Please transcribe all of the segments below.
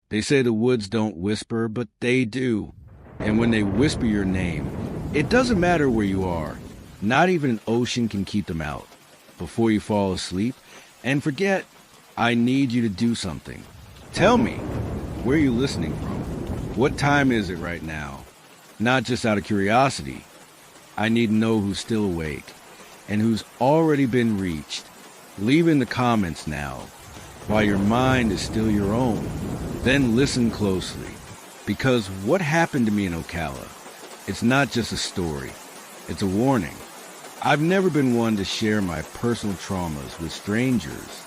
They say the woods don't whisper, but they do. And when they whisper your name, it doesn't matter where you are. Not even an ocean can keep them out. Before you fall asleep, and forget, I need you to do something. Tell me, where are you listening from? What time is it right now? Not just out of curiosity. I need to know who's still awake and who's already been reached. Leave in the comments now, while your mind is still your own. Then listen closely, because what happened to me in Ocala, it's not just a story, it's a warning. I've never been one to share my personal traumas with strangers.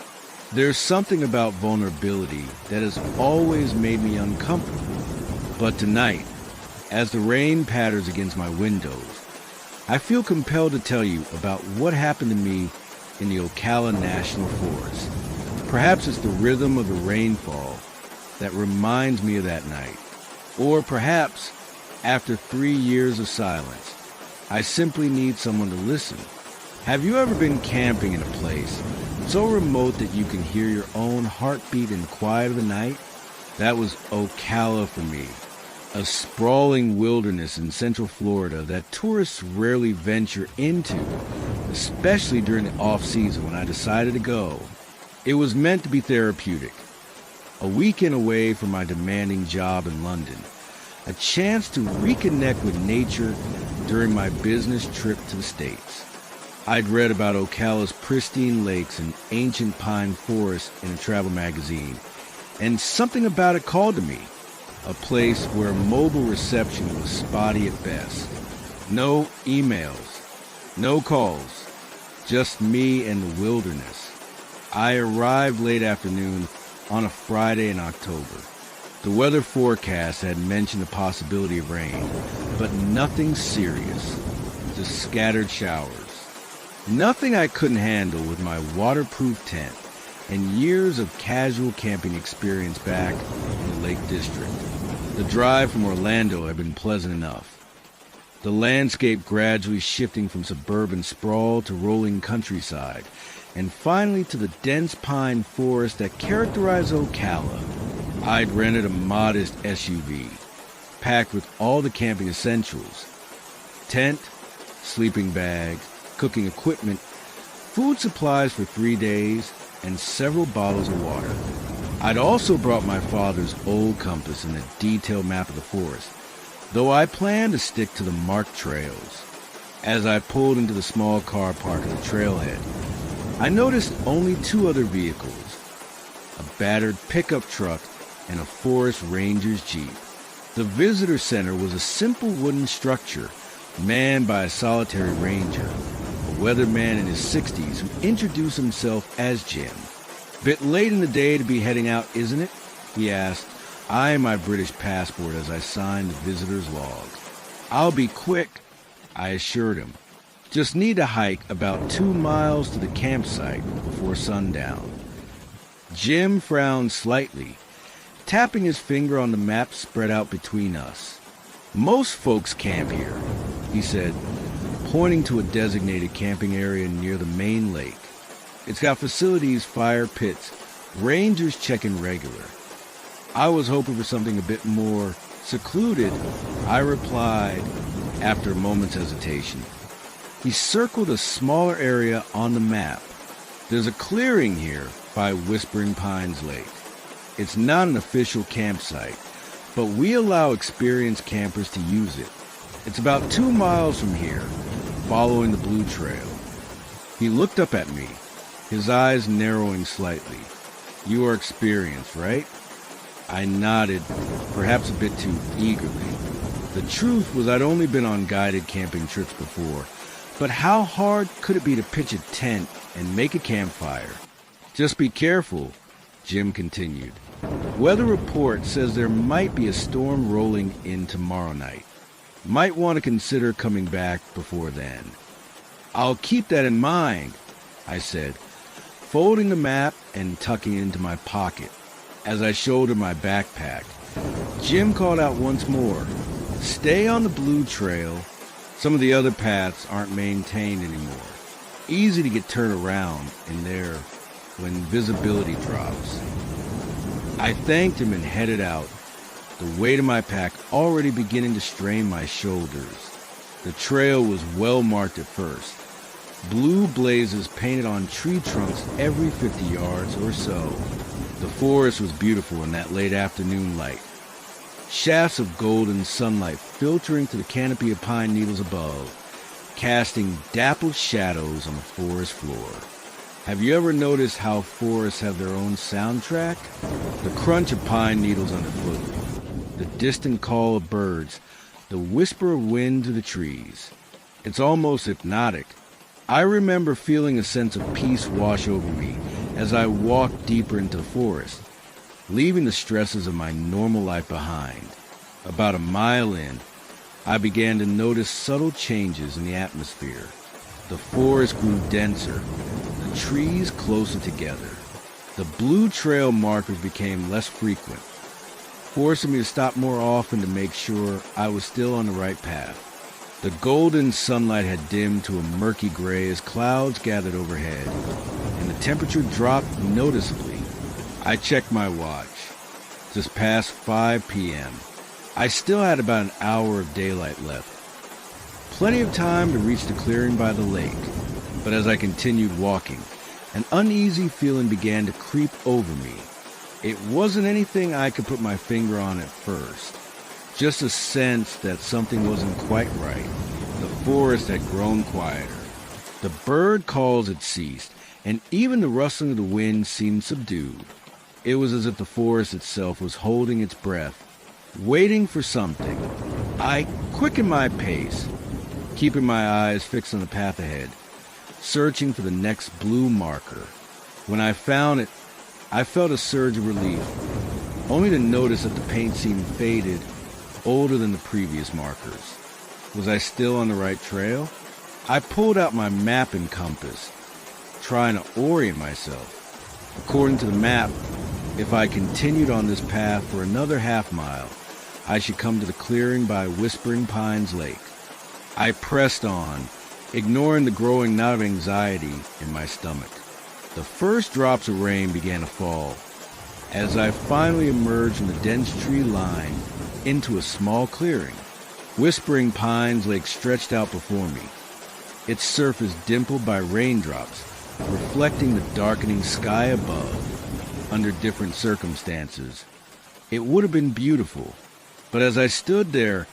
There's something about vulnerability that has always made me uncomfortable. But tonight, as the rain patters against my windows, I feel compelled to tell you about what happened to me in the Ocala National Forest. Perhaps it's the rhythm of the rainfall that reminds me of that night. Or perhaps, after 3 years of silence, I simply need someone to listen. Have you ever been camping in a place so remote that you can hear your own heartbeat in the quiet of the night? That was Ocala for me, a sprawling wilderness in central Florida that tourists rarely venture into, especially during the off-season when I decided to go. It was meant to be therapeutic. A weekend away from my demanding job in London, a chance to reconnect with nature during my business trip to the States. I'd read about Ocala's pristine lakes and ancient pine forests in a travel magazine, and something about it called to me. A place where mobile reception was spotty at best. No emails, no calls, just me and the wilderness. I arrived late afternoon on a Friday in October. The weather forecast had mentioned the possibility of rain, but nothing serious, just scattered showers. Nothing I couldn't handle with my waterproof tent and years of casual camping experience back in the Lake District. The drive from Orlando had been pleasant enough. The landscape gradually shifting from suburban sprawl to rolling countryside, and finally to the dense pine forest that characterized Ocala. I'd rented a modest SUV, packed with all the camping essentials: tent, sleeping bag, cooking equipment, food supplies for 3 days, and several bottles of water. I'd also brought my father's old compass and a detailed map of the forest, though I planned to stick to the marked trails. As I pulled into the small car park at the trailhead, I noticed only 2 other vehicles: a battered pickup truck and a Forest Ranger's Jeep. The visitor center was a simple wooden structure manned by a solitary ranger, a weatherman in his 60s who introduced himself as Jim. "Bit late in the day to be heading out, isn't it?" he asked, eyeing my British passport as I signed the visitor's log. "I'll be quick," I assured him. "Just need to hike about 2 miles to the campsite before sundown." Jim frowned slightly, tapping his finger on the map spread out between us. "Most folks camp here," he said, pointing to a designated camping area near the main lake. "It's got facilities, fire pits, rangers check-in regular." I was hoping for something a bit more secluded, I replied after a moment's hesitation. He circled a smaller area on the map. "There's a clearing here by Whispering Pines Lake. It's not an official campsite, but we allow experienced campers to use it. It's about 2 miles from here, following the Blue Trail." He looked up at me, his eyes narrowing slightly. "You are experienced, right?" I nodded, perhaps a bit too eagerly. The truth was I'd only been on guided camping trips before, but how hard could it be to pitch a tent and make a campfire? "Just be careful," Jim continued. "Weather report says there might be a storm rolling in tomorrow night. Might want to consider coming back before then." "I'll keep that in mind," I said, folding the map and tucking it into my pocket. As I shouldered my backpack, Jim called out once more, "Stay on the Blue Trail. Some of the other paths aren't maintained anymore. Easy to get turned around in there when visibility drops." I thanked him and headed out, the weight of my pack already beginning to strain my shoulders. The trail was well marked at first. Blue blazes painted on tree trunks every 50 yards or so. The forest was beautiful in that late afternoon light. Shafts of golden sunlight filtering through the canopy of pine needles above, casting dappled shadows on the forest floor. Have you ever noticed how forests have their own soundtrack? The crunch of pine needles underfoot, the distant call of birds, the whisper of wind through the trees. It's almost hypnotic. I remember feeling a sense of peace wash over me as I walked deeper into the forest, leaving the stresses of my normal life behind. About a mile in, I began to notice subtle changes in the atmosphere. The forest grew denser, the trees closer together. The blue trail markers became less frequent, forcing me to stop more often to make sure I was still on the right path. The golden sunlight had dimmed to a murky gray as clouds gathered overhead, and the temperature dropped noticeably. I checked my watch. Just past 5 p.m. I still had about an hour of daylight left. Plenty of time to reach the clearing by the lake, but as I continued walking, an uneasy feeling began to creep over me. It wasn't anything I could put my finger on at first. Just a sense that something wasn't quite right. The forest had grown quieter. The bird calls had ceased, and even the rustling of the wind seemed subdued. It was as if the forest itself was holding its breath, waiting for something. I quickened my pace, keeping my eyes fixed on the path ahead, searching for the next blue marker. When I found it, I felt a surge of relief, only to notice that the paint seemed faded, older than the previous markers. Was I still on the right trail? I pulled out my map and compass, trying to orient myself. According to the map, if I continued on this path for another half mile, I should come to the clearing by Whispering Pines Lake. I pressed on, ignoring the growing knot of anxiety in my stomach. The first drops of rain began to fall. As I finally emerged from the dense tree line into a small clearing, Whispering Pines Lake stretched out before me, its surface dimpled by raindrops, reflecting the darkening sky above. Under different circumstances, it would have been beautiful, but as I stood there,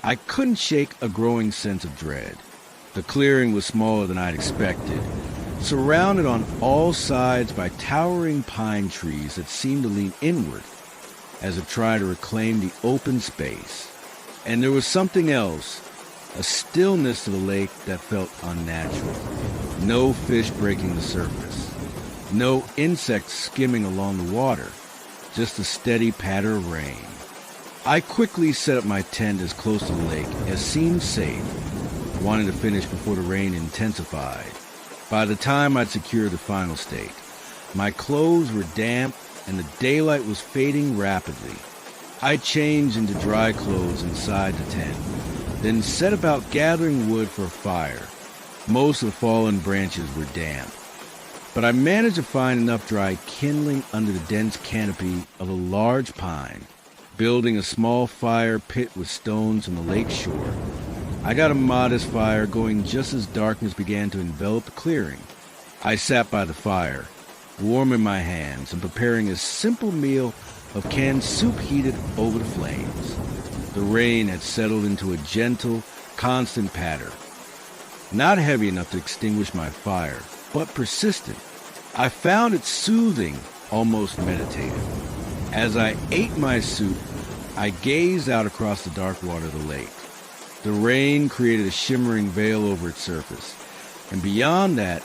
I couldn't shake a growing sense of dread. The clearing was smaller than I'd expected, surrounded on all sides by towering pine trees that seemed to lean inward as if trying to reclaim the open space. And there was something else, a stillness to the lake that felt unnatural. No fish breaking the surface, no insects skimming along the water, just a steady patter of rain. I quickly set up my tent as close to the lake as seemed safe, wanting to finish before the rain intensified. By the time I'd secured the final stake, my clothes were damp and the daylight was fading rapidly. I changed into dry clothes inside the tent, then set about gathering wood for a fire. Most of the fallen branches were damp, but I managed to find enough dry kindling under the dense canopy of a large pine. Building a small fire pit with stones on the lake shore, I got a modest fire going just as darkness began to envelop the clearing. I sat by the fire, warming my hands and preparing a simple meal of canned soup heated over the flames. The rain had settled into a gentle, constant patter, not heavy enough to extinguish my fire, but persistent. I found it soothing, almost meditative. As I ate my soup, I gazed out across the dark water of the lake. The rain created a shimmering veil over its surface, and beyond that,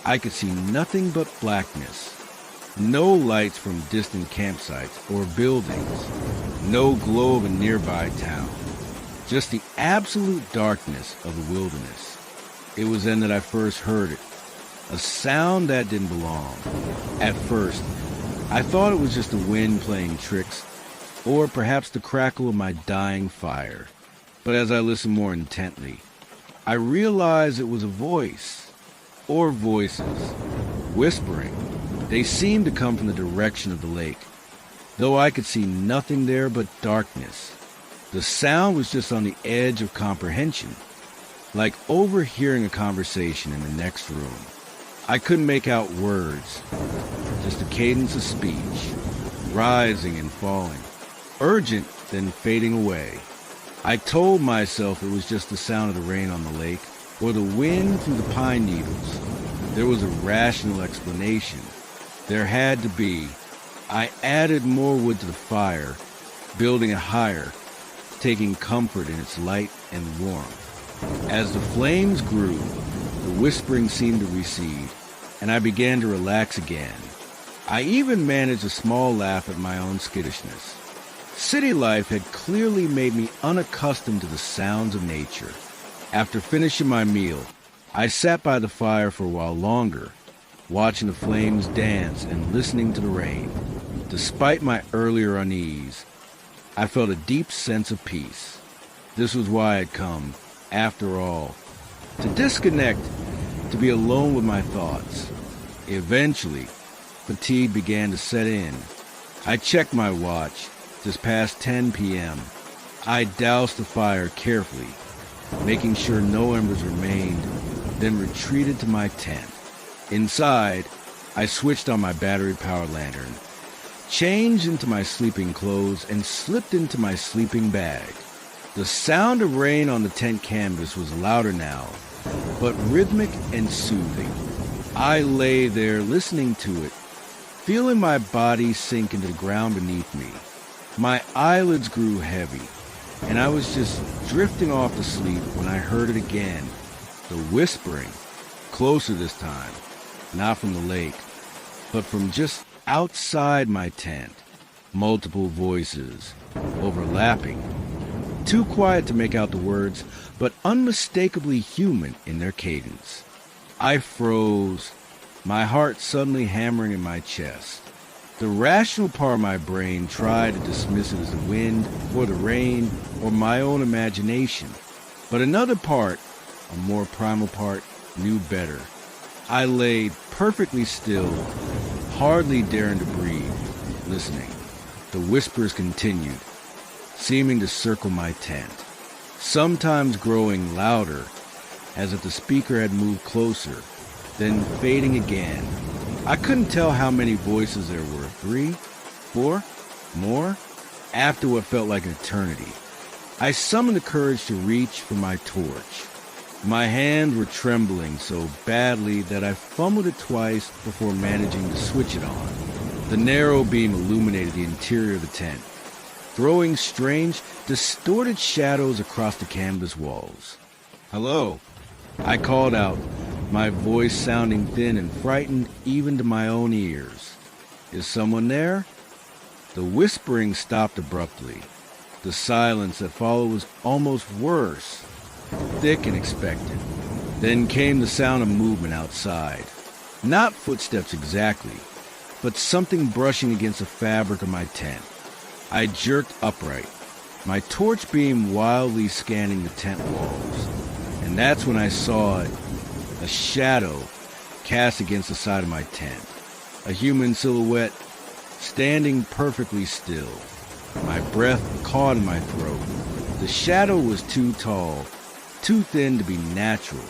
I could see nothing but blackness. No lights from distant campsites or buildings, no glow of a nearby town, just the absolute darkness of the wilderness. It was then that I first heard it, a sound that didn't belong. At first, I thought it was just the wind playing tricks, or perhaps the crackle of my dying fire. But as I listened more intently, I realized it was a voice, or voices, whispering. They seemed to come from the direction of the lake, though I could see nothing there but darkness. The sound was just on the edge of comprehension, like overhearing a conversation in the next room. I couldn't make out words, just a cadence of speech, rising and falling, urgent then fading away. I told myself it was just the sound of the rain on the lake or the wind through the pine needles. There was a rational explanation. There had to be. I added more wood to the fire, building it higher, taking comfort in its light and warmth. As the flames grew, the whispering seemed to recede, and I began to relax again. I even managed a small laugh at my own skittishness. City life had clearly made me unaccustomed to the sounds of nature. After finishing my meal, I sat by the fire for a while longer, watching the flames dance and listening to the rain. Despite my earlier unease, I felt a deep sense of peace. This was why I'd come, after all, to disconnect, to be alone with my thoughts. Eventually, fatigue began to set in. I checked my watch. Just past 10 p.m. I doused the fire carefully, making sure no embers remained, then retreated to my tent. Inside, I switched on my battery-powered lantern, changed into my sleeping clothes, and slipped into my sleeping bag. The sound of rain on the tent canvas was louder now, but rhythmic and soothing. I lay there listening to it, feeling my body sink into the ground beneath me. My eyelids grew heavy, and I was just drifting off to sleep when I heard it again. The whispering, closer this time, not from the lake, but from just outside my tent. Multiple voices, overlapping. Too quiet to make out the words, but unmistakably human in their cadence. I froze, my heart suddenly hammering in my chest. The rational part of my brain tried to dismiss it as the wind, or the rain, or my own imagination. But another part, a more primal part, knew better. I laid perfectly still, hardly daring to breathe, listening. The whispers continued, seeming to circle my tent, sometimes growing louder, as if the speaker had moved closer, then fading again. I couldn't tell how many voices there were. 3, 4, more? After what felt like an eternity, I summoned the courage to reach for my torch. My hands were trembling so badly that I fumbled it twice before managing to switch it on. The narrow beam illuminated the interior of the tent, throwing strange, distorted shadows across the canvas walls. "Hello," I called out, my voice sounding thin and frightened even to my own ears. "Is someone there?" The whispering stopped abruptly. The silence that followed was almost worse, thick and expectant. Then came the sound of movement outside. Not footsteps exactly, but something brushing against the fabric of my tent. I jerked upright, my torch beam wildly scanning the tent walls. And that's when I saw it. A shadow cast against the side of my tent. A human silhouette standing perfectly still. My breath caught in my throat. The shadow was too tall, too thin to be natural,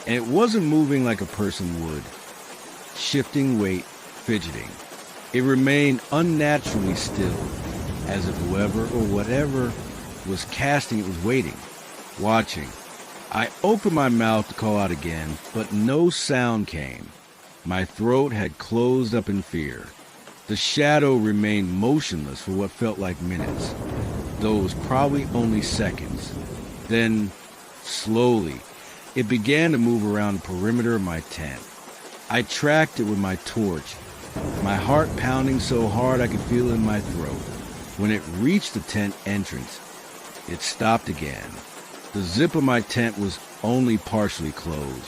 and it wasn't moving like a person would. Shifting weight, fidgeting. It remained unnaturally still, as if whoever or whatever was casting it was waiting, watching. I opened my mouth to call out again, but no sound came. My throat had closed up in fear. The shadow remained motionless for what felt like minutes, though it was probably only seconds. Then, slowly, it began to move around the perimeter of my tent. I tracked it with my torch, my heart pounding so hard I could feel it in my throat. When it reached the tent entrance, it stopped again. The zip of my tent was only partially closed.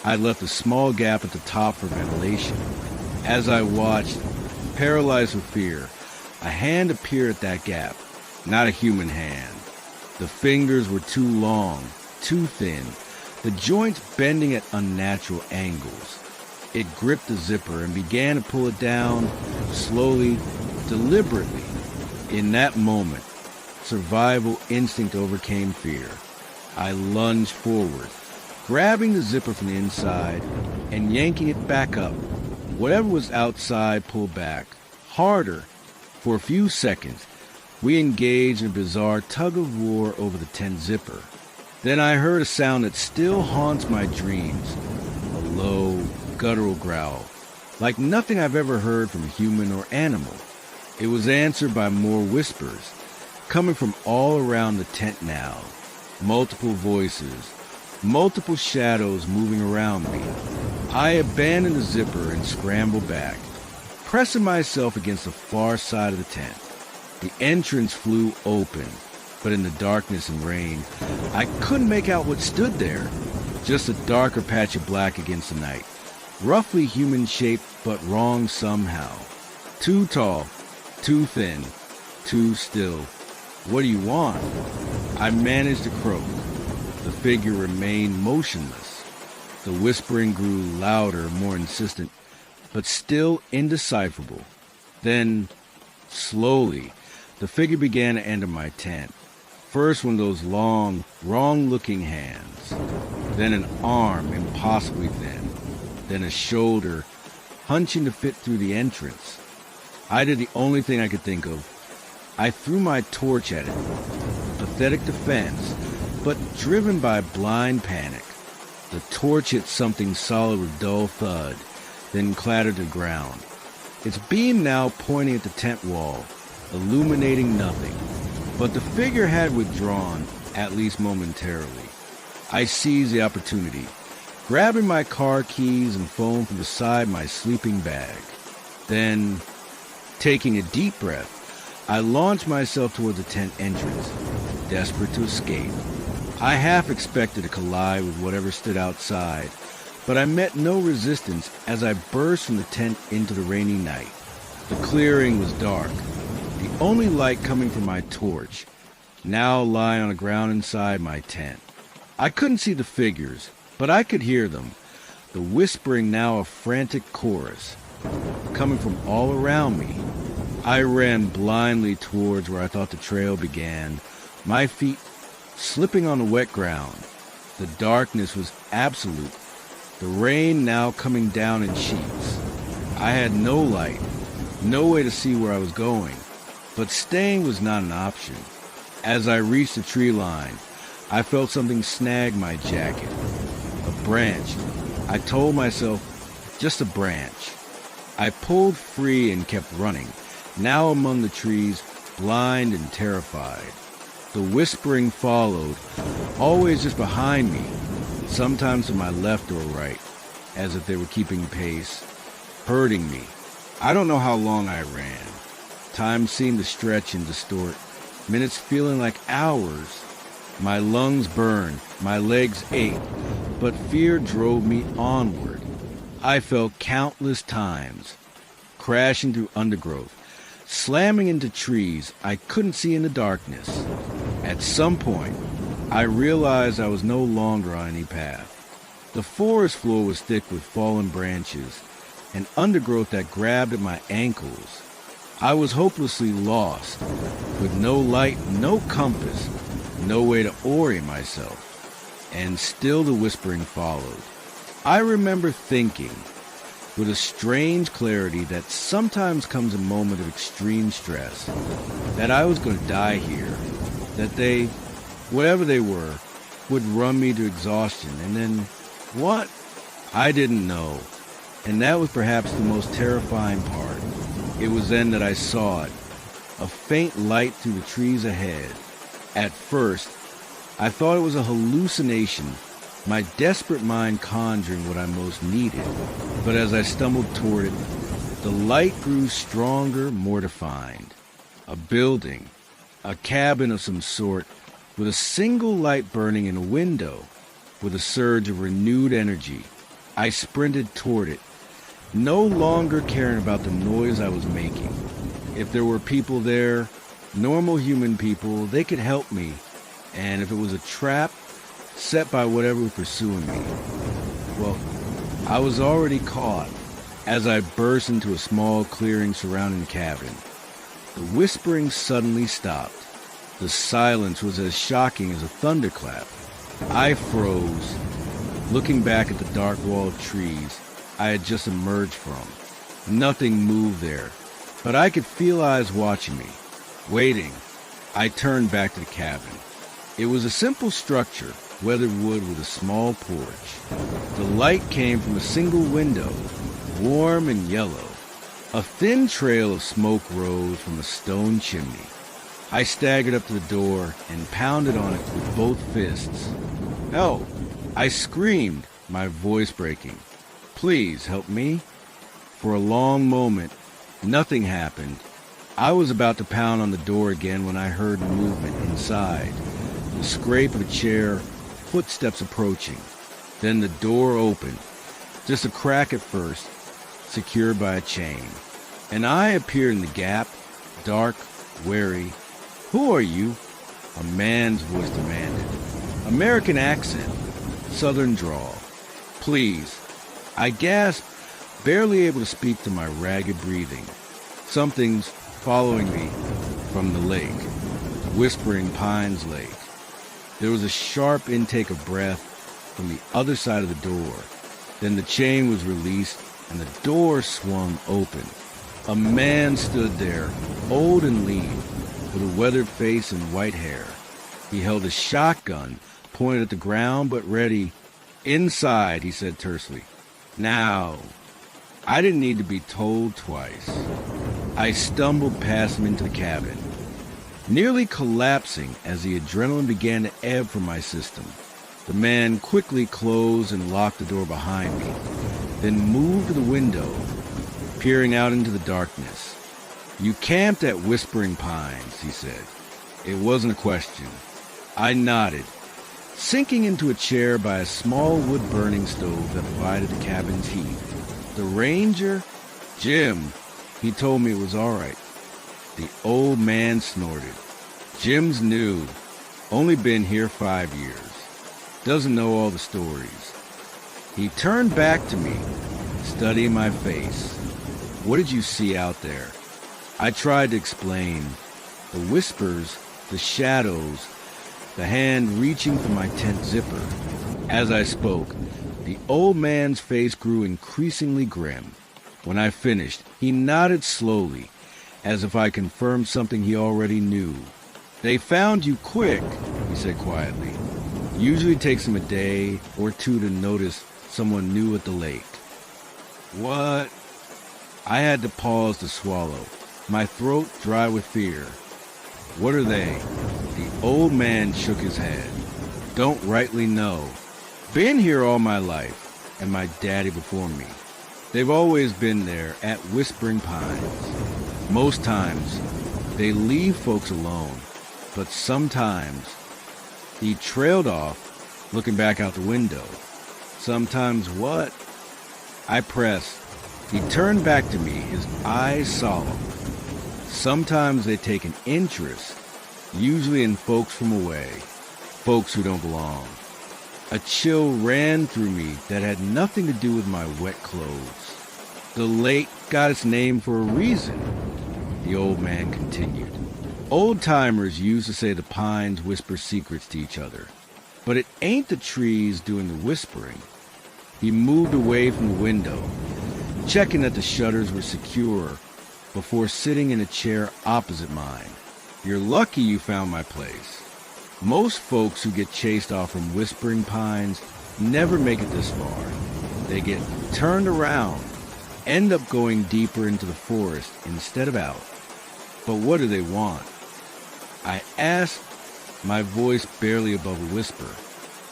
I left a small gap at the top for ventilation. As I watched, paralyzed with fear, a hand appeared at that gap, not a human hand. The fingers were too long, too thin, the joints bending at unnatural angles. It gripped the zipper and began to pull it down, slowly, Deliberately, in that moment, survival instinct overcame fear. I lunged forward, grabbing the zipper from the inside and yanking it back up. Whatever was outside pulled back, harder. For a few seconds, we engaged in a bizarre tug-of-war over the tent zipper. Then I heard a sound that still haunts my dreams, a low, guttural growl, like nothing I've ever heard from human or animal. It was answered by more whispers, coming from all around the tent now. Multiple voices, multiple shadows moving around me. I abandoned the zipper and scrambled back, pressing myself against the far side of the tent. The entrance flew open, but in the darkness and rain, I couldn't make out what stood there. Just a darker patch of black against the night. Roughly human-shaped, but wrong somehow. Too tall, too thin, too still. What do you want? I managed to croak. The figure remained motionless. The whispering grew louder, more insistent, but still indecipherable. Then, slowly, the figure began to enter my tent. First one of those long, wrong-looking hands. Then an arm, impossibly thin. Then a shoulder, hunching to fit through the entrance. I did the only thing I could think of. I threw my torch at it. Pathetic defense, but driven by blind panic. The torch hit something solid with a dull thud, then clattered to the ground. Its beam now pointing at the tent wall, illuminating nothing. But the figure had withdrawn, at least momentarily. I seized the opportunity, grabbing my car keys and phone from beside my sleeping bag. Then, taking a deep breath, I launched myself toward the tent entrance, desperate to escape. I half expected to collide with whatever stood outside, but I met no resistance as I burst from the tent into the rainy night. The clearing was dark, the only light coming from my torch, now lying on the ground inside my tent. I couldn't see the figures, but I could hear them, the whispering now a frantic chorus, coming from all around me. I ran blindly towards where I thought the trail began, my feet slipping on the wet ground. The darkness was absolute, the rain now coming down in sheets. I had no light, no way to see where I was going, but staying was not an option. As I reached the tree line, I felt something snag my jacket. A branch. I told myself, just a branch. I pulled free and kept running, now among the trees, blind and terrified. The whispering followed, always just behind me, sometimes to my left or right, as if they were keeping pace, hurting me. I don't know how long I ran. Time seemed to stretch and distort, minutes feeling like hours. My lungs burned, my legs ached, but fear drove me onward. I fell countless times, crashing through undergrowth, slamming into trees I couldn't see in the darkness. At some point, I realized I was no longer on any path. The forest floor was thick with fallen branches and undergrowth that grabbed at my ankles. I was hopelessly lost, with no light, no compass, no way to orient myself. And still the whispering followed. I remember thinking, with a strange clarity that sometimes comes in a moment of extreme stress, that I was going to die here, that they, whatever they were, would run me to exhaustion, and then, what? I didn't know, and that was perhaps the most terrifying part. It was then that I saw it, a faint light through the trees ahead. At first, I thought it was a hallucination, my desperate mind conjuring what I most needed. But as I stumbled toward it, the light grew stronger, more defined. A building, a cabin of some sort, with a single light burning in a window. With a surge of renewed energy, I sprinted toward it, no longer caring about the noise I was making. If there were people there, normal human people, they could help me. And if it was a trap set by whatever was pursuing me, well, I was already caught as I burst into a small clearing surrounding the cabin. The whispering suddenly stopped. The silence was as shocking as a thunderclap. I froze, looking back at the dark wall of trees I had just emerged from. Nothing moved there, but I could feel eyes watching me, waiting. I turned back to the cabin. It was a simple structure, weathered wood with a small porch. The light came from a single window, warm and yellow. A thin trail of smoke rose from a stone chimney. I staggered up to the door and pounded on it with both fists. "Help!" I screamed, my voice breaking. "Please help me." For a long moment, nothing happened. I was about to pound on the door again when I heard movement inside. The scrape of a chair, footsteps approaching. Then the door opened, just a crack at first, secured by a chain. An eye appeared in the gap, dark, wary. "Who are you?" A man's voice demanded. American accent, southern drawl. "Please." I gasped, barely able to speak to my ragged breathing. "Something's following me from the lake, Whispering Pines Lake." There was a sharp intake of breath from the other side of the door. Then the chain was released and the door swung open. A man stood there, old and lean, with a weathered face and white hair. He held a shotgun pointed at the ground but ready. "Inside," he said tersely. "Now." I didn't need to be told twice. I stumbled past him into the cabin, nearly collapsing as the adrenaline began to ebb from my system. The man quickly closed and locked the door behind me, then moved to the window, peering out into the darkness. "You camped at Whispering Pines," he said. It wasn't a question. I nodded, sinking into a chair by a small wood-burning stove that provided the cabin's heat. "The ranger?" "Jim. He told me it was all right." The old man snorted. "Jim's new. Only been here 5 years. Doesn't know all the stories." He turned back to me, studying my face. "What did you see out there?" I tried to explain. The whispers, the shadows, the hand reaching for my tent zipper. As I spoke, the old man's face grew increasingly grim. When I finished, he nodded slowly, as if I confirmed something he already knew. "They found you quick," he said quietly. "Usually takes them a day or two to notice someone new at the lake." "What?" I had to pause to swallow, my throat dry with fear. "What are they?" The old man shook his head. "Don't rightly know. Been here all my life, and my daddy before me. They've always been there at Whispering Pines. Most times, they leave folks alone, but sometimes..." He trailed off, looking back out the window. "Sometimes what?" I pressed. He turned back to me, his eyes solemn. "Sometimes they take an interest, usually in folks from away, folks who don't belong." A chill ran through me that had nothing to do with my wet clothes. "The lake got its name for a reason," the old man continued. "Old-timers used to say the pines whisper secrets to each other, but it ain't the trees doing the whispering." He moved away from the window, checking that the shutters were secure before sitting in a chair opposite mine. "You're lucky you found my place. Most folks who get chased off from Whispering Pines never make it this far. They get turned around, end up going deeper into the forest instead of out. But what do they want?" I asked, my voice barely above a whisper.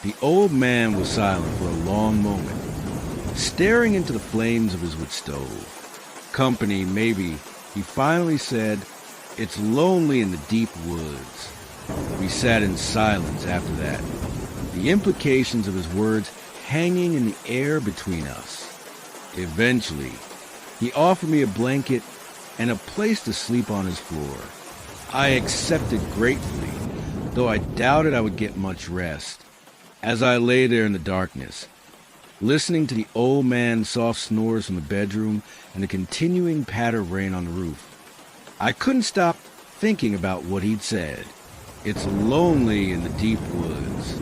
The old man was silent for a long moment, staring into the flames of his wood stove. "Company, maybe," he finally said. "It's lonely in the deep woods." We sat in silence after that, the implications of his words hanging in the air between us. Eventually, he offered me a blanket and a place to sleep on his floor. I accepted gratefully, though I doubted I would get much rest. As I lay there in the darkness, listening to the old man's soft snores from the bedroom and the continuing patter of rain on the roof, I couldn't stop thinking about what he'd said. It's lonely in the deep woods.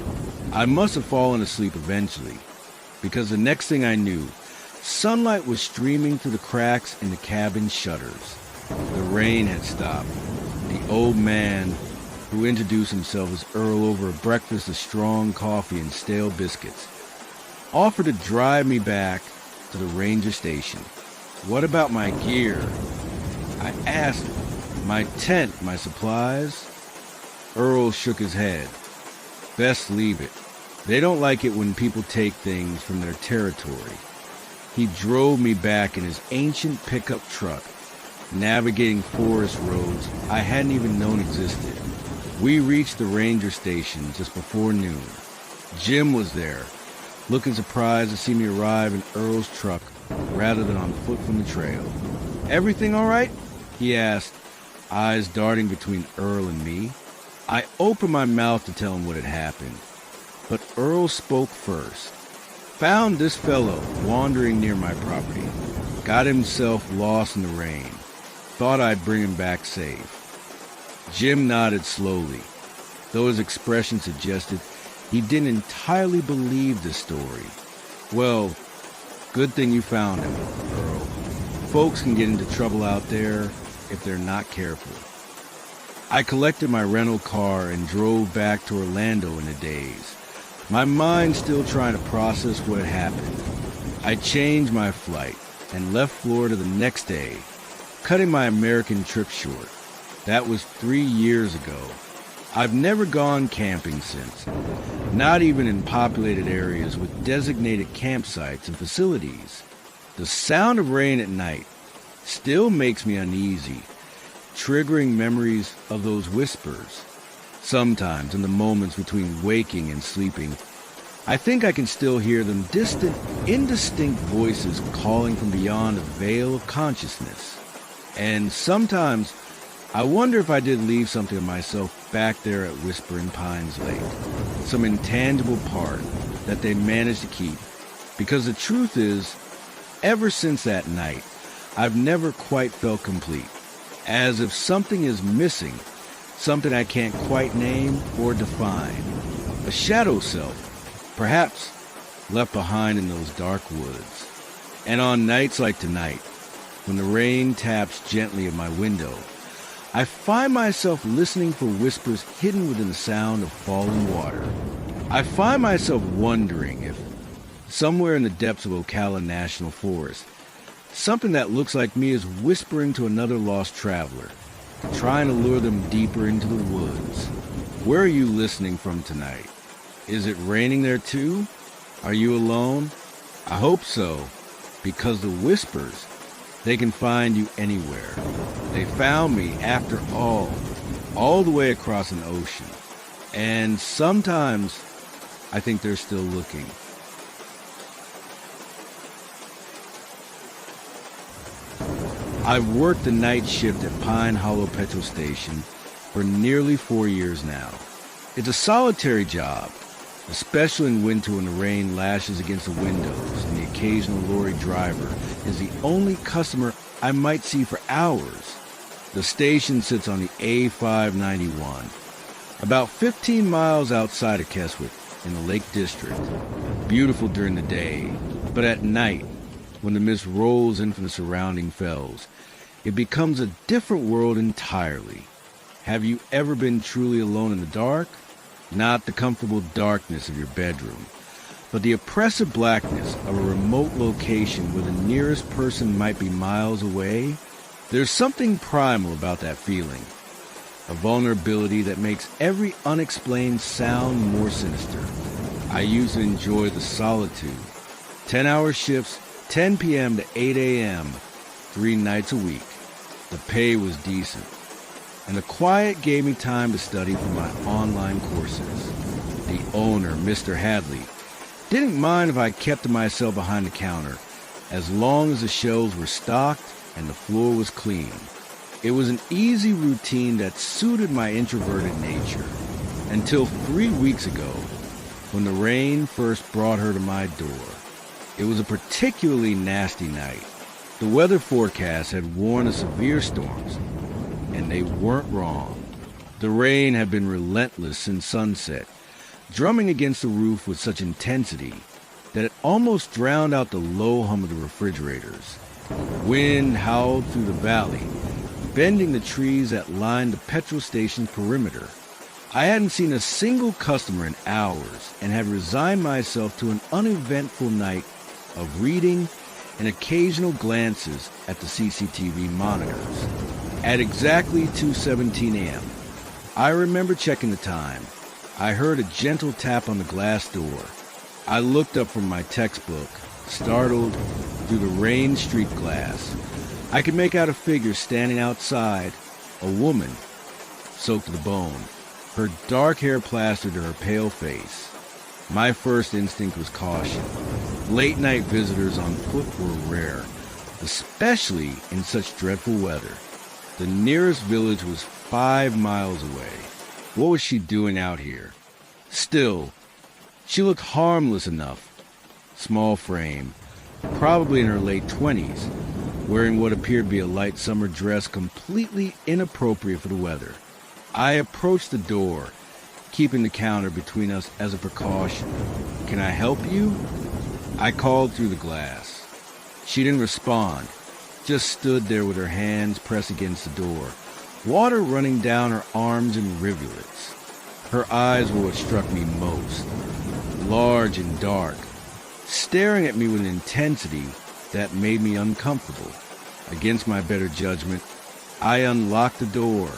I must have fallen asleep eventually, because the next thing I knew, sunlight was streaming through the cracks in the cabin shutters. The rain had stopped. The old man, who introduced himself as Earl over a breakfast of strong coffee and stale biscuits, offered to drive me back to the ranger station. What about my gear? I asked. My tent, my supplies? Earl shook his head. Best leave it. They don't like it when people take things from their territory. He drove me back in his ancient pickup truck, navigating forest roads I hadn't even known existed. We reached the ranger station just before noon. Jim was there, looking surprised to see me arrive in Earl's truck rather than on foot from the trail. Everything all right? He asked, eyes darting between Earl and me. I opened my mouth to tell him what had happened, but Earl spoke first. Found this fellow wandering near my property. Got himself lost in the rain. Thought I'd bring him back safe. Jim nodded slowly, though his expression suggested he didn't entirely believe the story. Well, good thing you found him, Earl. Folks can get into trouble out there if they're not careful. I collected my rental car and drove back to Orlando in a daze, my mind still trying to process what had happened. I changed my flight and left Florida the next day, cutting my American trip short. That was 3 years ago. I've never gone camping since, not even in populated areas with designated campsites and facilities. The sound of rain at night still makes me uneasy, triggering memories of those whispers. Sometimes, in the moments between waking and sleeping, I think I can still hear them, distant, indistinct voices calling from beyond a veil of consciousness. And sometimes, I wonder if I did leave something of myself back there at Whispering Pines Lake, some intangible part that they managed to keep. Because the truth is, ever since that night, I've never quite felt complete, as if something is missing, something I can't quite name or define. A shadow self, perhaps, left behind in those dark woods. And on nights like tonight, when the rain taps gently at my window, I find myself listening for whispers hidden within the sound of falling water. I find myself wondering if, somewhere in the depths of Ocala National Forest, something that looks like me is whispering to another lost traveler, trying to lure them deeper into the woods. Where are you listening from tonight? Is it raining there too? Are you alone? I hope so, because the whispers, they can find you anywhere. They found me, after all the way across an ocean. And sometimes, I think they're still looking. I've worked the night shift at Pine Hollow Petrol Station for nearly 4 years now. It's a solitary job, especially in winter when the rain lashes against the windows and the occasional lorry driver is the only customer I might see for hours. The station sits on the A591, about 15 miles outside of Keswick in the Lake District. Beautiful during the day, but at night, when the mist rolls in from the surrounding fells, it becomes a different world entirely. Have you ever been truly alone in the dark? Not the comfortable darkness of your bedroom, but the oppressive blackness of a remote location where the nearest person might be miles away? There's something primal about that feeling, a vulnerability that makes every unexplained sound more sinister. I used to enjoy the solitude. 10-hour shifts, 10 p.m. to 8 a.m., 3 nights a week. The pay was decent, and the quiet gave me time to study for my online courses. The owner, Mr. Hadley, didn't mind if I kept to myself behind the counter, as long as the shelves were stocked and the floor was clean. It was an easy routine that suited my introverted nature, until 3 weeks ago, when the rain first brought her to my door. It was a particularly nasty night. The weather forecast had warned of severe storms, and they weren't wrong. The rain had been relentless since sunset, drumming against the roof with such intensity that it almost drowned out the low hum of the refrigerators. Wind howled through the valley, bending the trees that lined the petrol station's perimeter. I hadn't seen a single customer in hours and had resigned myself to an uneventful night of reading and occasional glances at the CCTV monitors. At exactly 2:17 a.m., I remember checking the time. I heard a gentle tap on the glass door. I looked up from my textbook, startled through the rain-streaked glass. I could make out a figure standing outside, a woman, soaked to the bone, her dark hair plastered to her pale face. My first instinct was caution. Late-night visitors on foot were rare, especially in such dreadful weather. The nearest village was 5 miles away. What was she doing out here? Still, she looked harmless enough. Small frame, probably in her late 20s, wearing what appeared to be a light summer dress completely inappropriate for the weather. I approached the door, keeping the counter between us as a precaution. "Can I help you?" I called through the glass. She didn't respond, just stood there with her hands pressed against the door, water running down her arms in rivulets. Her eyes were what struck me most, large and dark, staring at me with an intensity that made me uncomfortable. Against my better judgment, I unlocked the door.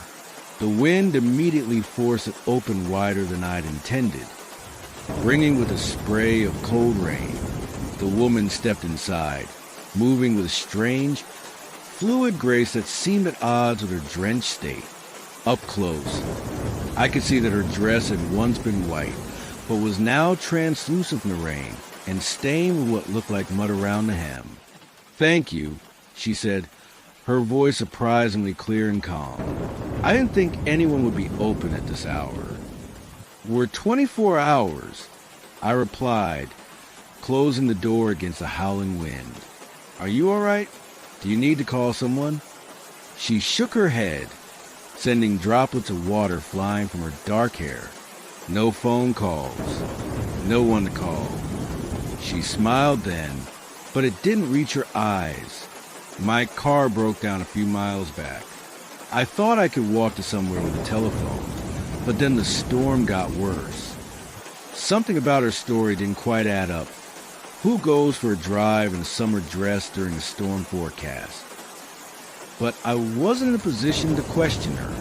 The wind immediately forced it open wider than I'd intended, bringing with a spray of cold rain. The woman stepped inside, moving with a strange, fluid grace that seemed at odds with her drenched state. Up close, I could see that her dress had once been white, but was now translucent from the rain and stained with what looked like mud around the hem. "Thank you," she said, her voice surprisingly clear and calm. I didn't think anyone would be open at this hour. "We're 24 hours," I replied, closing the door against the howling wind. "Are you all right? Do you need to call someone?" She shook her head, sending droplets of water flying from her dark hair. "No phone calls. No one to call." She smiled then, but it didn't reach her eyes. My car broke down a few miles back. I thought I could walk to somewhere with a telephone, but then the storm got worse. Something about her story didn't quite add up. Who goes for a drive in a summer dress during a storm forecast? But I wasn't in a position to question her.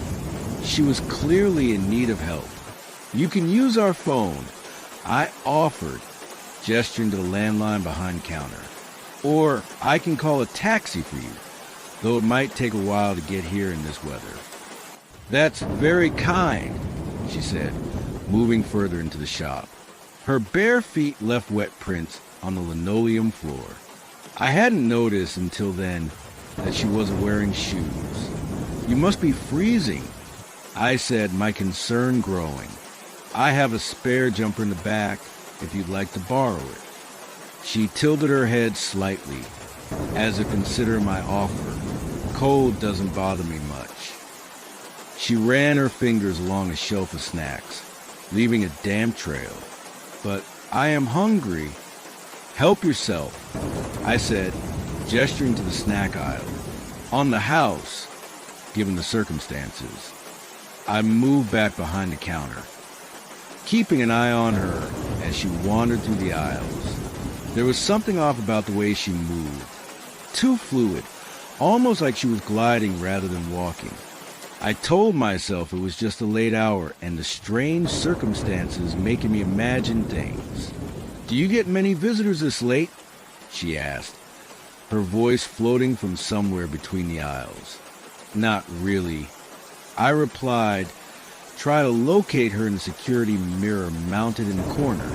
She was clearly in need of help. "You can use our phone," I offered, gesturing to the landline behind the counter. "Or I can call a taxi for you, though it might take a while to get here in this weather." "That's very kind," she said, moving further into the shop. Her bare feet left wet prints on the linoleum floor. I hadn't noticed until then that she wasn't wearing shoes. "You must be freezing," I said, my concern growing. "I have a spare jumper in the back if you'd like to borrow it." She tilted her head slightly, as if considering my offer. "Cold doesn't bother me much." She ran her fingers along a shelf of snacks, leaving a damp trail. "But I am hungry." "Help yourself," I said, gesturing to the snack aisle. "On the house," given the circumstances. I moved back behind the counter, keeping an eye on her as she wandered through the aisles. There was something off about the way she moved. Too fluid, almost like she was gliding rather than walking. I told myself it was just a late hour and the strange circumstances making me imagine things. "Do you get many visitors this late?" she asked, her voice floating from somewhere between the aisles. "Not really," I replied, try to locate her in the security mirror mounted in the corner.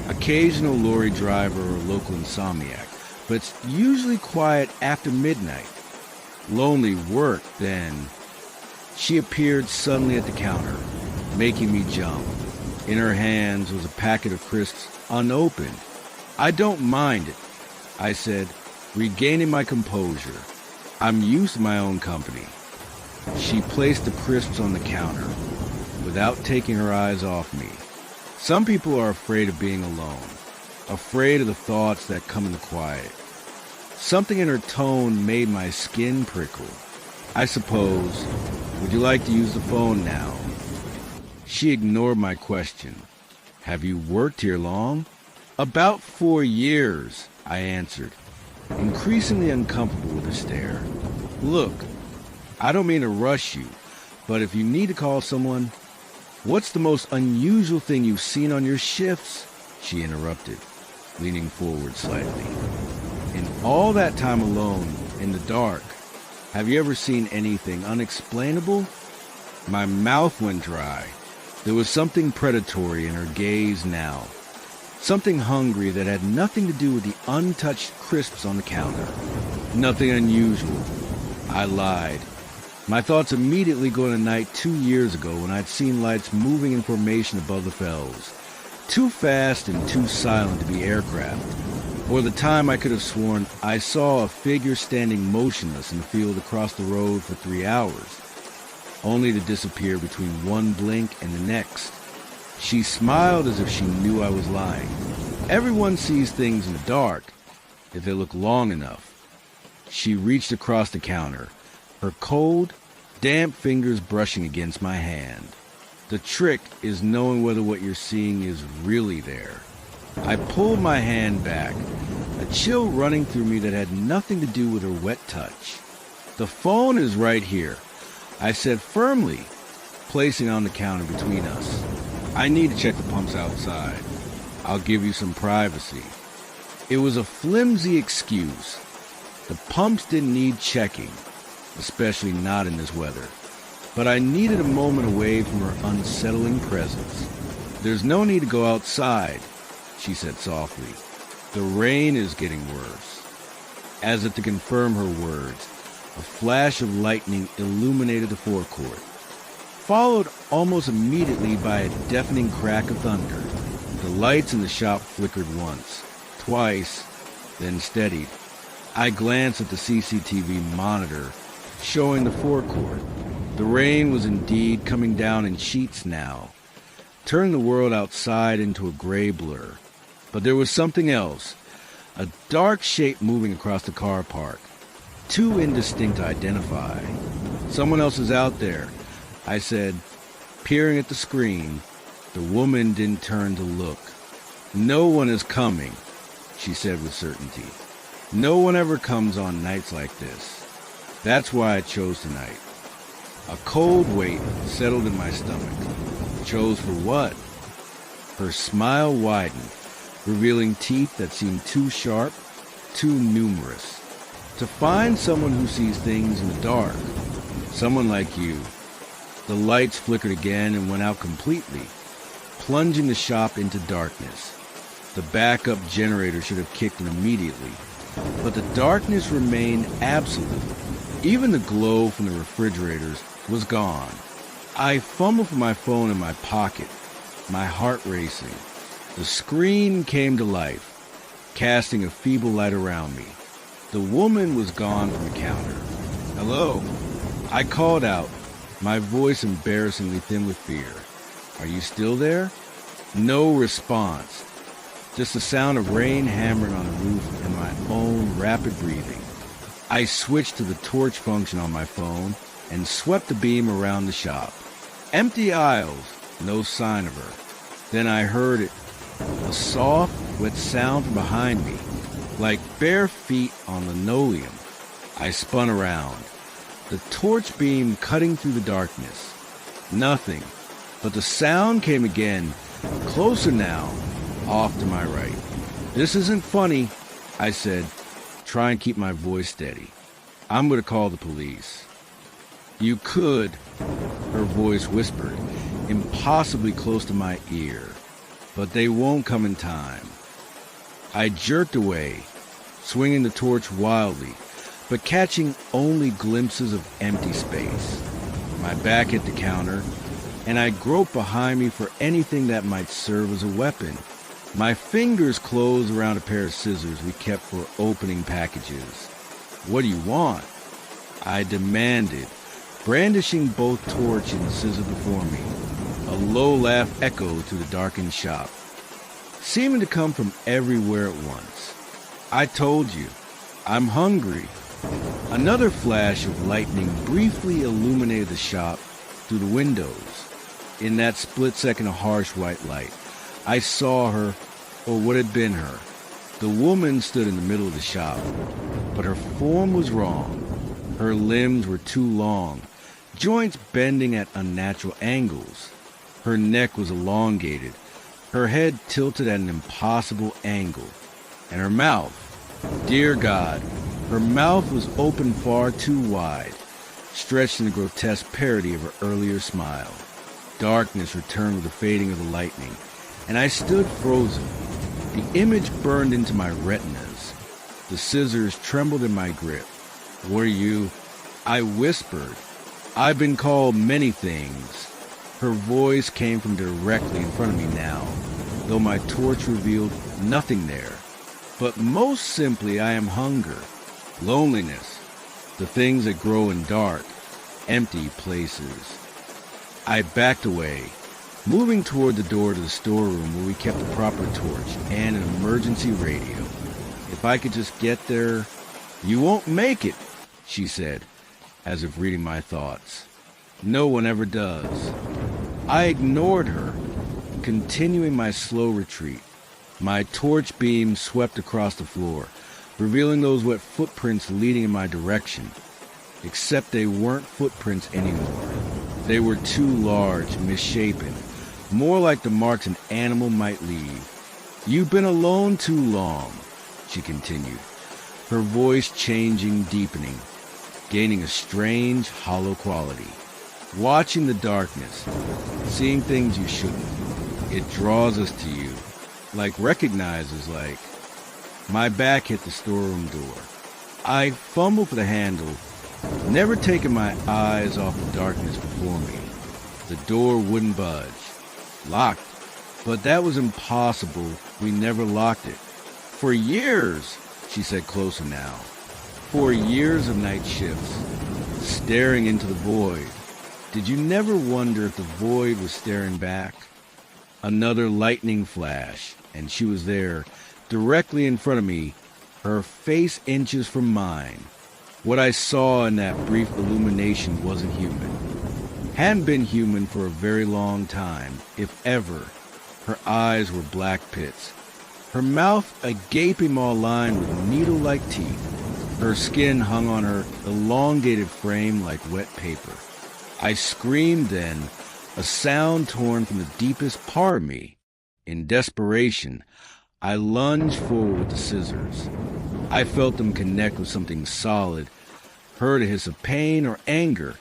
"Occasional lorry driver or local insomniac, but it's usually quiet after midnight. Lonely work, then." She appeared suddenly at the counter, making me jump. In her hands was a packet of crisps unopened. "I don't mind it," I said, regaining my composure. "I'm used to my own company." She placed the crisps on the counter without taking her eyes off me. Some people are afraid of being alone, afraid of the thoughts that come in the quiet. Something in her tone made my skin prickle. I suppose, would you like to use the phone now? She ignored my question. Have you worked here long? About 4 years, I answered, increasingly uncomfortable with her stare. Look, I don't mean to rush you, but if you need to call someone, what's the most unusual thing you've seen on your shifts? She interrupted, leaning forward slightly. In all that time alone, in the dark, have you ever seen anything unexplainable? My mouth went dry. There was something predatory in her gaze now. Something hungry that had nothing to do with the untouched crisps on the counter. Nothing unusual. I lied. My thoughts immediately go to a night 2 years ago when I'd seen lights moving in formation above the fells. Too fast and too silent to be aircraft. Or the time I could have sworn I saw a figure standing motionless in the field across the road for 3 hours, only to disappear between one blink and the next. She smiled as if she knew I was lying. Everyone sees things in the dark, if they look long enough. She reached across the counter, her cold, damp fingers brushing against my hand. The trick is knowing whether what you're seeing is really there. I pulled my hand back, a chill running through me that had nothing to do with her wet touch. The phone is right here, I said firmly, placing it on the counter between us. I need to check the pumps outside. I'll give you some privacy. It was a flimsy excuse. The pumps didn't need checking, especially not in this weather. But I needed a moment away from her unsettling presence. There's no need to go outside, she said softly. The rain is getting worse. As if to confirm her words, a flash of lightning illuminated the forecourt, followed almost immediately by a deafening crack of thunder. The lights in the shop flickered once, twice, then steadied. I glanced at the CCTV monitor showing the forecourt. The rain was indeed coming down in sheets now, turning the world outside into a gray blur. But there was something else, a dark shape moving across the car park, too indistinct to identify. Someone else is out there, I said, peering at the screen. The woman didn't turn to look. No one is coming, she said with certainty. No one ever comes on nights like this. That's why I chose tonight. A cold weight settled in my stomach. Chose for what? Her smile widened, revealing teeth that seemed too sharp, too numerous. To find someone who sees things in the dark, someone like you. The lights flickered again and went out completely, plunging the shop into darkness. The backup generator should have kicked in immediately, but the darkness remained absolute. Even the glow from the refrigerators was gone. I fumbled for my phone in my pocket, my heart racing. The screen came to life, casting a feeble light around me. The woman was gone from the counter. Hello? I called out, my voice embarrassingly thin with fear. Are you still there? No response. Just the sound of rain hammering on the roof and my own rapid breathing. I switched to the torch function on my phone and swept the beam around the shop. Empty aisles, no sign of her. Then I heard it, a soft, wet sound from behind me, like bare feet on linoleum. I spun around, the torch beam cutting through the darkness. Nothing, but the sound came again, closer now, off to my right. This isn't funny, I said, trying to keep my voice steady. I'm going to call the police. You could, her voice whispered, impossibly close to my ear, but they won't come in time. I jerked away, swinging the torch wildly, but catching only glimpses of empty space. My back hit the counter, and I groped behind me for anything that might serve as a weapon. My fingers closed around a pair of scissors we kept for opening packages. What do you want? I demanded, brandishing both torch and scissor before me. A low laugh echoed through the darkened shop, seeming to come from everywhere at once. I told you, I'm hungry. Another flash of lightning briefly illuminated the shop through the windows. In that split second of harsh white light, I saw her, or what had been her. The woman stood in the middle of the shop, but her form was wrong. Her limbs were too long, joints bending at unnatural angles. Her neck was elongated, her head tilted at an impossible angle, and her mouth, dear God, her mouth was open far too wide, stretched in a grotesque parody of her earlier smile. Darkness returned with the fading of the lightning, and I stood frozen. The image burned into my retinas. The scissors trembled in my grip. Were you? I whispered. I've been called many things. Her voice came from directly in front of me now, though my torch revealed nothing there. But most simply, I am hunger, loneliness, the things that grow in dark, empty places. I backed away, moving toward the door to the storeroom where we kept the proper torch and an emergency radio. If I could just get there. You won't make it, she said, as if reading my thoughts. No one ever does. I ignored her, continuing my slow retreat. My torch beam swept across the floor, revealing those wet footprints leading in my direction. Except they weren't footprints anymore. They were too large, misshapen, more like the marks an animal might leave. You've been alone too long, she continued, her voice changing, deepening, gaining a strange, hollow quality. Watching the darkness, seeing things you shouldn't. It draws us to you, recognizes. My back hit the storeroom door. I fumbled for the handle, never taking my eyes off the darkness before me. The door wouldn't budge. Locked. But that was impossible. We never locked it. For years, she said closer now. For years of night shifts, staring into the void. Did you never wonder if the void was staring back? Another lightning flash, and she was there, directly in front of me, her face inches from mine. What I saw in that brief illumination wasn't human. Hadn't been human for a very long time, if ever. Her eyes were black pits. Her mouth a gaping maw lined with needle-like teeth. Her skin hung on her elongated frame like wet paper. I screamed then, a sound torn from the deepest part of me. In desperation, I lunged forward with the scissors. I felt them connect with something solid, heard a hiss of pain or anger,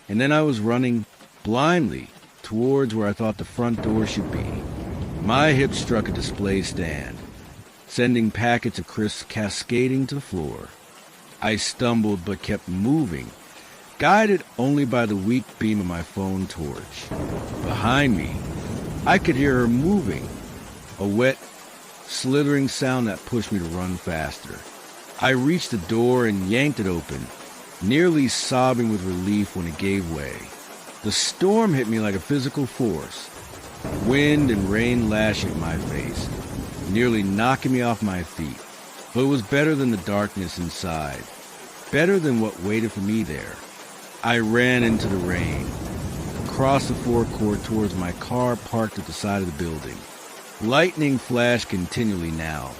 and then I was running blindly towards where I thought the front door should be. My hip struck a display stand, sending packets of crisps cascading to the floor. I stumbled but kept moving, guided only by the weak beam of my phone torch. Behind me, I could hear her moving, a wet, slithering sound that pushed me to run faster. I reached the door and yanked it open, nearly sobbing with relief when it gave way. The storm hit me like a physical force, wind and rain lashing at my face, nearly knocking me off my feet. But it was better than the darkness inside, better than what waited for me there. I ran into the rain, across the forecourt towards my car parked at the side of the building. Lightning flashed continually now,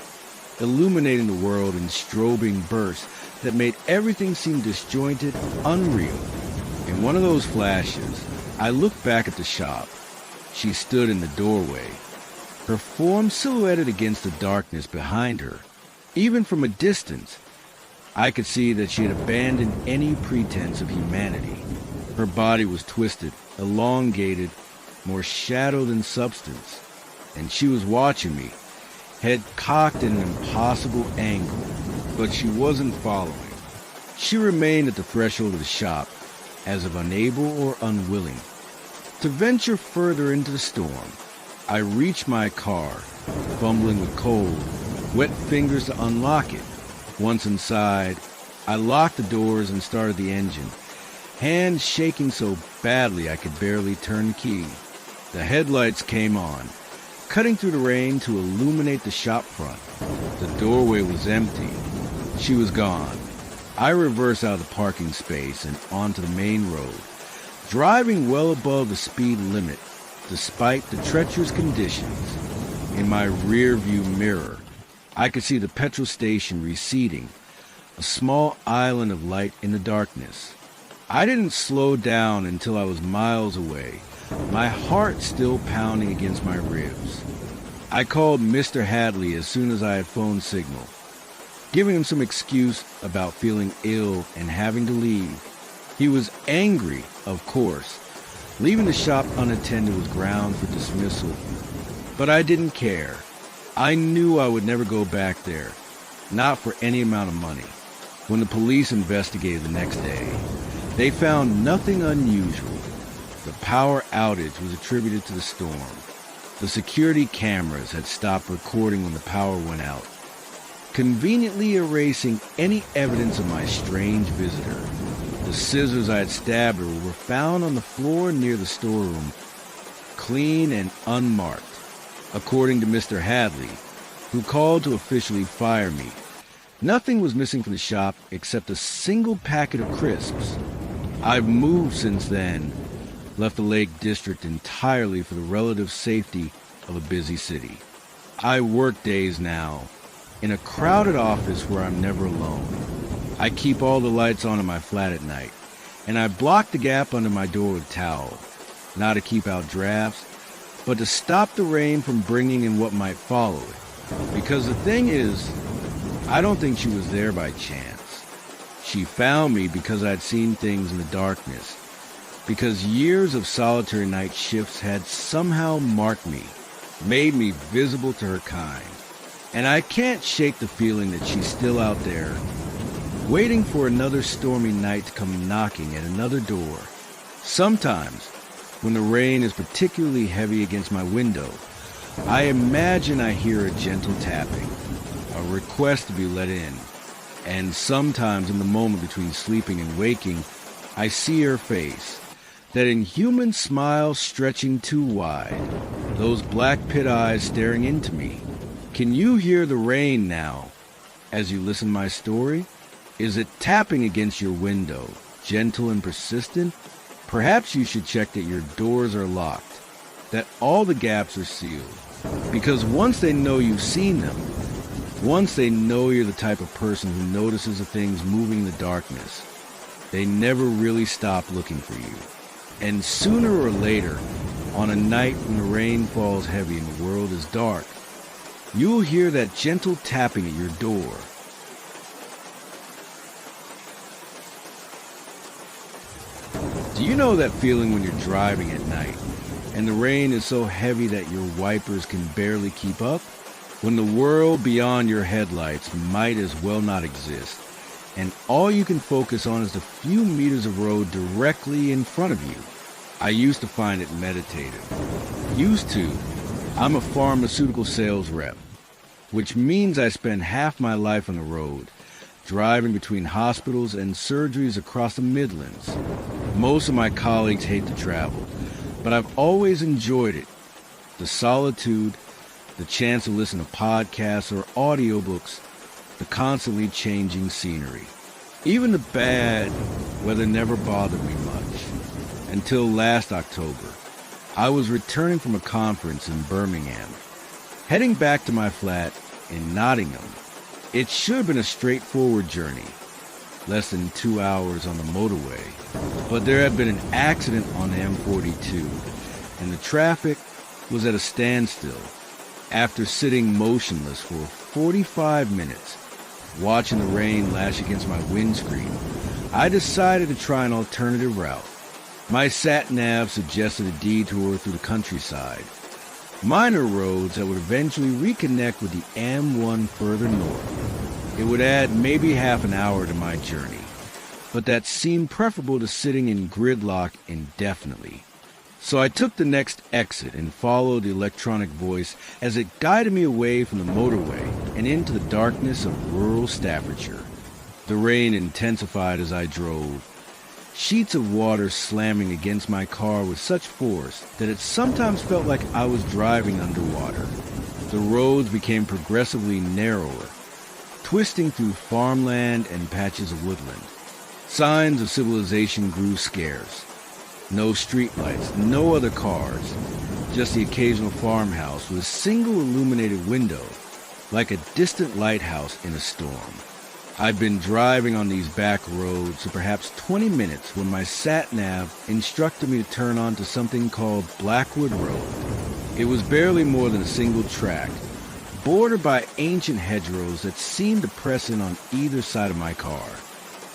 illuminating the world in strobing bursts that made everything seem disjointed, unreal. In one of those flashes, I looked back at the shop. She stood in the doorway, her form silhouetted against the darkness behind her. Even from a distance, I could see that she had abandoned any pretense of humanity. Her body was twisted, elongated, more shadow than substance, and she was watching me, head cocked in an impossible angle, but she wasn't following. She remained at the threshold of the shop, as if unable or unwilling to venture further into the storm. I reached my car, fumbling with cold, wet fingers to unlock it. Once inside, I locked the doors and started the engine, hands shaking so badly I could barely turn the key. The headlights came on, cutting through the rain to illuminate the shop front. The doorway was empty. She was gone. I reversed out of the parking space and onto the main road, driving well above the speed limit, despite the treacherous conditions. In my rear-view mirror, I could see the petrol station receding, a small island of light in the darkness. I didn't slow down until I was miles away, my heart still pounding against my ribs. I called Mr. Hadley as soon as I had phone signal, giving him some excuse about feeling ill and having to leave. He was angry, of course. Leaving the shop unattended was ground for dismissal, but I didn't care. I knew I would never go back there, not for any amount of money. When the police investigated the next day, they found nothing unusual. The power outage was attributed to the storm. The security cameras had stopped recording when the power went out, conveniently erasing any evidence of my strange visitor. The scissors I had stabbed her were found on the floor near the storeroom, clean and unmarked, according to Mr. Hadley, who called to officially fire me. Nothing was missing from the shop except a single packet of crisps. I've moved since then, left the Lake District entirely for the relative safety of a busy city. I work days now, in a crowded office where I'm never alone. I keep all the lights on in my flat at night, and I block the gap under my door with a towel, not to keep out drafts, but to stop the rain from bringing in what might follow it. Because the thing is, I don't think she was there by chance. She found me because I'd seen things in the darkness, because years of solitary night shifts had somehow marked me, made me visible to her kind. And I can't shake the feeling that she's still out there, waiting for another stormy night to come knocking at another door. Sometimes, when the rain is particularly heavy against my window, I imagine I hear a gentle tapping, a request to be let in. And sometimes in the moment between sleeping and waking, I see her face, that inhuman smile stretching too wide, those black pit eyes staring into me. Can you hear the rain now as you listen to my story? Is it tapping against your window, gentle and persistent? Perhaps you should check that your doors are locked, that all the gaps are sealed. Because once they know you've seen them, once they know you're the type of person who notices the things moving in the darkness, they never really stop looking for you. And sooner or later, on a night when the rain falls heavy and the world is dark, you'll hear that gentle tapping at your door. Do you know that feeling when you're driving at night and the rain is so heavy that your wipers can barely keep up? When the world beyond your headlights might as well not exist, and all you can focus on is the few meters of road directly in front of you. I used to find it meditative. Used to. I'm a pharmaceutical sales rep, which means I spend half my life on the road, driving between hospitals and surgeries across the Midlands. Most of my colleagues hate to travel, but I've always enjoyed it. The solitude, the chance to listen to podcasts or audiobooks, the constantly changing scenery. Even the bad weather never bothered me much. Until last October, I was returning from a conference in Birmingham, heading back to my flat in Nottingham. It should have been a straightforward journey, less than 2 hours on the motorway, but there had been an accident on the M42, and the traffic was at a standstill. After sitting motionless for 45 minutes, watching the rain lash against my windscreen, I decided to try an alternative route. My sat-nav suggested a detour through the countryside, minor roads that would eventually reconnect with the M1 further north. It would add maybe half an hour to my journey, but that seemed preferable to sitting in gridlock indefinitely. So I took the next exit and followed the electronic voice as it guided me away from the motorway and into the darkness of rural Staffordshire. The rain intensified as I drove, sheets of water slamming against my car with such force that it sometimes felt like I was driving underwater. The roads became progressively narrower, twisting through farmland and patches of woodland. Signs of civilization grew scarce. No streetlights, no other cars, just the occasional farmhouse with a single illuminated window, like a distant lighthouse in a storm. I'd been driving on these back roads for perhaps 20 minutes when my sat-nav instructed me to turn onto something called Blackwood Road. It was barely more than a single track, bordered by ancient hedgerows that seemed to press in on either side of my car.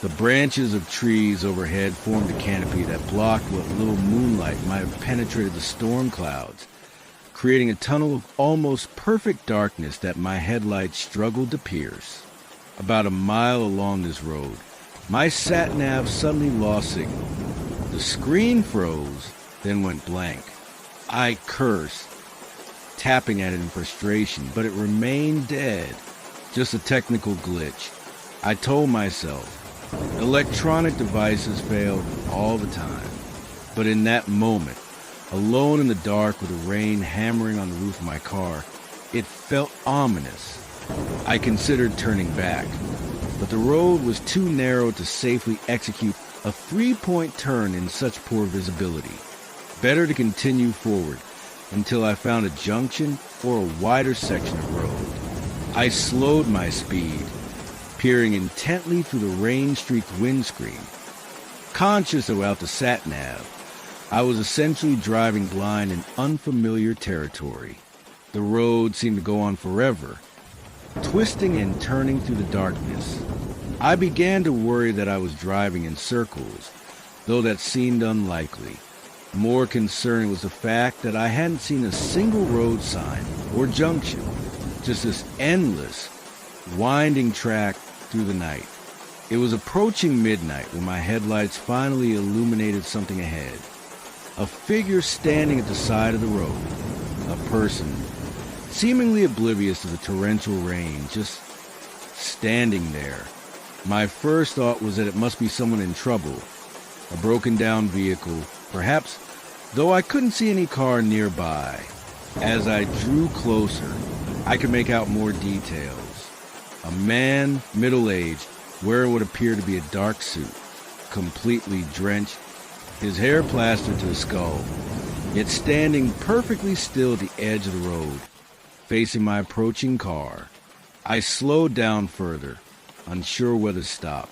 The branches of trees overhead formed a canopy that blocked what little moonlight might have penetrated the storm clouds, creating a tunnel of almost perfect darkness that my headlights struggled to pierce. About a mile along this road, my sat-nav suddenly lost signal. The screen froze, then went blank. I cursed, tapping at it in frustration, but it remained dead. Just a technical glitch. I told myself, electronic devices failed all the time. But in that moment, alone in the dark with the rain hammering on the roof of my car, it felt ominous. I considered turning back, but the road was too narrow to safely execute a three-point turn in such poor visibility. Better to continue forward until I found a junction or a wider section of road. I slowed my speed, peering intently through the rain-streaked windscreen. Conscious about the sat-nav, I was essentially driving blind in unfamiliar territory. The road seemed to go on forever, twisting and turning through the darkness. I began to worry that I was driving in circles, though that seemed unlikely. More concerning was the fact that I hadn't seen a single road sign or junction, just this endless, winding track through the night. It was approaching midnight when my headlights finally illuminated something ahead. A figure standing at the side of the road. A person, seemingly oblivious to the torrential rain, just standing there. My first thought was that it must be someone in trouble, a broken-down vehicle, perhaps, though I couldn't see any car nearby. As I drew closer, I could make out more details. A man, middle-aged, wearing what appeared to be a dark suit, completely drenched, his hair plastered to the skull, yet standing perfectly still at the edge of the road, facing my approaching car. I slowed down further, unsure whether to stop.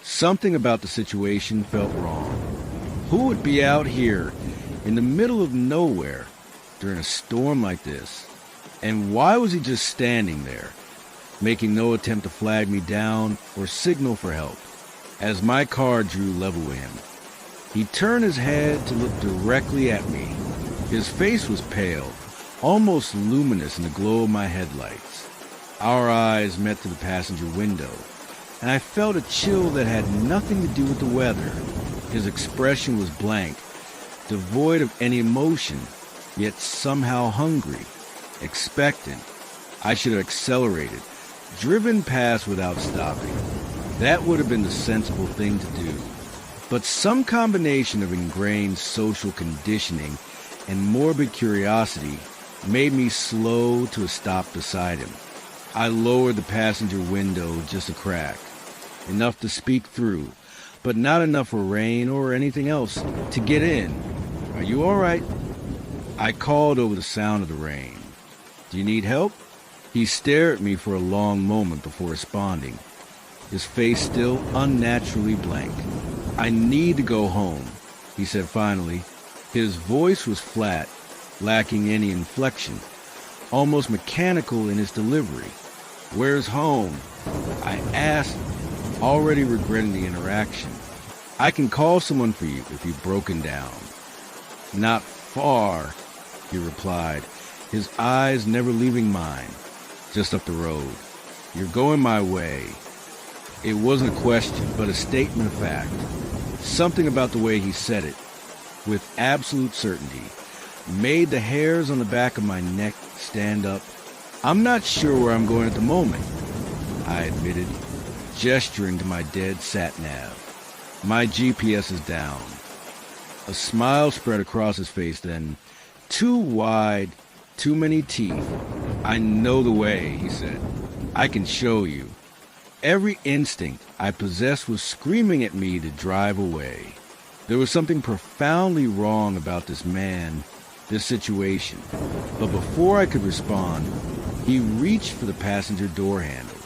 Something about the situation felt wrong. Who would be out here in the middle of nowhere during a storm like this? And why was he just standing there, making no attempt to flag me down or signal for help? As my car drew level with him, he turned his head to look directly at me. His face was pale, almost luminous in the glow of my headlights. Our eyes met through the passenger window, and I felt a chill that had nothing to do with the weather. His expression was blank, devoid of any emotion, yet somehow hungry, expectant. I should have accelerated, driven past without stopping. That would have been the sensible thing to do. But some combination of ingrained social conditioning and morbid curiosity made me slow to a stop beside him. I lowered the passenger window just a crack, enough to speak through, but not enough for rain or anything else to get in. "Are you all right?" I called over the sound of the rain. "Do you need help?" He stared at me for a long moment before responding, his face still unnaturally blank. "I need to go home," he said finally. His voice was flat, lacking any inflection, almost mechanical in its delivery. "Where's home?" I asked, already regretting the interaction. "I can call someone for you if you've broken down." "Not far," he replied, his eyes never leaving mine. "Just up the road. You're going my way." It wasn't a question, but a statement of fact. Something about the way he said it, with absolute certainty, made the hairs on the back of my neck stand up. "I'm not sure where I'm going at the moment," I admitted, gesturing to my dead sat-nav. My GPS is down. A smile spread across his face then. Too wide, too many teeth. I know the way, he said. I can show you. Every instinct I possessed was screaming at me to drive away. There was something profoundly wrong about this man, this situation. But before I could respond, he reached for the passenger door handle.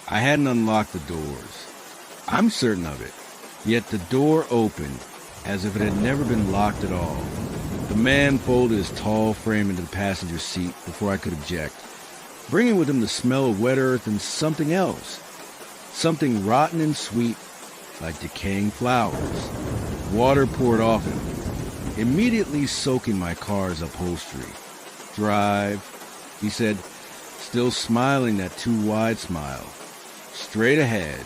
I hadn't unlocked the doors. I'm certain of it. Yet the door opened as if it had never been locked at all. The man folded his tall frame into the passenger seat before I could object, bringing with him the smell of wet earth and something else. Something rotten and sweet, like decaying flowers. Water poured off him, immediately soaking my car's upholstery. Drive, he said, still smiling that too wide smile. Straight ahead.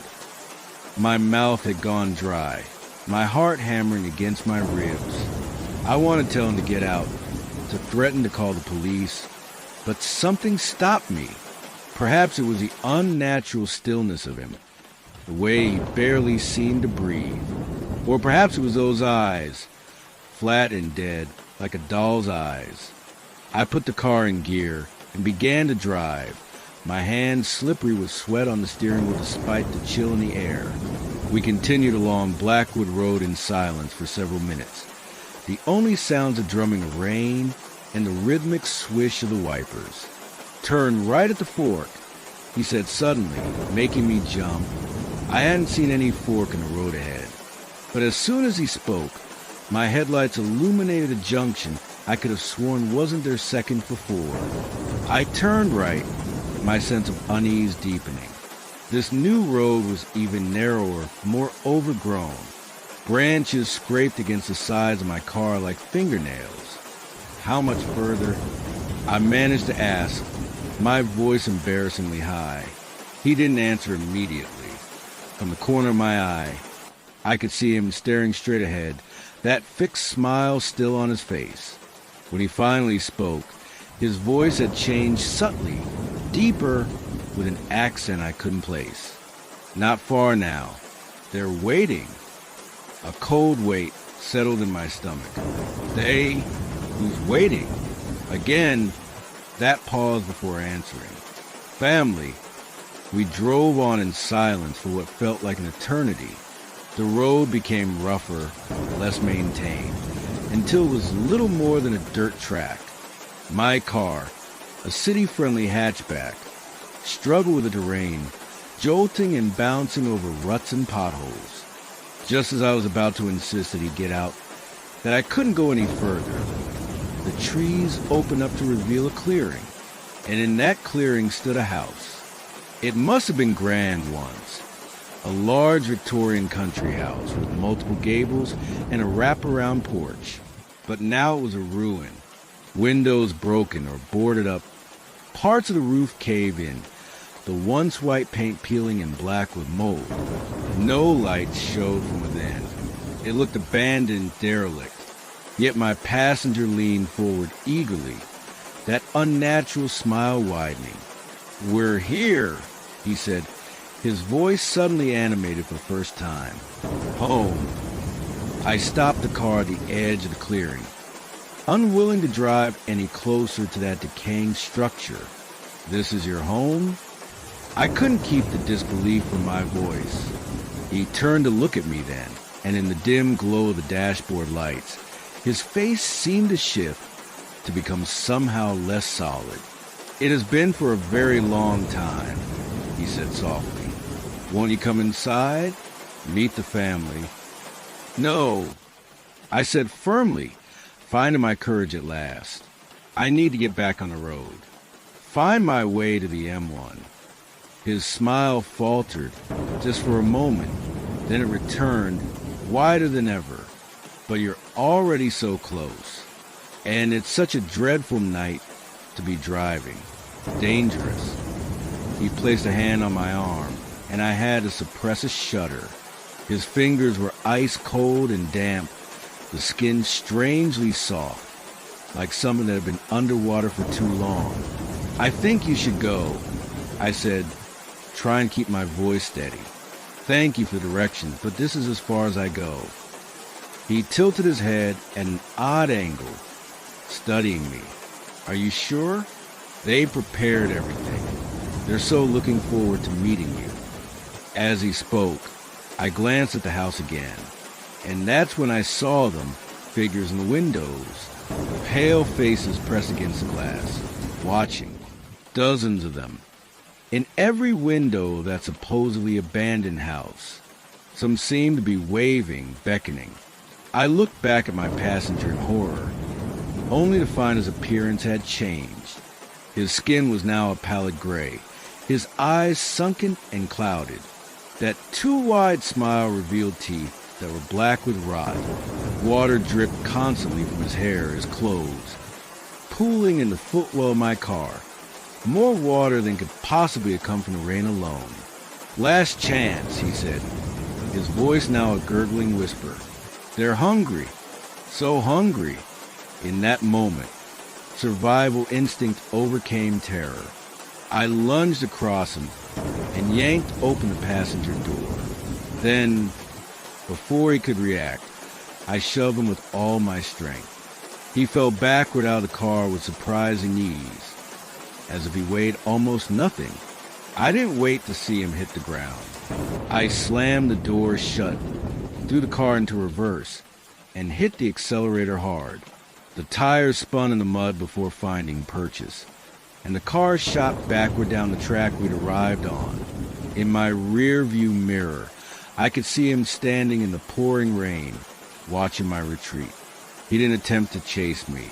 My mouth had gone dry, my heart hammering against my ribs. I wanted to tell him to get out, to threaten to call the police, but something stopped me. Perhaps it was the unnatural stillness of him, the way he barely seemed to breathe. Or perhaps it was those eyes, flat and dead, like a doll's eyes. I put the car in gear and began to drive, my hands slippery with sweat on the steering wheel despite the chill in the air. We continued along Blackwood Road in silence for several minutes. The only sounds of drumming of rain and the rhythmic swish of the wipers. Turn right at the fork, he said suddenly, making me jump. I hadn't seen any fork in the road ahead. But as soon as he spoke, my headlights illuminated a junction I could have sworn wasn't there seconds before. I turned right, my sense of unease deepening. This new road was even narrower, more overgrown. Branches scraped against the sides of my car like fingernails. How much further? I managed to ask, my voice embarrassingly high. He didn't answer immediately. From the corner of my eye, I could see him staring straight ahead, that fixed smile still on his face. When he finally spoke, his voice had changed subtly, deeper, with an accent I couldn't place. Not far now. They're waiting. A cold weight settled in my stomach. They? Who's waiting? Again, that pause before answering. Family. We drove on in silence for what felt like an eternity. The road became rougher, less maintained, until it was little more than a dirt track. My car, a city-friendly hatchback, struggled with the terrain, jolting and bouncing over ruts and potholes. Just as I was about to insist that he get out, that I couldn't go any further, the trees opened up to reveal a clearing, and in that clearing stood a house. It must have been grand once. A large Victorian country house with multiple gables and a wraparound porch. But now it was a ruin. Windows broken or boarded up. Parts of the roof cave in. The once white paint peeling and black with mold. No lights showed from within. It looked abandoned, derelict. Yet my passenger leaned forward eagerly, that unnatural smile widening. "We're here," he said, his voice suddenly animated for the first time. "Home." I stopped the car at the edge of the clearing, unwilling to drive any closer to that decaying structure. "This is your home?" I couldn't keep the disbelief from my voice. He turned to look at me then, and in the dim glow of the dashboard lights, his face seemed to shift, to become somehow less solid. "It has been for a very long time," he said softly. "Won't you come inside? Meet the family?" "No," I said firmly, finding my courage at last. "I need to get back on the road. Find my way to the M1. His smile faltered just for a moment, then it returned, wider than ever. "But you're already so close. And it's such a dreadful night to be driving. Dangerous." He placed a hand on my arm, and I had to suppress a shudder. His fingers were ice cold and damp, the skin strangely soft, like something that had been underwater for too long. "I think you should go," I said, trying to keep my voice steady. Thank you for the directions, but this is as far as I go." He tilted his head at an odd angle, studying me. "Are you sure? They prepared everything. They're so looking forward to meeting you." As he spoke, I glanced at the house again, and that's when I saw them, figures in the windows, pale faces pressed against the glass, watching, dozens of them. In every window of that supposedly abandoned house, some seemed to be waving, beckoning. I looked back at my passenger in horror, only to find his appearance had changed. His skin was now a pallid gray, his eyes sunken and clouded. That too wide smile revealed teeth that were black with rot. Water dripped constantly from his hair, his clothes, pooling in the footwell of my car. More water than could possibly have come from the rain alone. "Last chance," he said, his voice now a gurgling whisper. "They're hungry, so hungry." In that moment, survival instinct overcame terror. I lunged across him and yanked open the passenger door. Then, before he could react, I shoved him with all my strength. He fell backward out of the car with surprising ease, as if he weighed almost nothing. I didn't wait to see him hit the ground. I slammed the door shut, threw the car into reverse, and hit the accelerator hard. The tires spun in the mud before finding purchase, and the car shot backward down the track we'd arrived on. In my rear-view mirror, I could see him standing in the pouring rain, watching my retreat. He didn't attempt to chase me.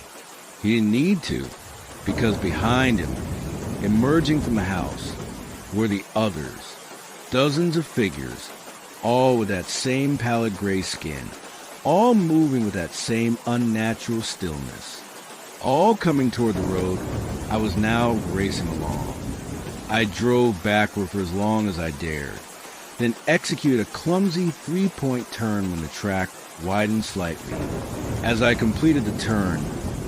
He didn't need to, because behind him, emerging from the house, were the others. Dozens of figures, all with that same pallid gray skin, all moving with that same unnatural stillness. All coming toward the road I was now racing along. I drove backward for as long as I dared, then executed a clumsy three-point turn when the track widened slightly. As I completed the turn,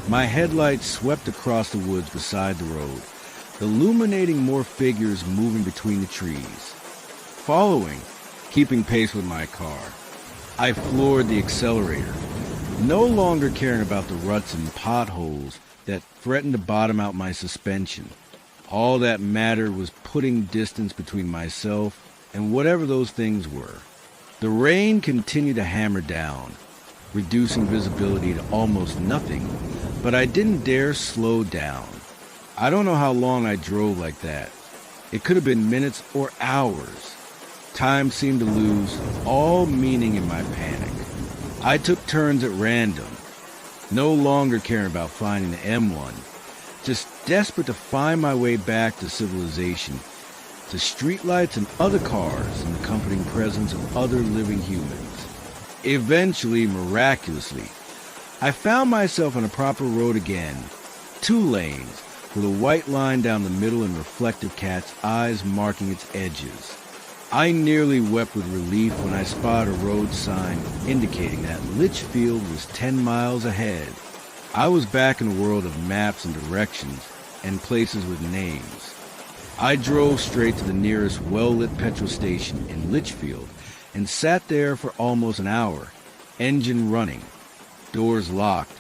my headlights swept across the woods beside the road, illuminating more figures moving between the trees. Following, keeping pace with my car, I floored the accelerator, no longer caring about the ruts and potholes that threatened to bottom out my suspension. All that mattered was putting distance between myself and whatever those things were. The rain continued to hammer down, reducing visibility to almost nothing, but I didn't dare slow down. I don't know how long I drove like that. It could have been minutes or hours. Time seemed to lose all meaning in my panic. I took turns at random, no longer caring about finding the M1, just desperate to find my way back to civilization, to streetlights and other cars and the comforting presence of other living humans. Eventually, miraculously, I found myself on a proper road again, 2 lanes, with a white line down the middle and reflective cat's eyes marking its edges. I nearly wept with relief when I spotted a road sign indicating that Litchfield was 10 miles ahead. I was back in a world of maps and directions and places with names. I drove straight to the nearest well-lit petrol station in Litchfield and sat there for almost an hour, engine running, doors locked,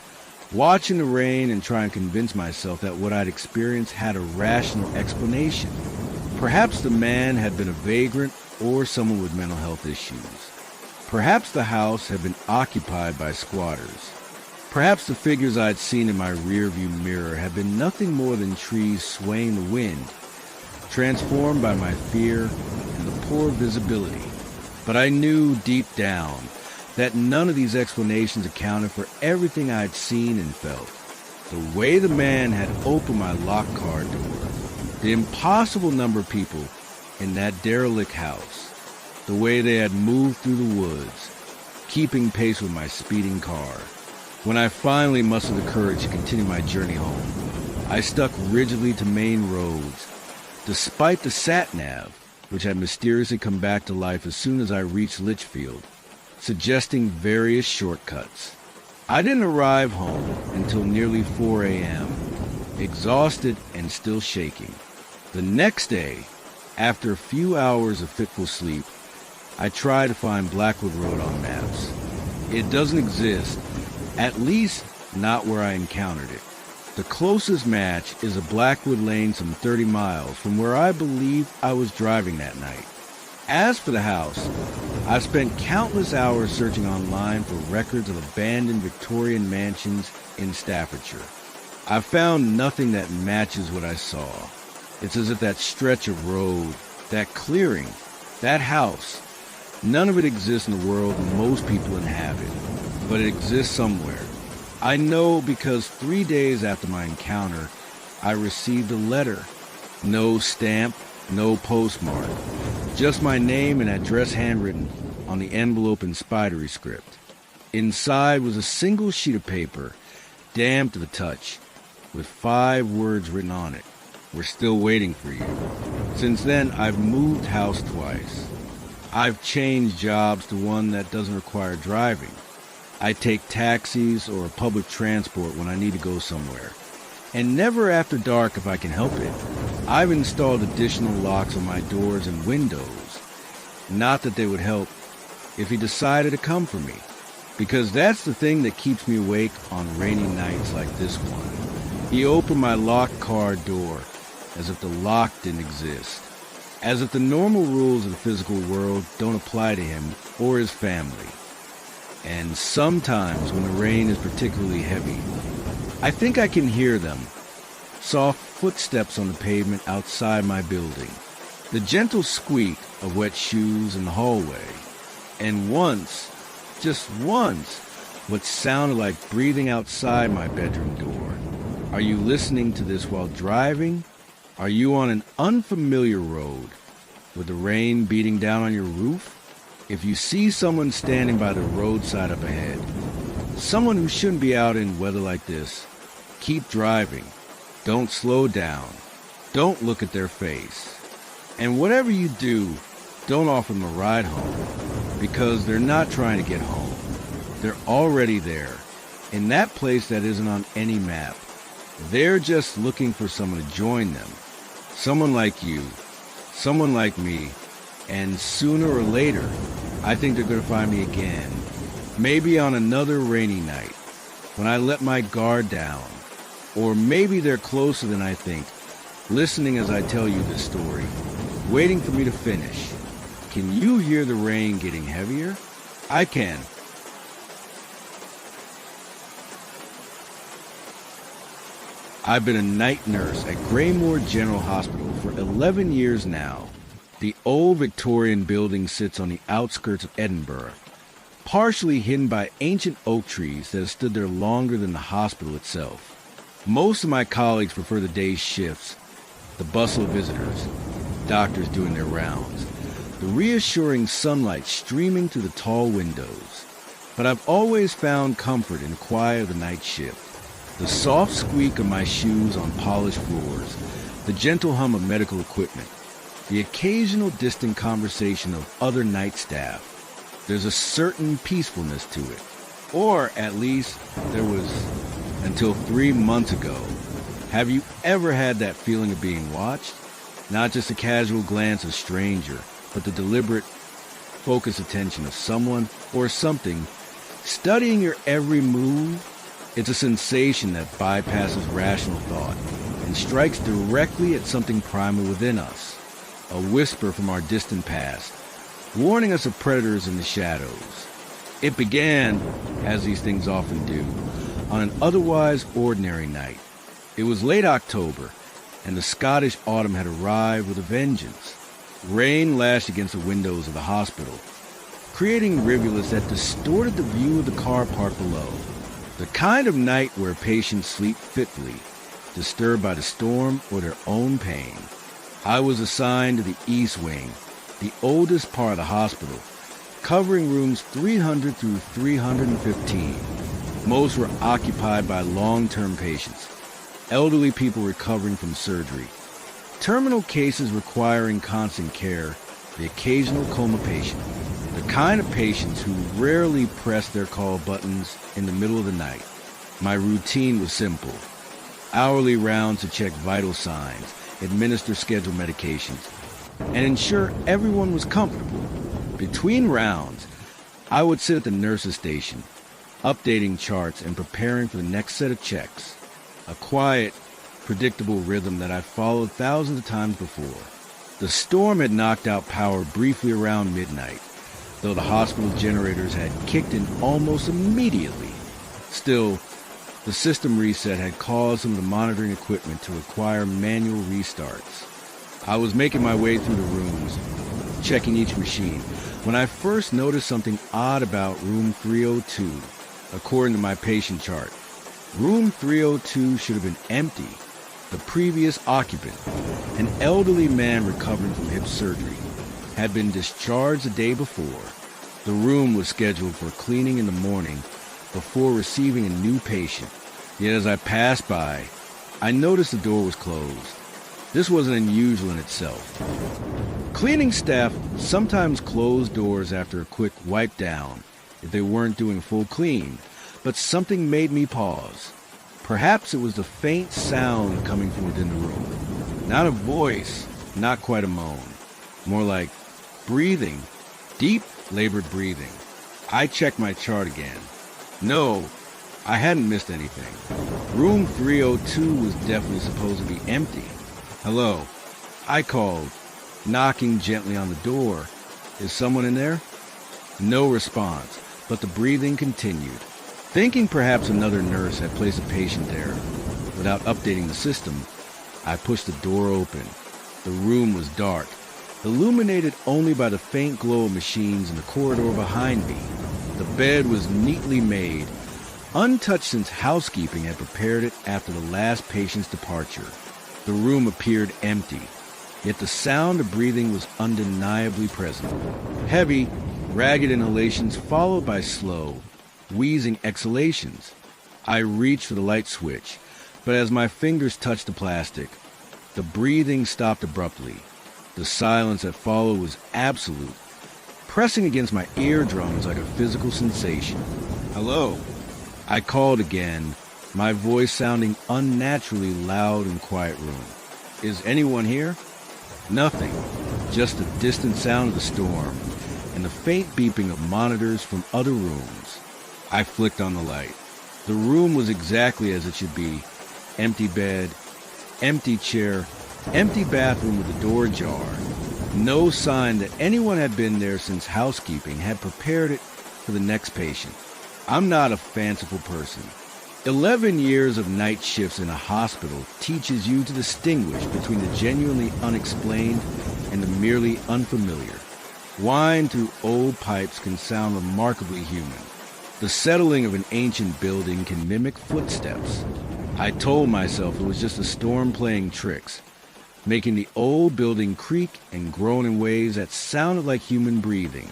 watching the rain and trying to convince myself that what I'd experienced had a rational explanation. Perhaps the man had been a vagrant or someone with mental health issues. Perhaps the house had been occupied by squatters. Perhaps the figures I'd seen in my rearview mirror had been nothing more than trees swaying the wind, transformed by my fear and the poor visibility. But I knew deep down that none of these explanations accounted for everything I'd seen and felt. The way the man had opened my locked car door, the impossible number of people in that derelict house, the way they had moved through the woods, keeping pace with my speeding car. When I finally mustered the courage to continue my journey home, I stuck rigidly to main roads, despite the sat-nav, which had mysteriously come back to life as soon as I reached Litchfield, suggesting various shortcuts. I didn't arrive home until nearly 4 a.m., exhausted and still shaking. The next day, after a few hours of fitful sleep, I try to find Blackwood Road on maps. It doesn't exist, at least not where I encountered it. The closest match is a Blackwood Lane some 30 miles from where I believe I was driving that night. As for the house, I've spent countless hours searching online for records of abandoned Victorian mansions in Staffordshire. I've found nothing that matches what I saw. It's as if that stretch of road, that clearing, that house, none of it exists in the world most people inhabit, but it exists somewhere. I know because 3 days after my encounter, I received a letter. No stamp, no postmark, just my name and address handwritten on the envelope in spidery script. Inside was a single sheet of paper, damp to the touch, with 5 words written on it. We're still waiting for you. Since then, I've moved house twice. I've changed jobs to one that doesn't require driving. I take taxis or public transport when I need to go somewhere. And never after dark if I can help it. I've installed additional locks on my doors and windows. Not that they would help if he decided to come for me. Because that's the thing that keeps me awake on rainy nights like this one. He opened my locked car door as if the lock didn't exist. As if the normal rules of the physical world don't apply to him or his family. And sometimes when the rain is particularly heavy, I think I can hear them. Soft footsteps on the pavement outside my building. The gentle squeak of wet shoes in the hallway. And once, just once, what sounded like breathing outside my bedroom door. Are you listening to this while driving? Are you on an unfamiliar road with the rain beating down on your roof? If you see someone standing by the roadside up ahead, someone who shouldn't be out in weather like this, keep driving. Don't slow down. Don't look at their face. And whatever you do, don't offer them a ride home, because they're not trying to get home. They're already there, in that place that isn't on any map. They're just looking for someone to join them. Someone like you, someone like me, and sooner or later, I think they're going to find me again. Maybe on another rainy night, when I let my guard down. Or maybe they're closer than I think, listening as I tell you this story, waiting for me to finish. Can you hear the rain getting heavier? I can. I've been a night nurse at Greymoor General Hospital for 11 years now. The old Victorian building sits on the outskirts of Edinburgh, partially hidden by ancient oak trees that have stood there longer than the hospital itself. Most of my colleagues prefer the day's shifts, the bustle of visitors, doctors doing their rounds, the reassuring sunlight streaming through the tall windows. But I've always found comfort in the quiet of the night shift. The soft squeak of my shoes on polished floors, the gentle hum of medical equipment, the occasional distant conversation of other night staff. There's a certain peacefulness to it. Or at least there was until 3 months ago. Have you ever had that feeling of being watched? Not just a casual glance of a stranger, but the deliberate, focused attention of someone or something studying your every move. It's a sensation that bypasses rational thought and strikes directly at something primal within us. A whisper from our distant past, warning us of predators in the shadows. It began, as these things often do, on an otherwise ordinary night. It was late October, and the Scottish autumn had arrived with a vengeance. Rain lashed against the windows of the hospital, creating rivulets that distorted the view of the car park below. The kind of night where patients sleep fitfully, disturbed by the storm or their own pain. I was assigned to the East Wing, the oldest part of the hospital, covering rooms 300 through 315. Most were occupied by long-term patients, elderly people recovering from surgery, terminal cases requiring constant care, the occasional coma patient, the kind of patients who rarely press their call buttons in the middle of the night. My routine was simple. Hourly rounds to check vital signs, administer scheduled medications, and ensure everyone was comfortable. Between rounds, I would sit at the nurse's station, updating charts and preparing for the next set of checks. A quiet, predictable rhythm that I'd followed thousands of times before. The storm had knocked out power briefly around midnight, though the hospital generators had kicked in almost immediately. Still, the system reset had caused some of the monitoring equipment to require manual restarts. I was making my way through the rooms, checking each machine, when I first noticed something odd about room 302, according to my patient chart. Room 302 should have been empty. The previous occupant, an elderly man recovering from hip surgery, had been discharged the day before. The room was scheduled for cleaning in the morning before receiving a new patient. Yet as I passed by, I noticed the door was closed. This wasn't unusual in itself. Cleaning staff sometimes closed doors after a quick wipe down if they weren't doing a full clean, but something made me pause. Perhaps it was the faint sound coming from within the room. Not a voice, not quite a moan. More like breathing, deep, labored breathing. I checked my chart again. No, I hadn't missed anything. Room 302 was definitely supposed to be empty. Hello, I called, knocking gently on the door. Is someone in there? No response, but the breathing continued. Thinking perhaps another nurse had placed a patient there, without updating the system, I pushed the door open. The room was dark, illuminated only by the faint glow of machines in the corridor behind me. The bed was neatly made, untouched since housekeeping had prepared it after the last patient's departure. The room appeared empty, yet the sound of breathing was undeniably present. Heavy, ragged inhalations followed by slow, wheezing exhalations. I reached for the light switch, but as my fingers touched the plastic, the breathing stopped abruptly. The silence that followed was absolute, pressing against my eardrums like a physical sensation. Hello? I called again, my voice sounding unnaturally loud in the quiet room. Is anyone here? Nothing, just the distant sound of the storm and the faint beeping of monitors from other rooms. I flicked on the light. The room was exactly as it should be. Empty bed, empty chair, empty bathroom with the door ajar. No sign that anyone had been there since housekeeping had prepared it for the next patient. I'm not a fanciful person. 11 years of night shifts in a hospital teaches you to distinguish between the genuinely unexplained and the merely unfamiliar. Whine through old pipes can sound remarkably human. The settling of an ancient building can mimic footsteps. I told myself it was just a storm playing tricks, making the old building creak and groan in ways that sounded like human breathing.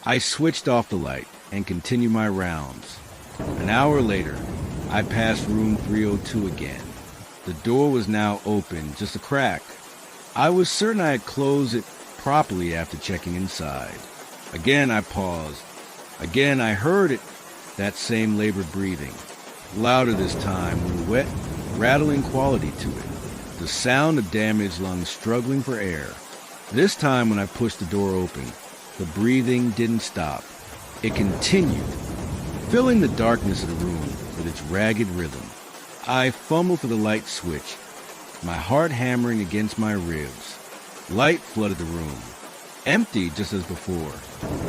I switched off the light and continued my rounds. An hour later, I passed room 302 again. The door was now open, just a crack. I was certain I had closed it properly after checking inside. Again I paused. Again I heard it, that same labored breathing. Louder this time with a wet, rattling quality to it. The sound of damaged lungs struggling for air. This time when I pushed the door open, the breathing didn't stop. It continued, filling the darkness of the room with its ragged rhythm. I fumbled for the light switch, my heart hammering against my ribs. Light flooded the room, empty just as before.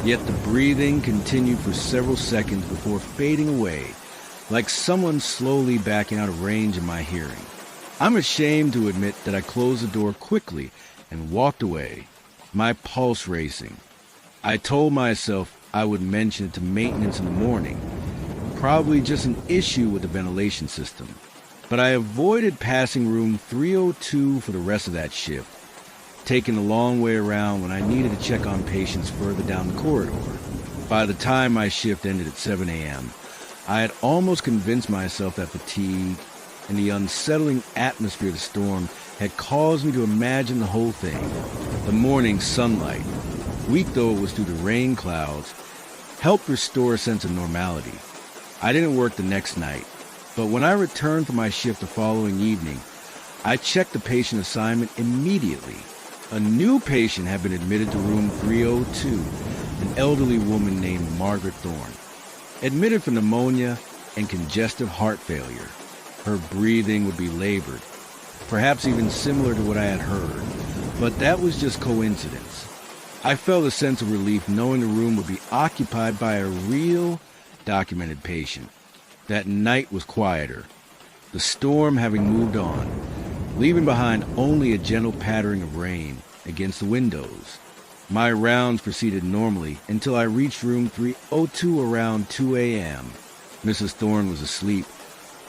Yet the breathing continued for several seconds before fading away, like someone slowly backing out of range in my hearing. I'm ashamed to admit that I closed the door quickly and walked away, my pulse racing. I told myself I would mention it to maintenance in the morning, probably just an issue with the ventilation system. But I avoided passing room 302 for the rest of that shift, taking the long way around when I needed to check on patients further down the corridor. By the time my shift ended at 7 a.m., I had almost convinced myself that fatigue and the unsettling atmosphere of the storm had caused me to imagine the whole thing. The morning sunlight, weak though it was through the rain clouds, helped restore a sense of normality. I didn't work the next night, but when I returned for my shift the following evening, I checked the patient assignment immediately. A new patient had been admitted to room 302, an elderly woman named Margaret Thorne, admitted for pneumonia and congestive heart failure. Her breathing would be labored, perhaps even similar to what I had heard, but that was just coincidence. I felt a sense of relief knowing the room would be occupied by a real, documented patient. That night was quieter, the storm having moved on, leaving behind only a gentle pattering of rain against the windows. My rounds proceeded normally until I reached room 302 around 2 a.m. Mrs. Thorne was asleep,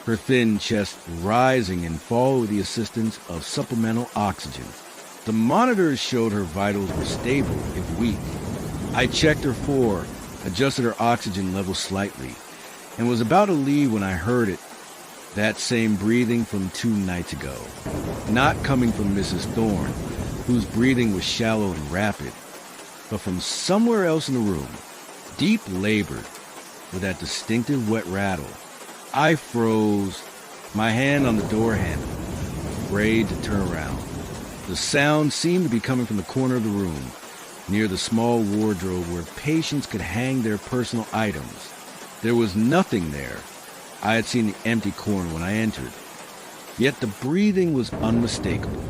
her thin chest rising and fall with the assistance of supplemental oxygen. The monitors showed her vitals were stable, if weak. I checked her floor, adjusted her oxygen level slightly, and was about to leave when I heard it. That same breathing from 2 nights ago. Not coming from Mrs. Thorne, whose breathing was shallow and rapid, but from somewhere else in the room, deep labored, with that distinctive wet rattle. I froze, my hand on the door handle, afraid to turn around. The sound seemed to be coming from the corner of the room, near the small wardrobe where patients could hang their personal items. There was nothing there. I had seen the empty corner when I entered. Yet the breathing was unmistakable.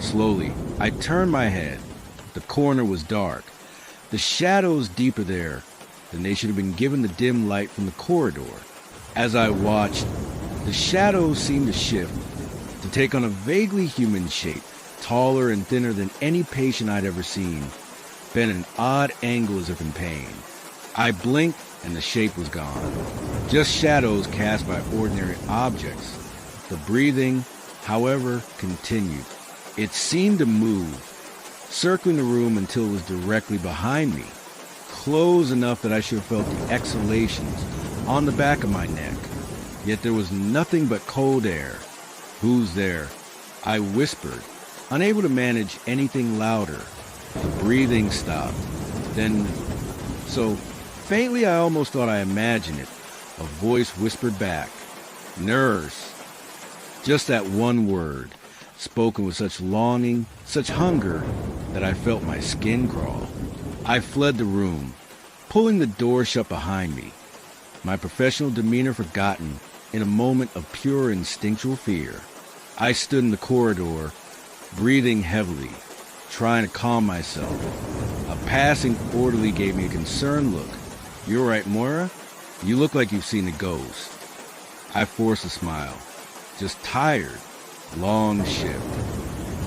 Slowly, I turned my head. The corner was dark, the shadows deeper there than they should have been given the dim light from the corridor. As I watched, the shadows seemed to shift, to take on a vaguely human shape, taller and thinner than any patient I'd ever seen, bent at an odd angle as if in pain. I blinked and the shape was gone. Just shadows cast by ordinary objects. The breathing, however, continued. It seemed to move, circling the room until it was directly behind me, close enough that I should have felt the exhalations on the back of my neck. Yet there was nothing but cold air. "Who's there?" I whispered, unable to manage anything louder. The breathing stopped. Then, so faintly I almost thought I imagined it, a voice whispered back, "Nurse." Just that one word, spoken with such longing, such hunger, that I felt my skin crawl. I fled the room, pulling the door shut behind me, my professional demeanor forgotten in a moment of pure instinctual fear. I stood in the corridor, breathing heavily, trying to calm myself. A passing orderly gave me a concerned look. "You all right, Moira? You look like you've seen a ghost." I forced a smile. "Just tired. Long shift."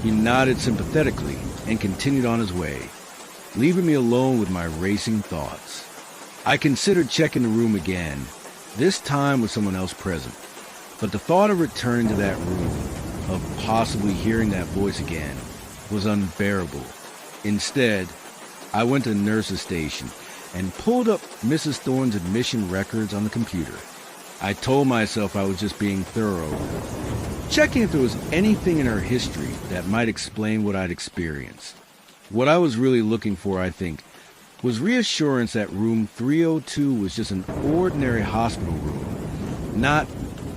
He nodded sympathetically and continued on his way, leaving me alone with my racing thoughts. I considered checking the room again, this time with someone else present, but the thought of returning to that room, of possibly hearing that voice again, was unbearable. Instead, I went to the nurse's station and pulled up Mrs. Thorne's admission records on the computer. I told myself I was just being thorough, checking if there was anything in her history that might explain what I'd experienced. What I was really looking for, I think, was reassurance that room 302 was just an ordinary hospital room, not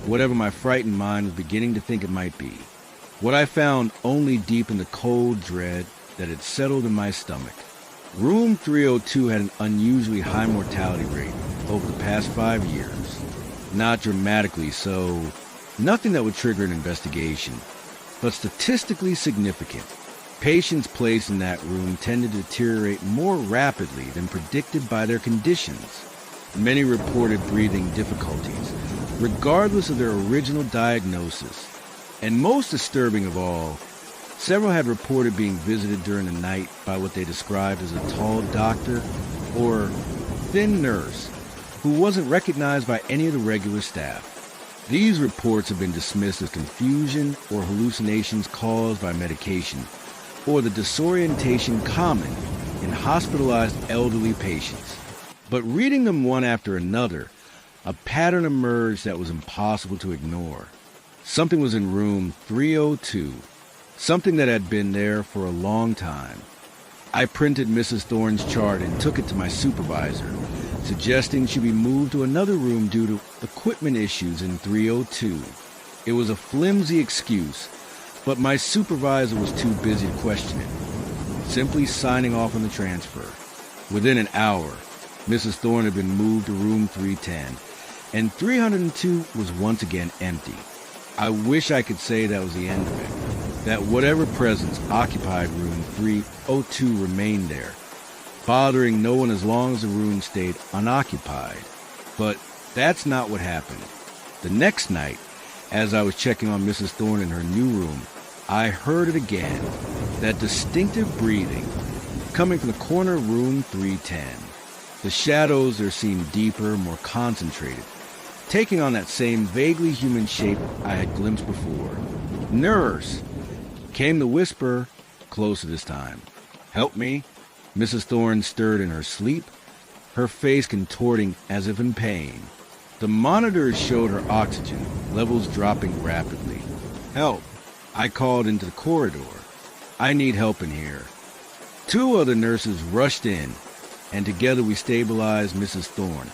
whatever my frightened mind was beginning to think it might be. What I found only deepened the cold dread that had settled in my stomach. Room 302 had an unusually high mortality rate over the past 5 years. Not dramatically so, nothing that would trigger an investigation, but statistically significant. Patients placed in that room tended to deteriorate more rapidly than predicted by their conditions. Many reported breathing difficulties, regardless of their original diagnosis. And most disturbing of all, several had reported being visited during the night by what they described as a tall doctor or thin nurse who wasn't recognized by any of the regular staff. These reports have been dismissed as confusion or hallucinations caused by medication, or the disorientation common in hospitalized elderly patients. But reading them one after another, a pattern emerged that was impossible to ignore. Something was in room 302, something that had been there for a long time. I printed Mrs. Thorne's chart and took it to my supervisor, suggesting she be moved to another room due to equipment issues in 302. It was a flimsy excuse, but my supervisor was too busy to question it, simply signing off on the transfer. Within an hour, Mrs. Thorne had been moved to room 310, and 302 was once again empty. I wish I could say that was the end of it, that whatever presence occupied room 302 remained there, bothering no one as long as the room stayed unoccupied. But that's not what happened. The next night, as I was checking on Mrs. Thorne in her new room, I heard it again, that distinctive breathing, coming from the corner of room 310. The shadows there seemed deeper, more concentrated, taking on that same vaguely human shape I had glimpsed before. "Nurse!" came the whisper, closer this time. "Help me?" Mrs. Thorne stirred in her sleep, her face contorting as if in pain. The monitors showed her oxygen levels dropping rapidly. "Help!" I called into the corridor. "I need help in here." Two other nurses rushed in, and together we stabilized Mrs. Thorne,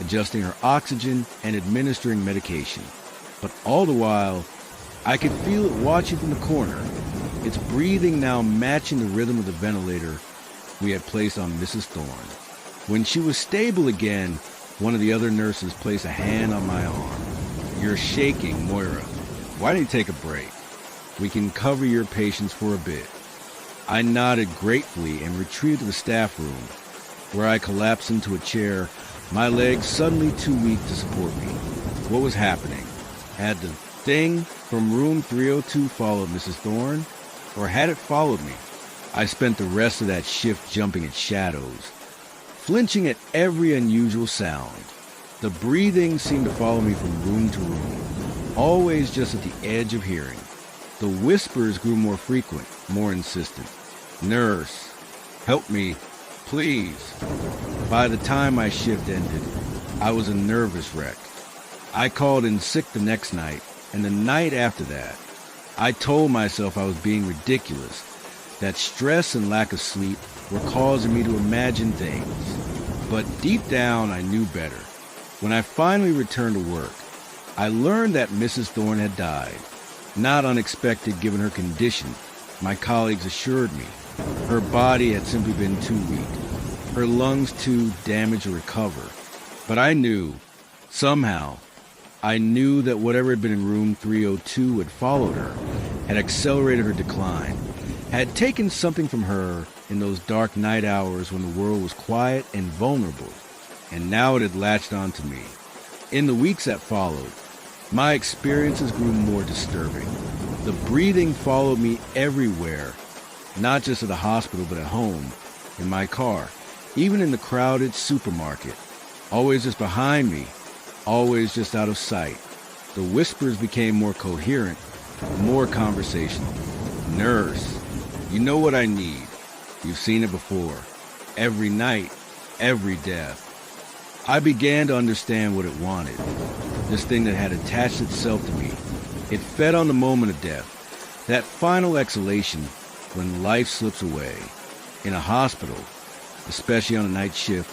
adjusting her oxygen and administering medication. But all the while, I could feel it watching from the corner, its breathing now matching the rhythm of the ventilator we had placed on Mrs. Thorne. When she was stable again, one of the other nurses placed a hand on my arm. "You're shaking, Moira. Why don't you take a break? We can cover your patients for a bit." I nodded gratefully and retreated to the staff room, where I collapsed into a chair, my legs suddenly too weak to support me. What was happening? Had the thing from room 302 followed Mrs. Thorne, or had it followed me? I spent the rest of that shift jumping at shadows, flinching at every unusual sound. The breathing seemed to follow me from room to room, always just at the edge of hearing. The whispers grew more frequent, more insistent. "Nurse, help me, please." By the time my shift ended, I was a nervous wreck. I called in sick the next night, and the night after that. I told myself I was being ridiculous, that stress and lack of sleep were causing me to imagine things. But deep down, I knew better. When I finally returned to work, I learned that Mrs. Thorne had died. Not unexpected given her condition, my colleagues assured me. Her body had simply been too weak, her lungs too damaged to recover. But I knew, somehow, I knew that whatever had been in room 302 had followed her, had accelerated her decline, had taken something from her in those dark night hours when the world was quiet and vulnerable, and now it had latched onto me. In the weeks that followed, my experiences grew more disturbing. The breathing followed me everywhere, not just at the hospital, but at home, in my car, even in the crowded supermarket. Always just behind me, always just out of sight. The whispers became more coherent, more conversational. "Nurse, you know what I need. You've seen it before. Every night, every death." I began to understand what it wanted. This thing that had attached itself to me. It fed on the moment of death, that final exhalation when life slips away. In a hospital, especially on a night shift,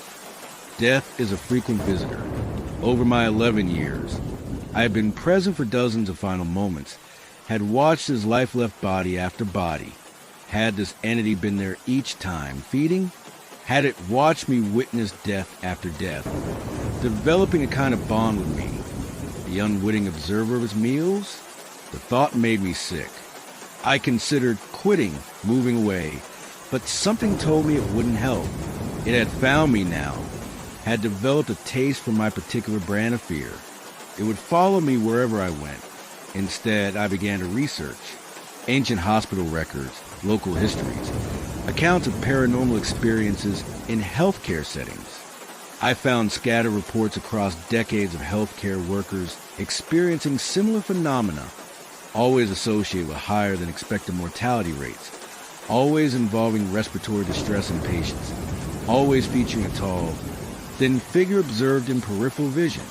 death is a frequent visitor. Over my 11 years, I had been present for dozens of final moments, had watched his life-left body after body. Had this entity been there each time, feeding? Had it watched me witness death after death, developing a kind of bond with me? The unwitting observer of his meals? The thought made me sick. I considered quitting, moving away, but something told me it wouldn't help. It had found me now, had developed a taste for my particular brand of fear. It would follow me wherever I went. Instead, I began to research ancient hospital records, local histories, accounts of paranormal experiences in healthcare settings. I found scattered reports across decades of healthcare workers experiencing similar phenomena, always associated with higher than expected mortality rates, always involving respiratory distress in patients, always featuring a tall, thin figure observed in peripheral vision.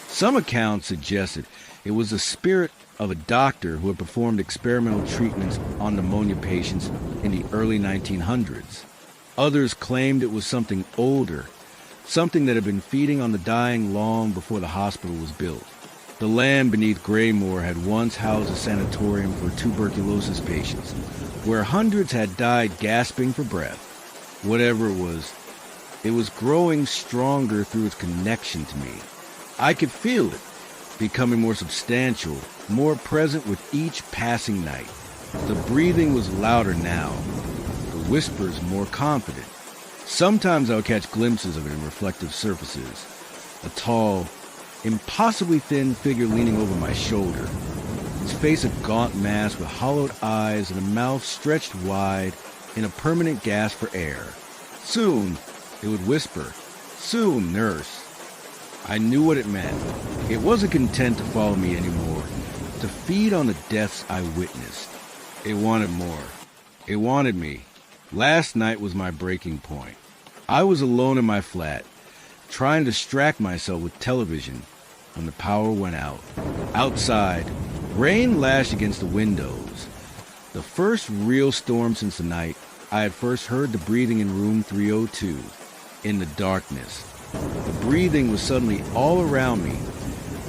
Some accounts suggested it was the spirit of a doctor who had performed experimental treatments on pneumonia patients in the early 1900s. Others claimed it was something older, something that had been feeding on the dying long before the hospital was built. The land beneath Graymore had once housed a sanatorium for tuberculosis patients, where hundreds had died gasping for breath. Whatever it was, It was growing stronger through its connection to me. I could feel it, becoming more substantial, more present with each passing night. The breathing was louder now, the whispers more confident. Sometimes I would catch glimpses of it in reflective surfaces. A tall, impossibly thin figure leaning over my shoulder. Its face a gaunt mask with hollowed eyes and a mouth stretched wide in a permanent gasp for air. Soon, it would whisper, "Soon, nurse." I knew what it meant. It wasn't content to follow me anymore, to feed on the deaths I witnessed. It wanted more. It wanted me. Last night was my breaking point. I was alone in my flat, trying to distract myself with television when the power went out. Outside, rain lashed against the windows. The first real storm since the night I had first heard the breathing in room 302. In the darkness, the breathing was suddenly all around me,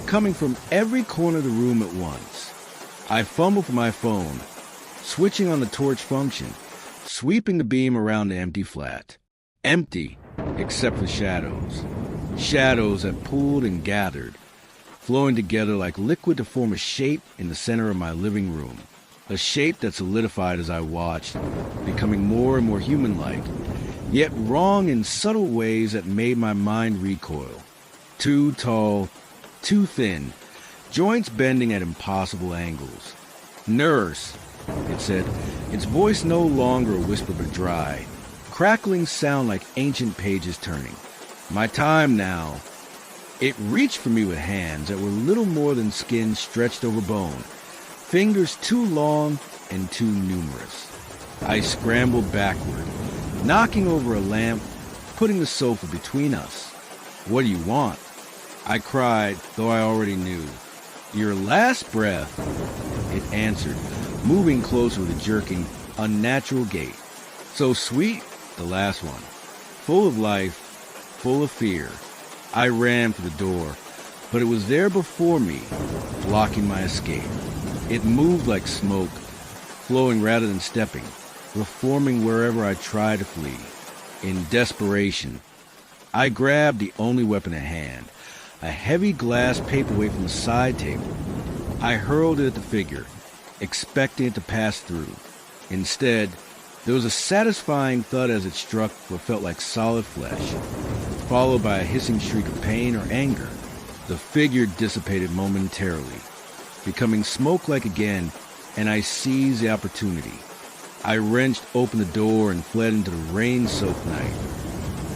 coming from every corner of the room at once. I fumbled for my phone, switching on the torch function, sweeping the beam around the empty flat. Empty, except for shadows. Shadows that pooled and gathered, flowing together like liquid to form a shape in the center of my living room. A shape that solidified as I watched, becoming more and more human-like, yet wrong in subtle ways that made my mind recoil. Too tall, too thin, joints bending at impossible angles. "Nurse," it said, its voice no longer a whisper but dry, crackling sound like ancient pages turning. "My time now." It reached for me with hands that were little more than skin stretched over bone, fingers too long and too numerous. I scrambled backward, knocking over a lamp, putting the sofa between us. "What do you want?" I cried, though I already knew. "Your last breath," it answered, moving closer with a jerking, unnatural gait. So sweet, the last one. Full of life, full of fear. I ran for the door, but it was there before me, blocking my escape. It moved like smoke, flowing rather than stepping, reforming wherever I tried to flee. In desperation, I grabbed the only weapon at hand, a heavy glass paperweight from the side table. I hurled it at the figure, expecting it to pass through. Instead, there was a satisfying thud as it struck what felt like solid flesh, followed by a hissing shriek of pain or anger. The figure dissipated momentarily, becoming smoke-like again, and I seized the opportunity. I wrenched open the door and fled into the rain-soaked night,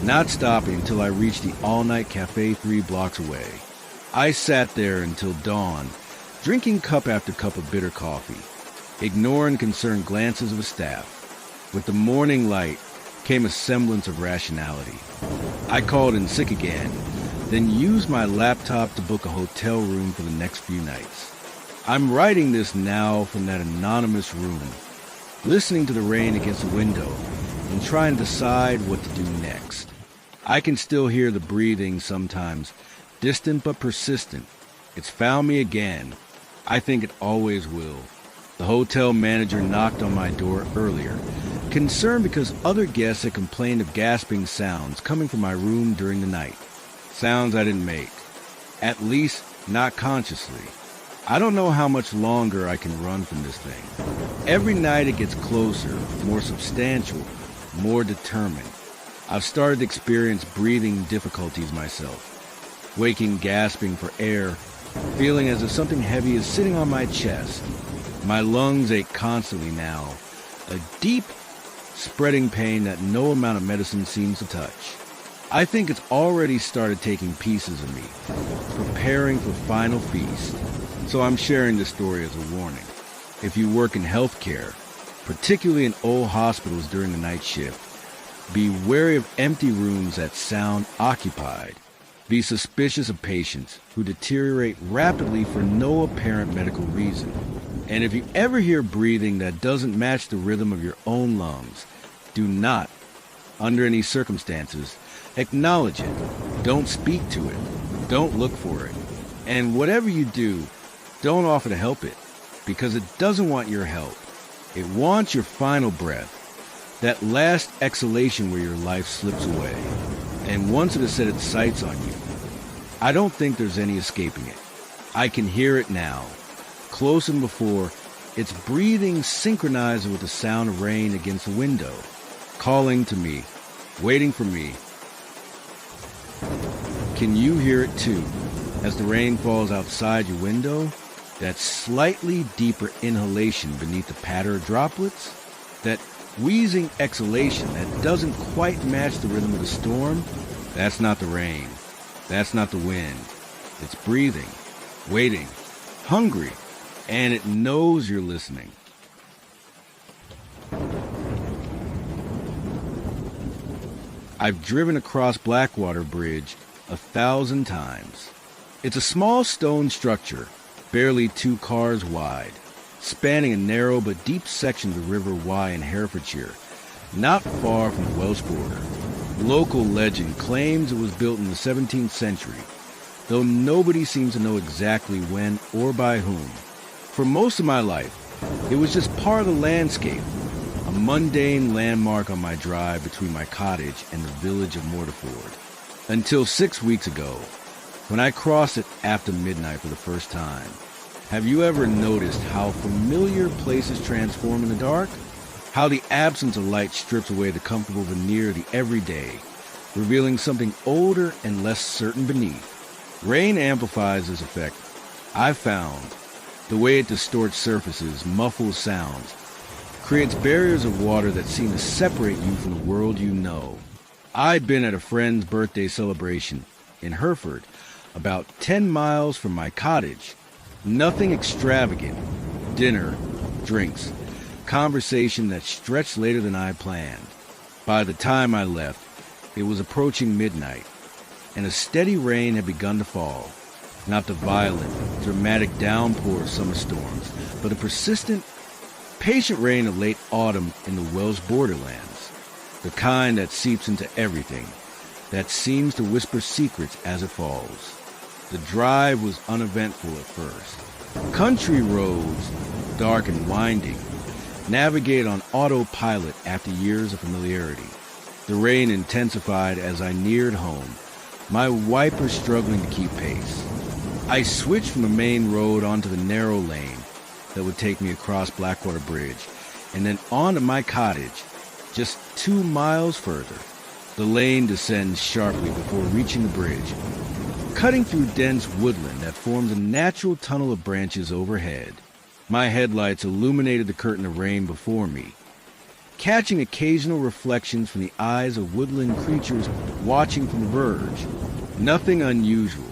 not stopping until I reached the all-night cafe 3 blocks away. I sat there until dawn, drinking cup after cup of bitter coffee, ignoring concerned glances of the staff. With the morning light came a semblance of rationality. I called in sick again, then used my laptop to book a hotel room for the next few nights. I'm writing this now from that anonymous room, listening to the rain against the window and trying to decide what to do next. I can still hear the breathing sometimes, distant but persistent. It's found me again. I think it always will. The hotel manager knocked on my door earlier, concerned because other guests had complained of gasping sounds coming from my room during the night. Sounds I didn't make. At least, not consciously. I don't know how much longer I can run from this thing. Every night it gets closer, more substantial, more determined. I've started to experience breathing difficulties myself, waking gasping for air, feeling as if something heavy is sitting on my chest. My lungs ache constantly now, a deep, spreading pain that no amount of medicine seems to touch. I think it's already started taking pieces of me, preparing for final feast. So I'm sharing this story as a warning. If you work in healthcare, particularly in old hospitals during the night shift, be wary of empty rooms that sound occupied. Be suspicious of patients who deteriorate rapidly for no apparent medical reason. And if you ever hear breathing that doesn't match the rhythm of your own lungs, do not, under any circumstances, acknowledge it. Don't speak to it. Don't look for it. And whatever you do, don't offer to help it, because it doesn't want your help. It wants your final breath, that last exhalation where your life slips away. And once it has set its sights on you, I don't think there's any escaping it. I can hear it now, closer than before, its breathing synchronized with the sound of rain against the window, calling to me, waiting for me. Can you hear it too, as the rain falls outside your window? That slightly deeper inhalation beneath the patter of droplets? That wheezing exhalation that doesn't quite match the rhythm of the storm? That's not the rain. That's not the wind. It's breathing, waiting, hungry, and it knows you're listening. I've driven across Blackwater Bridge 1,000 times. It's a small stone structure, barely 2 cars wide, spanning a narrow but deep section of the River Wye in Herefordshire, not far from the Welsh border. Local legend claims it was built in the 17th century, though nobody seems to know exactly when or by whom. For most of my life, it was just part of the landscape, a mundane landmark on my drive between my cottage and the village of Mortiford. Until 6 weeks ago, when I crossed it after midnight for the first time. Have you ever noticed how familiar places transform in the dark? How the absence of light strips away the comfortable veneer of the everyday, revealing something older and less certain beneath. Rain amplifies this effect. I've found the way it distorts surfaces, muffles sounds, creates barriers of water that seem to separate you from the world you know. I'd been at a friend's birthday celebration in Hereford, about 10 miles from my cottage. Nothing extravagant. Dinner, drinks, conversation that stretched later than I planned. By the time I left, it was approaching midnight, and a steady rain had begun to fall. Not the violent, dramatic downpour of summer storms, but a persistent, patient rain of late autumn in the Welsh borderlands. The kind that seeps into everything, that seems to whisper secrets as it falls. The drive was uneventful at first. Country roads, dark and winding, navigated on autopilot after years of familiarity. The rain intensified as I neared home, my wipers struggling to keep pace. I switched from the main road onto the narrow lane that would take me across Blackwater Bridge, and then on to my cottage, just 2 miles further. The lane descends sharply before reaching the bridge, cutting through dense woodland that forms a natural tunnel of branches overhead. My headlights illuminated the curtain of rain before me, catching occasional reflections from the eyes of woodland creatures watching from the verge. Nothing unusual.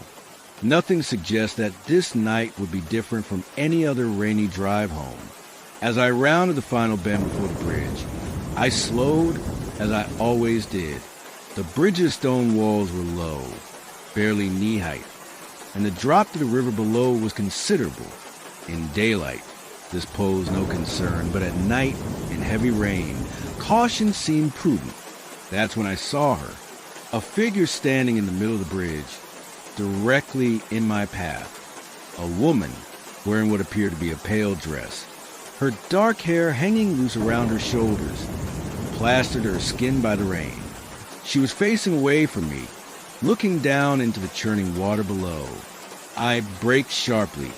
Nothing suggests that this night would be different from any other rainy drive home. As I rounded the final bend before the bridge, I slowed as I always did. The bridge's stone walls were low, barely knee-height, and the drop to the river below was considerable. In daylight, this posed no concern, but at night, in heavy rain, caution seemed prudent. That's when I saw her, a figure standing in the middle of the bridge, directly in my path. A woman wearing what appeared to be a pale dress, her dark hair hanging loose around her shoulders, plastered her skin by the rain. She was facing away from me, looking down into the churning water below. I braked sharply,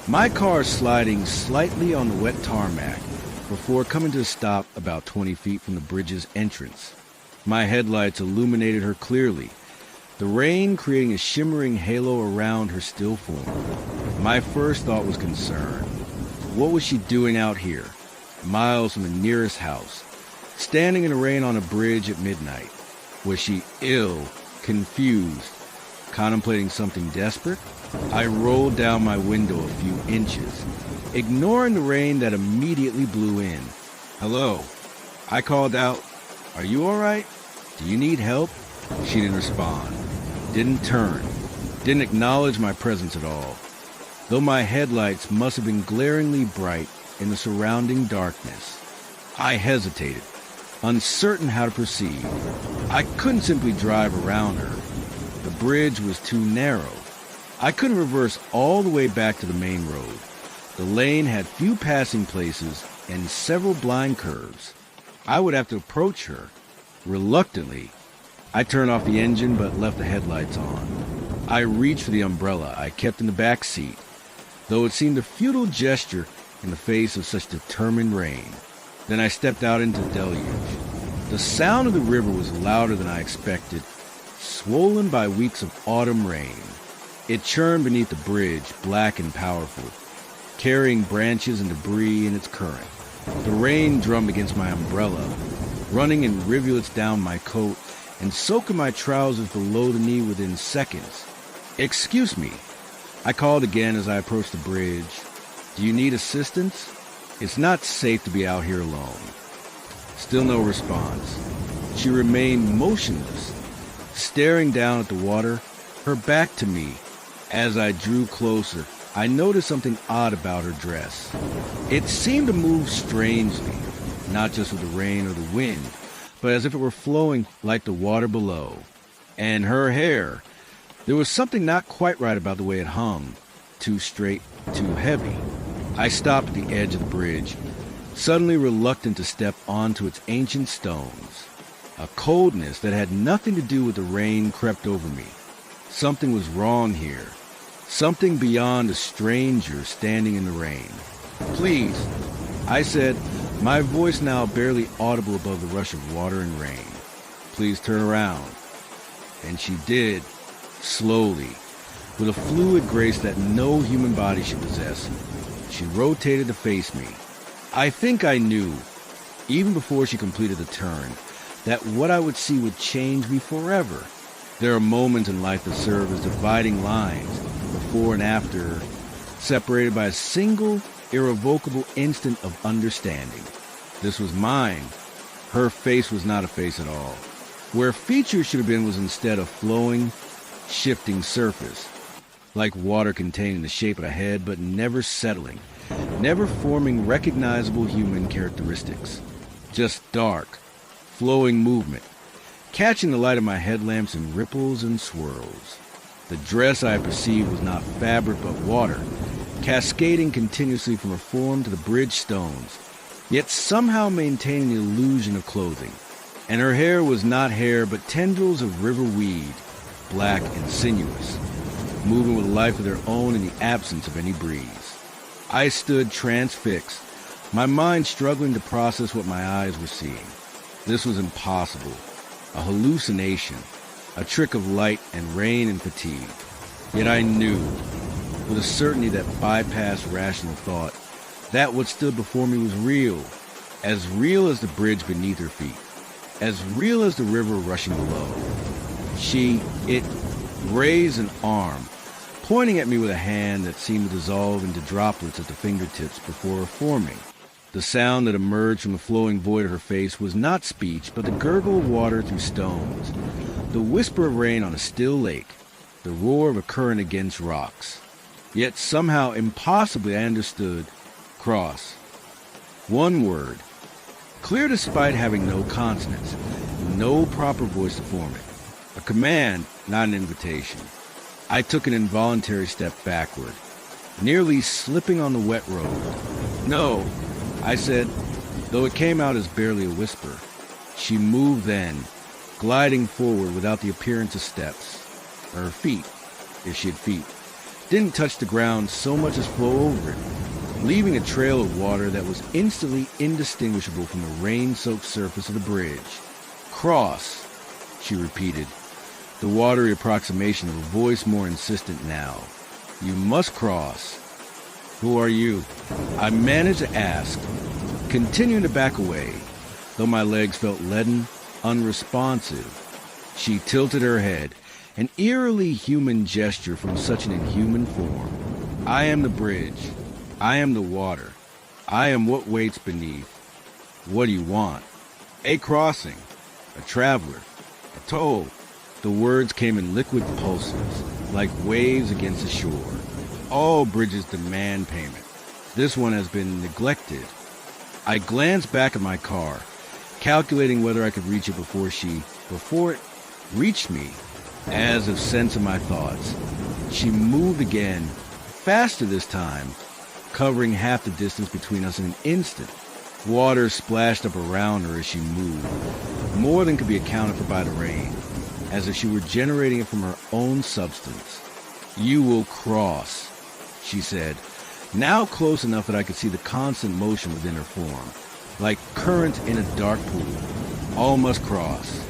my car sliding slightly on the wet tarmac before coming to a stop about 20 feet from the bridge's entrance. My headlights illuminated her clearly, the rain creating a shimmering halo around her still form. My first thought was concern. What was she doing out here, miles from the nearest house, standing in the rain on a bridge at midnight? Was she ill, confused, contemplating something desperate? I rolled down my window a few inches, ignoring the rain that immediately blew in. "Hello," I called out. "Are you all right? Do you need help?" She didn't respond, didn't turn, didn't acknowledge my presence at all, though my headlights must have been glaringly bright in the surrounding darkness. I hesitated, uncertain how to proceed. I couldn't simply drive around her. The bridge was too narrow. I couldn't reverse all the way back to the main road. The lane had few passing places and several blind curves. I would have to approach her, reluctantly, I turned off the engine but left the headlights on. I reached for the umbrella I kept in the back seat, though it seemed a futile gesture in the face of such determined rain. Then I stepped out into the deluge. The sound of the river was louder than I expected, swollen by weeks of autumn rain. It churned beneath the bridge, black and powerful, carrying branches and debris in its current. The rain drummed against my umbrella, running in rivulets down my coat and soaking my trousers below the knee within seconds. "Excuse me," I called again as I approached the bridge. "Do you need assistance? It's not safe to be out here alone." Still no response. She remained motionless, staring down at the water, her back to me. As I drew closer, I noticed something odd about her dress. It seemed to move strangely, not just with the rain or the wind, but as if it were flowing like the water below. And her hair, there was something not quite right about the way it hung, too straight, too heavy. I stopped at the edge of the bridge, suddenly reluctant to step onto its ancient stones. A coldness that had nothing to do with the rain crept over me. Something was wrong here. Something beyond a stranger standing in the rain. "Please," I said, my voice now barely audible above the rush of water and rain. "Please turn around." And she did, slowly, with a fluid grace that no human body should possess. She rotated to face me. I think I knew, even before she completed the turn, that what I would see would change me forever. There are moments in life that serve as dividing lines, before and after, separated by a single, irrevocable instant of understanding. This was mine. Her face was not a face at all. Where features should have been was instead a flowing, shifting surface, like water containing the shape of a head but never settling, never forming recognizable human characteristics. Just dark, flowing movement, catching the light of my headlamps in ripples and swirls. The dress I perceived was not fabric but water, cascading continuously from her form to the bridge stones, yet somehow maintaining the illusion of clothing. And her hair was not hair but tendrils of river weed, black and sinuous, moving with a life of their own in the absence of any breeze. I stood transfixed, my mind struggling to process what my eyes were seeing. This was impossible, a hallucination, a trick of light and rain and fatigue. Yet I knew, with a certainty that bypassed rational thought, that what stood before me was real as the bridge beneath her feet, as real as the river rushing below. It raised an arm, pointing at me with a hand that seemed to dissolve into droplets at the fingertips before forming. The sound that emerged from the flowing void of her face was not speech, but the gurgle of water through stones, the whisper of rain on a still lake, the roar of a current against rocks. Yet somehow, impossibly, I understood cross. One word, clear despite having no consonants, no proper voice to form it. A command, not an invitation. I took an involuntary step backward, nearly slipping on the wet road. "No," I said, though it came out as barely a whisper. She moved then, gliding forward without the appearance of steps. Her feet, if she had feet, didn't touch the ground so much as flow over it, leaving a trail of water that was instantly indistinguishable from the rain-soaked surface of the bridge. "Cross," she repeated, the watery approximation of a voice more insistent now. "You must cross." "Who are you?" I managed to ask, continuing to back away, though my legs felt leaden, unresponsive. She tilted her head, an eerily human gesture from such an inhuman form. "I am the bridge. I am the water. I am what waits beneath. What do you want?" "A crossing. A traveler. A toll." The words came in liquid pulses, like waves against the shore. All bridges demand payment. This one has been neglected. I glanced back at my car, calculating whether I could reach it before it reached me, as if sensing my thoughts. She moved again, faster this time, covering half the distance between us in an instant. Water splashed up around her as she moved, more than could be accounted for by the rain. as if she were generating it from her own substance. "You will cross," she said, now close enough that I could see the constant motion within her form, like current in a dark pool. "All must cross.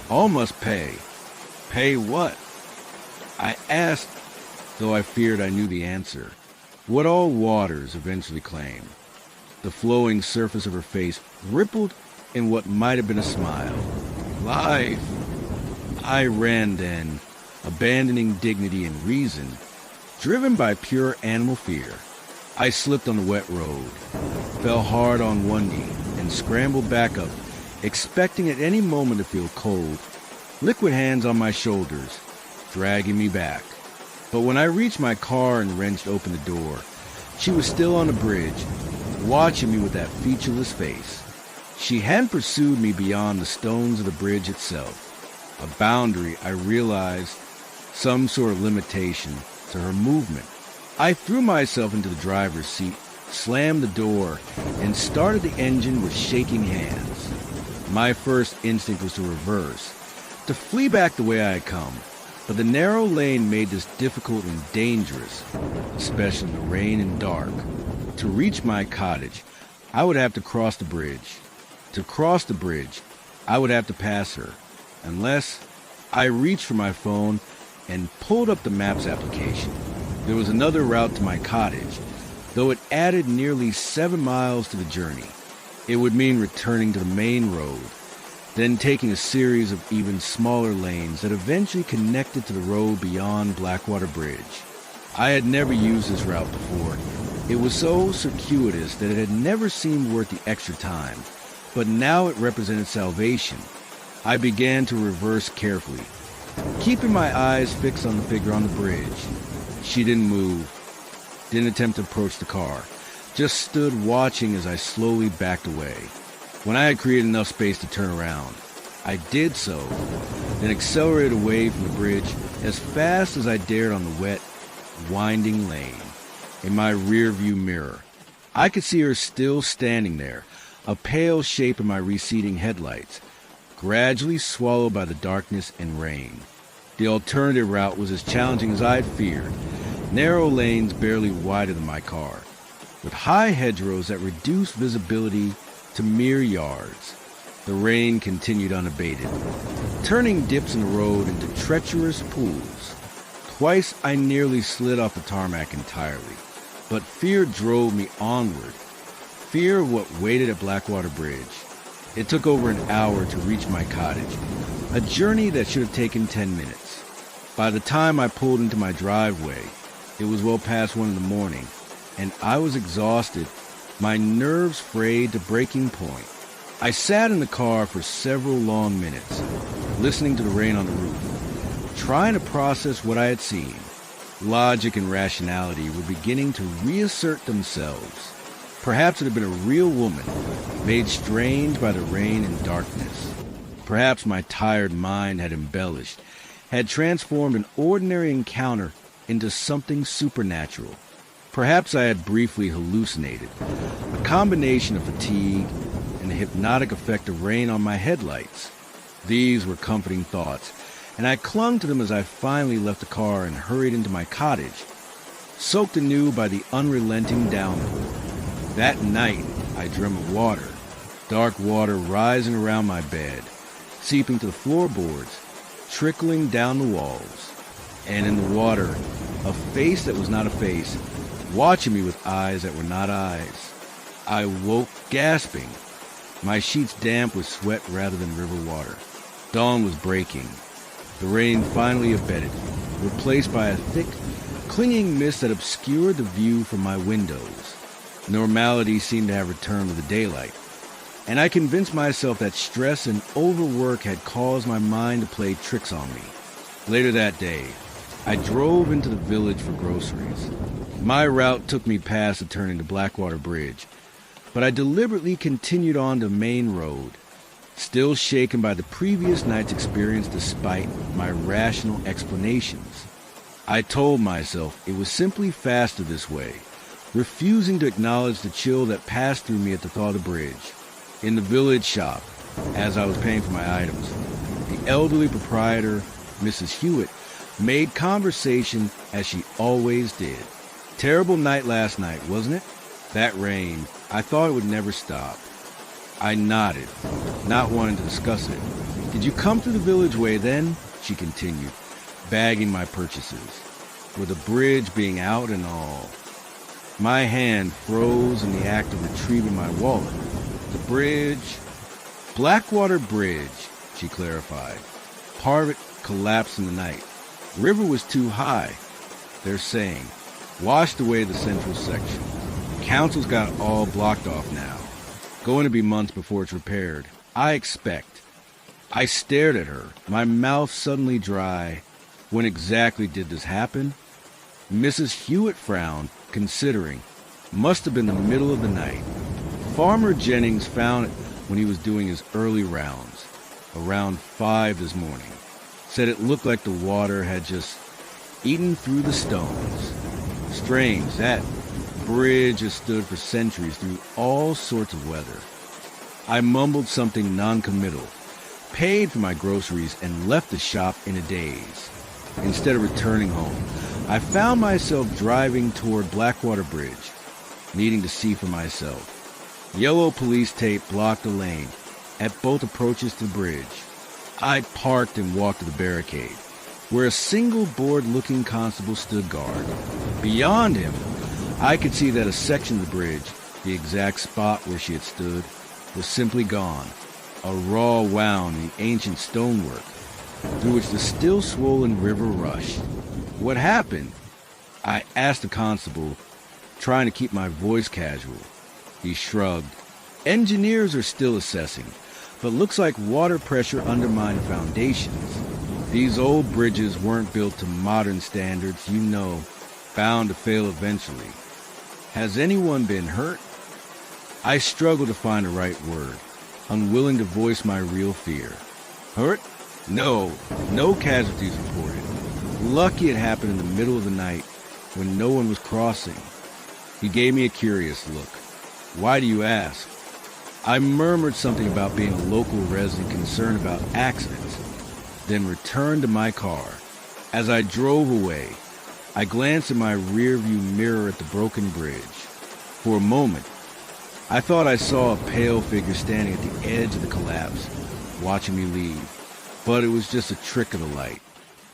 All must pay." "Pay what?" I asked, though I feared I knew the answer. "What all waters eventually claim." The flowing surface of her face rippled in what might have been a smile. "Life." I ran then, abandoning dignity and reason, driven by pure animal fear. I slipped on the wet road, fell hard on one knee, and scrambled back up, expecting at any moment to feel cold, liquid hands on my shoulders, dragging me back. But when I reached my car and wrenched open the door, she was still on the bridge, watching me with that featureless face. She hadn't pursued me beyond the stones of the bridge itself, a boundary I realized, some sort of limitation to her movement. I threw myself into the driver's seat, slammed the door, and started the engine with shaking hands. My first instinct was to reverse, to flee back the way I had come, but the narrow lane made this difficult and dangerous, especially in the rain and dark. To reach my cottage, I would have to cross the bridge. To cross the bridge, I would have to pass her, unless I reached for my phone and pulled up the Maps application. There was another route to my cottage, though it added nearly 7 miles to the journey. It would mean returning to the main road, then taking a series of even smaller lanes that eventually connected to the road beyond Blackwater Bridge. I had never used this route before. It was so circuitous that it had never seemed worth the extra time, but now it represented salvation. I began to reverse carefully, keeping my eyes fixed on the figure on the bridge. She didn't move, didn't attempt to approach the car, just stood watching as I slowly backed away. When I had created enough space to turn around, I did so, then accelerated away from the bridge as fast as I dared on the wet, winding lane. In my rear-view mirror, I could see her still standing there, a pale shape in my receding headlights, gradually swallowed by the darkness and rain. The alternative route was as challenging as I had feared, narrow lanes barely wider than my car, with high hedgerows that reduced visibility to mere yards. The rain continued unabated, turning dips in the road into treacherous pools. Twice I nearly slid off the tarmac entirely, but fear drove me onward, fear of what waited at Blackwater Bridge. It took over an hour to reach my cottage, a journey that should have taken 10 minutes. By the time I pulled into my driveway, it was well past 1 in the morning, and I was exhausted, my nerves frayed to breaking point. I sat in the car for several long minutes, listening to the rain on the roof, trying to process what I had seen. Logic and rationality were beginning to reassert themselves. Perhaps it had been a real woman, made strange by the rain and darkness. Perhaps my tired mind had embellished, had transformed an ordinary encounter into something supernatural. Perhaps I had briefly hallucinated, a combination of fatigue and the hypnotic effect of rain on my headlights. These were comforting thoughts, and I clung to them as I finally left the car and hurried into my cottage, soaked anew by the unrelenting downpour. That night, I dreamt of water, dark water rising around my bed, seeping to the floorboards, trickling down the walls. And in the water, a face that was not a face, watching me with eyes that were not eyes. I woke gasping, my sheets damp with sweat rather than river water. Dawn was breaking. The rain finally abated, replaced by a thick, clinging mist that obscured the view from my windows. Normality seemed to have returned with the daylight, and I convinced myself that stress and overwork had caused my mind to play tricks on me. Later that day, I drove into the village for groceries. My route took me past the turning to Blackwater Bridge, but I deliberately continued on the main road, still shaken by the previous night's experience despite my rational explanations. I told myself it was simply faster this way, refusing to acknowledge the chill that passed through me at the thought of the bridge. In the village shop, as I was paying for my items, the elderly proprietor, Mrs. Hewitt, made conversation as she always did. Terrible night last night, wasn't it? That rain, I thought it would never stop. I nodded, not wanting to discuss it. Did you come through the village way then? She continued, bagging my purchases, with a bridge being out and all. My hand froze in the act of retrieving my wallet. The bridge, Blackwater Bridge, she clarified. Part of it collapsed in the night. River was too high, they're saying. Washed away the central section. Council's got it all blocked off now. Going to be months before it's repaired. I expect. I stared at her, my mouth suddenly dry. When exactly did this happen? Mrs. Hewitt frowned, considering. Must have been the middle of the night. Farmer Jennings found it when he was doing his early rounds, around 5 this morning. Said it looked like the water had just eaten through the stones. Strange, that bridge has stood for centuries through all sorts of weather. I mumbled something non-committal, paid for my groceries, and left the shop in a daze. Instead of returning home, I found myself driving toward Blackwater Bridge, needing to see for myself. Yellow police tape blocked the lane at both approaches to the bridge. I parked and walked to the barricade, where a single bored-looking constable stood guard. Beyond him, I could see that a section of the bridge, the exact spot where she had stood, was simply gone, a raw wound in the ancient stonework, through which the still swollen river rushed. What happened? I asked the constable, trying to keep my voice casual. He shrugged. Engineers are still assessing, but looks like water pressure undermined foundations. These old bridges weren't built to modern standards, you know, bound to fail eventually. Has anyone been hurt? I struggled to find the right word, unwilling to voice my real fear. Hurt? No casualties reported. Lucky it happened in the middle of the night when no one was crossing. He gave me a curious look. Why do you ask? I murmured something about being a local resident concerned about accidents, then returned to my car. As I drove away, I glanced in my rearview mirror at the broken bridge. For a moment, I thought I saw a pale figure standing at the edge of the collapse, watching me leave. But it was just a trick of the light,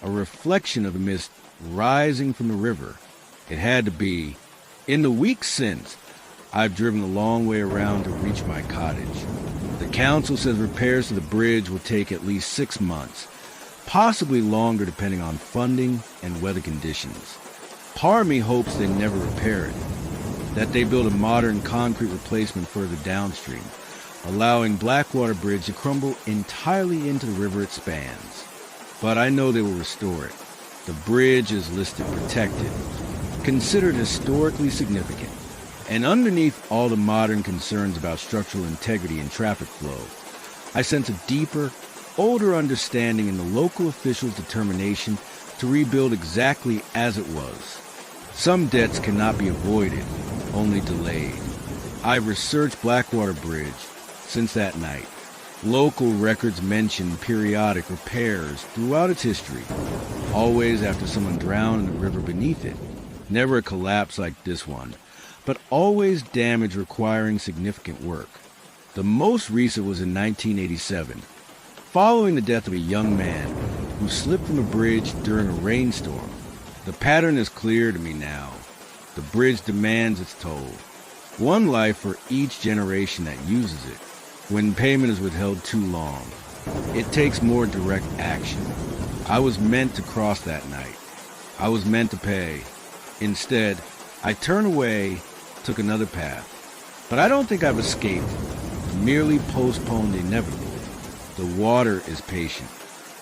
a reflection of the mist rising from the river. It had to be. In the weeks since, I've driven a long way around to reach my cottage. The council says repairs to the bridge will take at least 6 months, possibly longer depending on funding and weather conditions. Part of me hopes they never repair it, that they build a modern concrete replacement further downstream, allowing Blackwater Bridge to crumble entirely into the river it spans. But I know they will restore it. The bridge is listed protected, considered historically significant, and underneath all the modern concerns about structural integrity and traffic flow, I sense a deeper, older understanding in the local officials' determination to rebuild exactly as it was. Some debts cannot be avoided, only delayed. I've researched Blackwater Bridge since that night. Local records mention periodic repairs throughout its history, always after someone drowned in the river beneath it. Never a collapse like this one, but always damage requiring significant work. The most recent was in 1987, following the death of a young man who slipped from a bridge during a rainstorm. The pattern is clear to me now. The bridge demands its toll. One life for each generation that uses it. When payment is withheld too long, it takes more direct action. I was meant to cross that night. I was meant to pay. Instead, I turned away, took another path. But I don't think I've escaped, merely postponed the inevitable. The water is patient.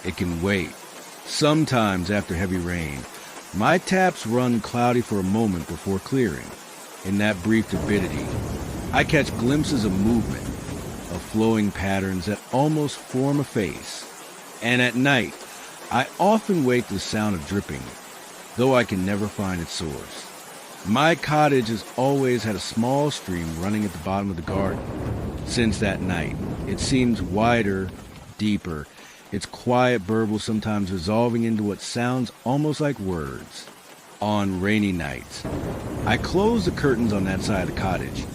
It can wait. Sometimes after heavy rain, my taps run cloudy for a moment before clearing. In that brief turbidity, I catch glimpses of movement, of flowing patterns that almost form a face. And at night, I often wake to the sound of dripping, though I can never find its source. My cottage has always had a small stream running at the bottom of the garden. Since that night, it seems wider, deeper, its quiet burble sometimes resolving into what sounds almost like words. On rainy nights, I close the curtains on that side of the cottage,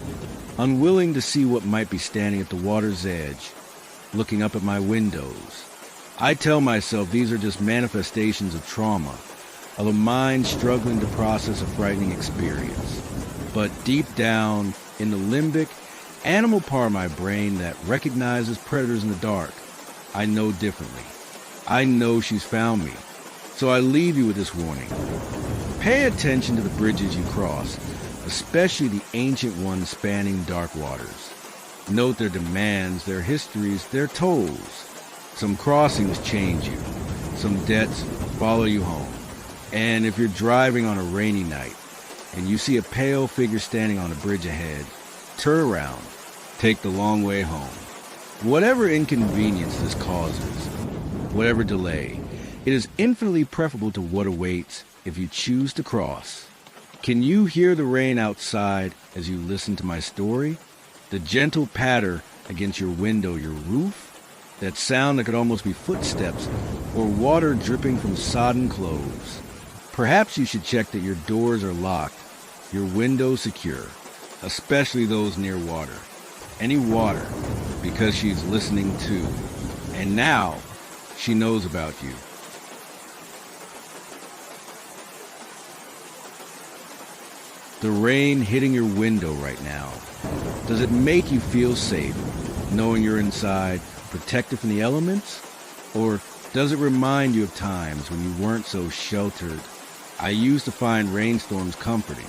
unwilling to see what might be standing at the water's edge, looking up at my windows. I tell myself these are just manifestations of trauma, of a mind struggling to process a frightening experience. But deep down, in the limbic, animal part of my brain that recognizes predators in the dark, I know differently. I know she's found me. So I leave you with this warning. Pay attention to the bridges you cross, especially the ancient ones spanning dark waters. Note their demands, their histories, their tolls. Some crossings change you. Some debts follow you home. And if you're driving on a rainy night and you see a pale figure standing on a bridge ahead, turn around. Take the long way home. Whatever inconvenience this causes, whatever delay, it is infinitely preferable to what awaits if you choose to cross. Can you hear the rain outside as you listen to my story? The gentle patter against your window, your roof? That sound that could almost be footsteps or water dripping from sodden clothes. Perhaps you should check that your doors are locked, your windows secure, especially those near water. Any water, because she's listening too. And now, she knows about you. The rain hitting your window right now, does it make you feel safe, knowing you're inside, protected from the elements? Or does it remind you of times when you weren't so sheltered? I used to find rainstorms comforting.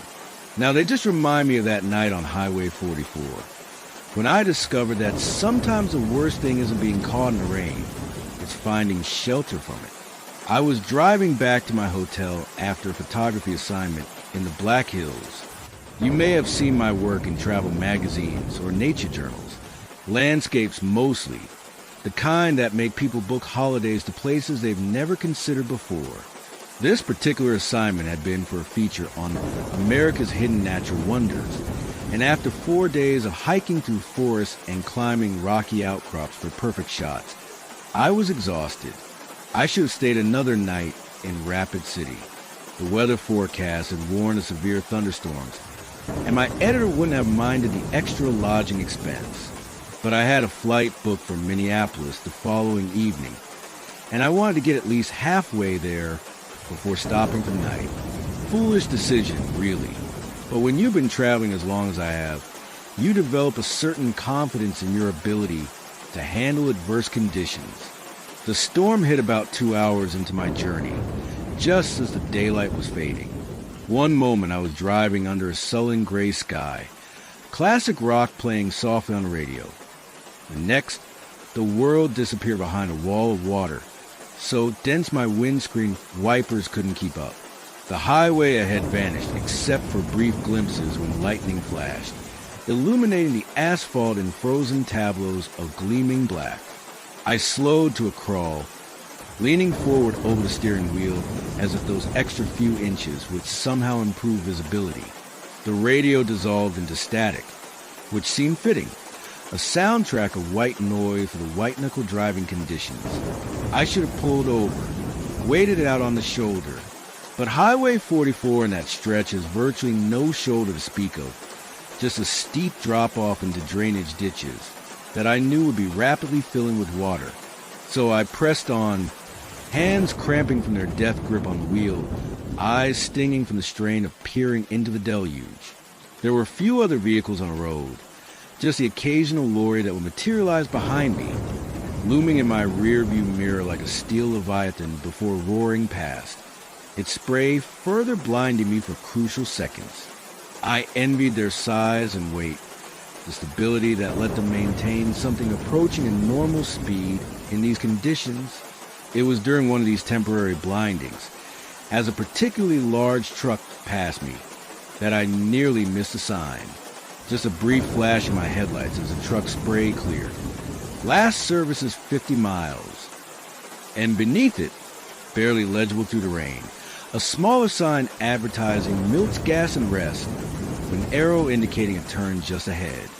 Now they just remind me of that night on Highway 44, when I discovered that sometimes the worst thing isn't being caught in the rain, it's finding shelter from it. I was driving back to my hotel after a photography assignment in the Black Hills. You may have seen my work in travel magazines or nature journals. Landscapes mostly, the kind that make people book holidays to places they've never considered before. This particular assignment had been for a feature on America's hidden natural wonders, and after 4 days of hiking through forests and climbing rocky outcrops for perfect shots, I was exhausted. I should have stayed another night in Rapid City. The weather forecast had warned of severe thunderstorms, and my editor wouldn't have minded the extra lodging expense. But I had a flight booked for Minneapolis the following evening, and I wanted to get at least halfway there before stopping for the night. Foolish decision, really. But when you've been traveling as long as I have, you develop a certain confidence in your ability to handle adverse conditions. The storm hit about 2 hours into my journey, just as the daylight was fading. One moment I was driving under a sullen gray sky, classic rock playing softly on the radio. The next, the world disappeared behind a wall of water, so dense my windscreen wipers couldn't keep up. The highway ahead vanished, except for brief glimpses when lightning flashed, illuminating the asphalt in frozen tableaus of gleaming black. I slowed to a crawl, leaning forward over the steering wheel as if those extra few inches would somehow improve visibility. The radio dissolved into static, which seemed fitting. A soundtrack of white noise for the white-knuckle driving conditions. I should have pulled over, waited it out on the shoulder. But Highway 44 in that stretch has virtually no shoulder to speak of, just a steep drop-off into drainage ditches that I knew would be rapidly filling with water. So I pressed on, hands cramping from their death grip on the wheel, eyes stinging from the strain of peering into the deluge. There were few other vehicles on the road, just the occasional lorry that would materialize behind me, looming in my rearview mirror like a steel leviathan before roaring past, its spray further blinding me for crucial seconds. I envied their size and weight, the stability that let them maintain something approaching a normal speed in these conditions. It was during one of these temporary blindings, as a particularly large truck passed me, that I nearly missed a sign. Just a brief flash in my headlights as the truck spray cleared. Last service is 50 miles. And beneath it, barely legible through the rain, a smaller sign advertising Milt's Gas and Rest, with an arrow indicating a turn just ahead.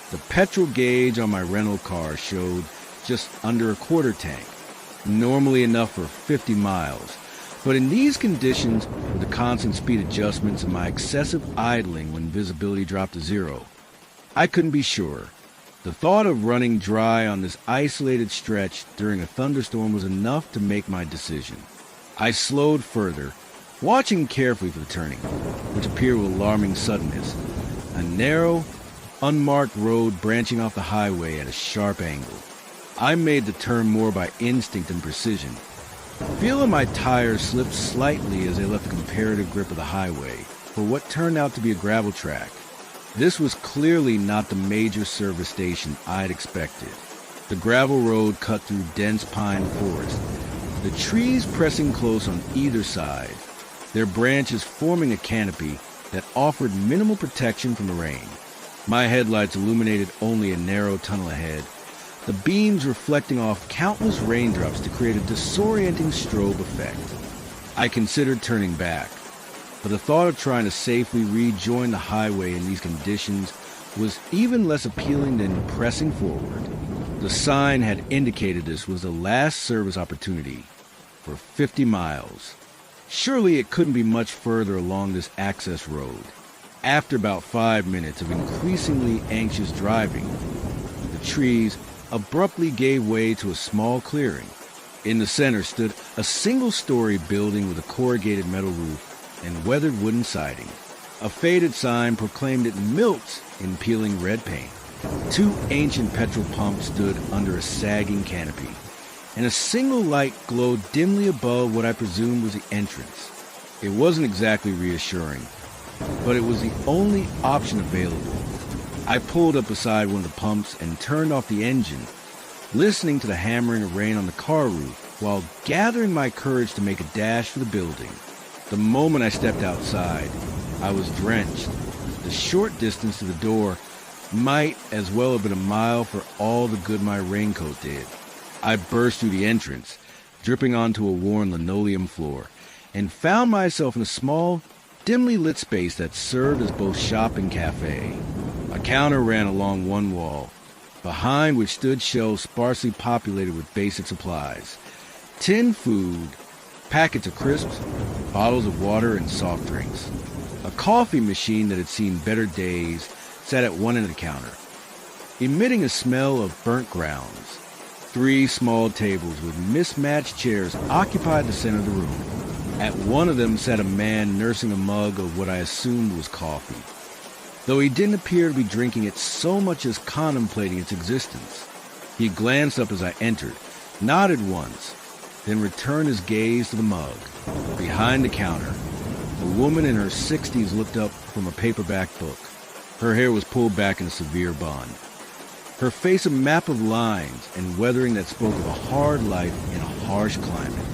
The petrol gauge on my rental car showed just under a quarter tank. normally enough for 50 miles. But in these conditions, with the constant speed adjustments and my excessive idling when visibility dropped to zero, I couldn't be sure. The thought of running dry on this isolated stretch during a thunderstorm was enough to make my decision. I slowed further, watching carefully for the turning, which appeared with alarming suddenness. A narrow, unmarked road branching off the highway at a sharp angle. I made the turn more by instinct than precision. Feeling my tires slipped slightly as they left the comparative grip of the highway for what turned out to be a gravel track. This was clearly not the major service station I'd expected. The gravel road cut through dense pine forest, the trees pressing close on either side, their branches forming a canopy that offered minimal protection from the rain. My headlights illuminated only a narrow tunnel ahead, the beams reflecting off countless raindrops to create a disorienting strobe effect. I considered turning back, but the thought of trying to safely rejoin the highway in these conditions was even less appealing than pressing forward. The sign had indicated this was the last service opportunity for 50 miles. Surely it couldn't be much further along this access road. After about 5 minutes of increasingly anxious driving, the trees abruptly gave way to a small clearing. In the center stood a single-story building with a corrugated metal roof and weathered wooden siding. A faded sign proclaimed it Milt's in peeling red paint. 2 ancient petrol pumps stood under a sagging canopy, and a single light glowed dimly above what I presumed was the entrance. It wasn't exactly reassuring, but it was the only option available. I pulled up beside one of the pumps and turned off the engine, listening to the hammering of rain on the car roof while gathering my courage to make a dash for the building. The moment I stepped outside, I was drenched. The short distance to the door might as well have been a mile for all the good my raincoat did. I burst through the entrance, dripping onto a worn linoleum floor, and found myself in a small, dimly lit space that served as both shop and cafe. A counter ran along one wall, behind which stood shelves sparsely populated with basic supplies. Tinned food, packets of crisps, bottles of water, and soft drinks. A coffee machine that had seen better days sat at one end of the counter, emitting a smell of burnt grounds. 3 small tables with mismatched chairs occupied the center of the room. At one of them sat a man nursing a mug of what I assumed was coffee, though he didn't appear to be drinking it so much as contemplating its existence. He glanced up as I entered, nodded once, then returned his gaze to the mug. Behind the counter, a woman in her 60s looked up from a paperback book. Her hair was pulled back in a severe bun, her face a map of lines and weathering that spoke of a hard life in a harsh climate.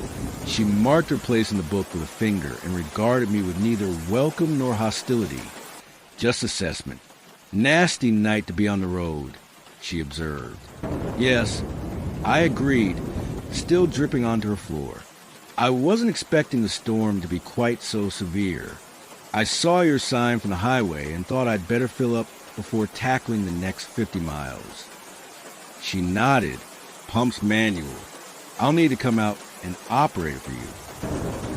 She marked her place in the book with a finger and regarded me with neither welcome nor hostility, just assessment. Nasty night to be on the road, she observed. Yes, I agreed, still dripping onto her floor. I wasn't expecting the storm to be quite so severe. I saw your sign from the highway and thought I'd better fill up before tackling the next 50 miles. She nodded. Pumps manual. I'll need to come out and operate it for you.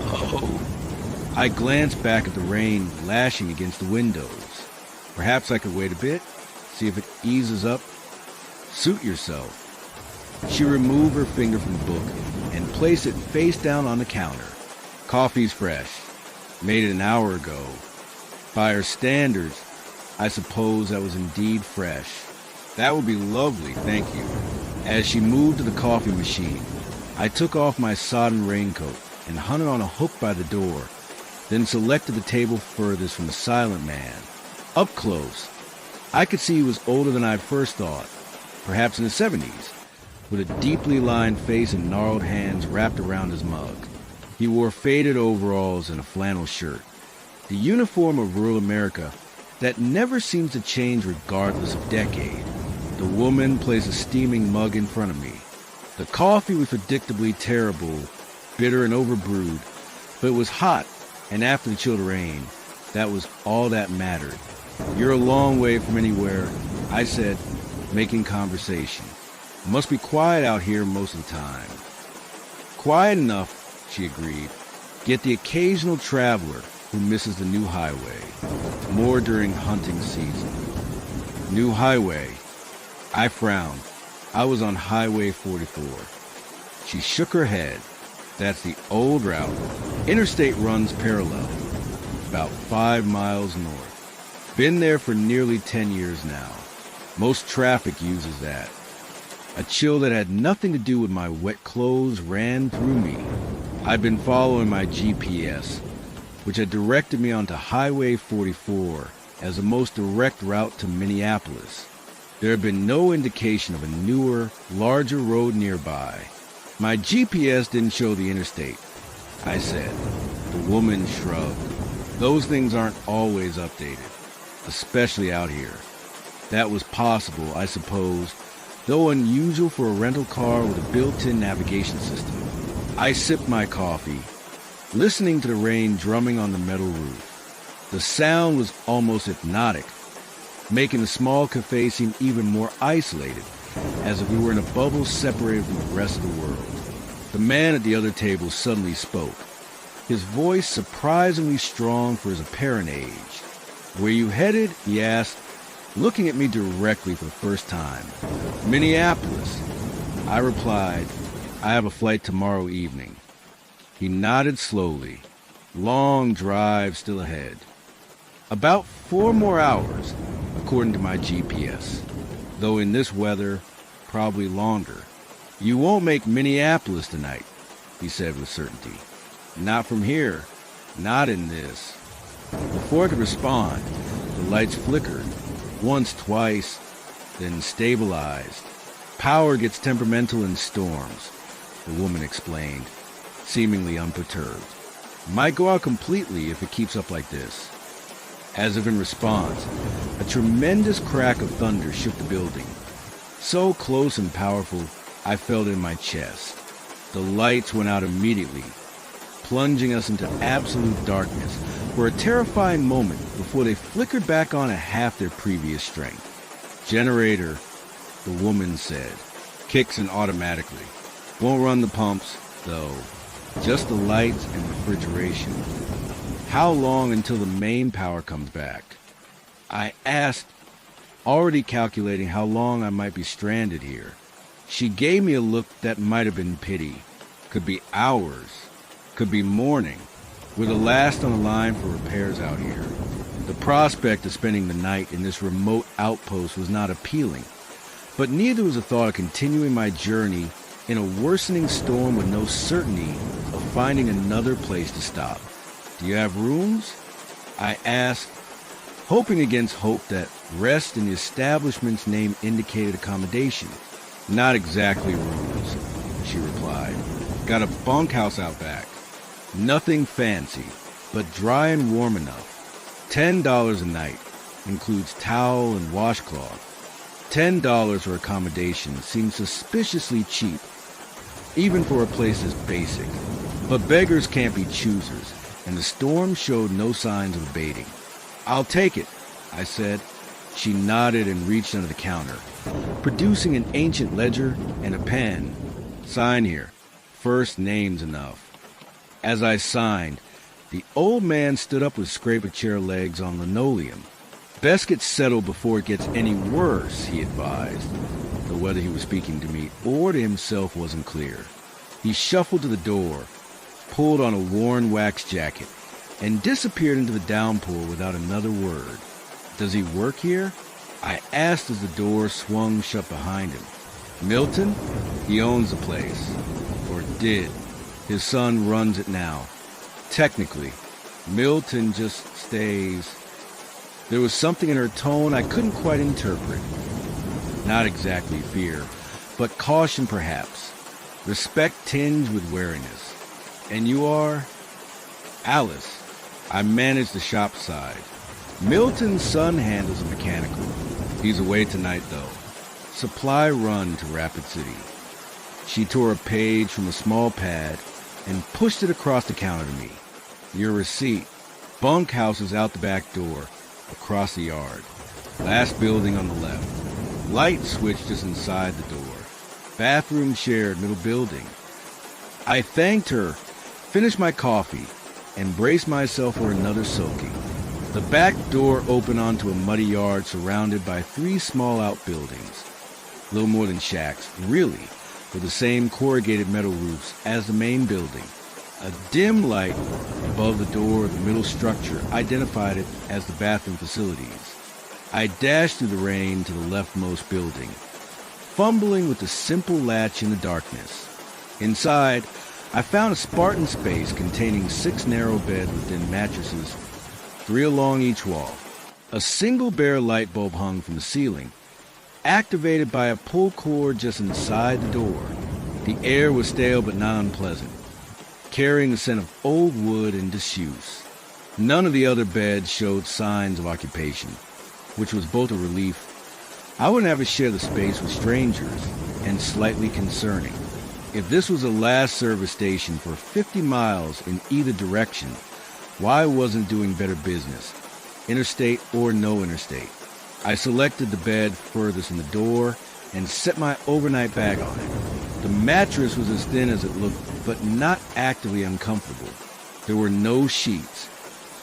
Oh. I glanced back at the rain lashing against the windows. Perhaps I could wait a bit, see if it eases up. Suit yourself. She removed her finger from the book and placed it face down on the counter. Coffee's fresh. Made it an hour ago. By her standards, I suppose that was indeed fresh. That would be lovely, thank you. As she moved to the coffee machine, I took off my sodden raincoat and hung it on a hook by the door, then selected the table furthest from the silent man. Up close, I could see he was older than I first thought, perhaps in his 70s, with a deeply lined face and gnarled hands wrapped around his mug. He wore faded overalls and a flannel shirt, the uniform of rural America that never seems to change regardless of decade. The woman placed a steaming mug in front of me. The coffee was predictably terrible, bitter and overbrewed, but it was hot, and after the chill rain, that was all that mattered. You're a long way from anywhere, I said, making conversation. It must be quiet out here most of the time. Quiet enough, she agreed. Get the occasional traveler who misses the new highway, more during hunting season. New highway. I frowned. I was on Highway 44. She shook her head. That's the old route. Interstate runs parallel, about 5 miles north. Been there for nearly 10 years now. Most traffic uses that. A chill that had nothing to do with my wet clothes ran through me. I'd been following my GPS, which had directed me onto Highway 44 as the most direct route to Minneapolis. There had been no indication of a newer, larger road nearby. My GPS didn't show the interstate, I said. The woman shrugged. Those things aren't always updated, especially out here. That was possible, I suppose, though unusual for a rental car with a built-in navigation system. I sipped my coffee, listening to the rain drumming on the metal roof. The sound was almost hypnotic, making the small cafe seem even more isolated, as if we were in a bubble separated from the rest of the world. The man at the other table suddenly spoke, his voice surprisingly strong for his apparent age. "Where you headed?" he asked, looking at me directly for the first time. "Minneapolis." I replied, "I have a flight tomorrow evening." He nodded slowly. Long drive still ahead. About 4 more hours, according to my GPS, though in this weather, probably longer. "You won't make Minneapolis tonight," he said with certainty. "Not from here. Not in this." Before I could respond, the lights flickered. Once, twice, then stabilized. "Power gets temperamental in storms," the woman explained, seemingly unperturbed. "Might go out completely if it keeps up like this." As if in response, a tremendous crack of thunder shook the building. So close and powerful, I felt it in my chest. The lights went out immediately, plunging us into absolute darkness for a terrifying moment before they flickered back on at half their previous strength. "Generator," the woman said, "kicks in automatically. Won't run the pumps, though. Just the lights and refrigeration." "How long until the main power comes back?" I asked, already calculating how long I might be stranded here. She gave me a look that might have been pity. Could be hours. Could be morning. We're the last on the line for repairs out here. The prospect of spending the night in this remote outpost was not appealing, but neither was the thought of continuing my journey in a worsening storm with no certainty of finding another place to stop. "Do you have rooms?" I asked, hoping against hope that rest in the establishment's name indicated accommodation. "Not exactly rooms," she replied. "Got a bunkhouse out back. Nothing fancy, but dry and warm enough. $10 a night. Includes towel and washcloth." $10 for accommodation seems suspiciously cheap, even for a place as basic. But beggars can't be choosers, and the storm showed no signs of abating. "I'll take it," I said. She nodded and reached under the counter, producing an ancient ledger and a pen. "Sign here. First name's enough." As I signed, the old man stood up with scrape-a-chair legs on linoleum. "Best get settled before it gets any worse," he advised, though whether he was speaking to me or to himself wasn't clear. He shuffled to the door, pulled on a worn wax jacket, and disappeared into the downpour without another word. "Does he work here?" I asked as the door swung shut behind him. "Milton? He owns the place. Or did. His son runs it now. Technically, Milton just stays." There was something in her tone I couldn't quite interpret. Not exactly fear, but caution perhaps. Respect tinged with wariness. "And you are?" "Alice. I manage the shop side. Milton's son handles the mechanical. He's away tonight, though. Supply run to Rapid City." She tore a page from a small pad and pushed it across the counter to me. "Your receipt. Bunkhouse is out the back door, across the yard. Last building on the left. Light switch just inside the door. Bathroom shared, middle building." I thanked her, finished my coffee, and braced myself for another soaking. The back door opened onto a muddy yard surrounded by 3 small outbuildings. Little more than shacks, really, with the same corrugated metal roofs as the main building. A dim light above the door of the middle structure identified it as the bathroom facilities. I dashed through the rain to the leftmost building, fumbling with the simple latch in the darkness. Inside, I found a Spartan space containing 6 narrow beds within mattresses, 3 along each wall. A single bare light bulb hung from the ceiling, activated by a pull cord just inside the door. The air was stale but not unpleasant, carrying the scent of old wood and disuse. None of the other beds showed signs of occupation, which was both a relief. I wouldn't have to share the space with strangers, and slightly concerning. If this was a last service station for 50 miles in either direction, why wasn't doing better business, interstate or no interstate? I selected the bed furthest from the door and set my overnight bag on it. The mattress was as thin as it looked, but not actively uncomfortable. There were no sheets,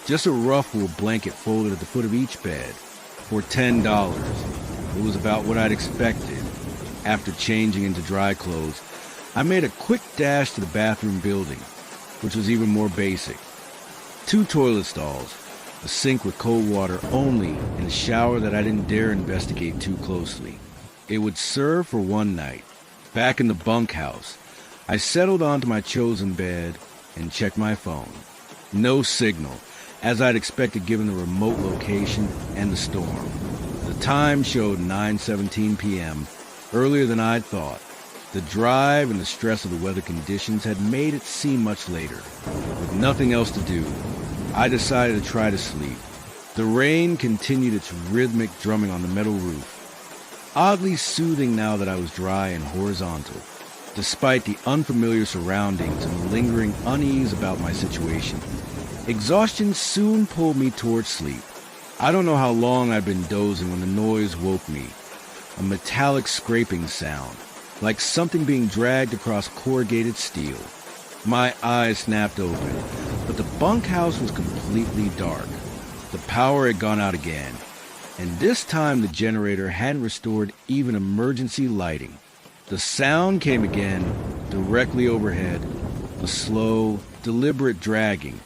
just a rough wool blanket folded at the foot of each bed. For $10, it was about what I'd expected. After changing into dry clothes, I made a quick dash to the bathroom building, which was even more basic. 2 toilet stalls, a sink with cold water only, and a shower that I didn't dare investigate too closely. It would serve for one night. Back in the bunkhouse, I settled onto my chosen bed and checked my phone. No signal, as I'd expected given the remote location and the storm. The time showed 9:17 p.m., earlier than I'd thought. The drive and the stress of the weather conditions had made it seem much later. With nothing else to do, I decided to try to sleep. The rain continued its rhythmic drumming on the metal roof, oddly soothing now that I was dry and horizontal. Despite the unfamiliar surroundings and the lingering unease about my situation, exhaustion soon pulled me towards sleep. I don't know how long I'd been dozing when the noise woke me, a metallic scraping sound, like something being dragged across corrugated steel. My eyes snapped open, but the bunkhouse was completely dark. The power had gone out again, and this time the generator hadn't restored even emergency lighting. The sound came again, directly overhead, a slow, deliberate dragging,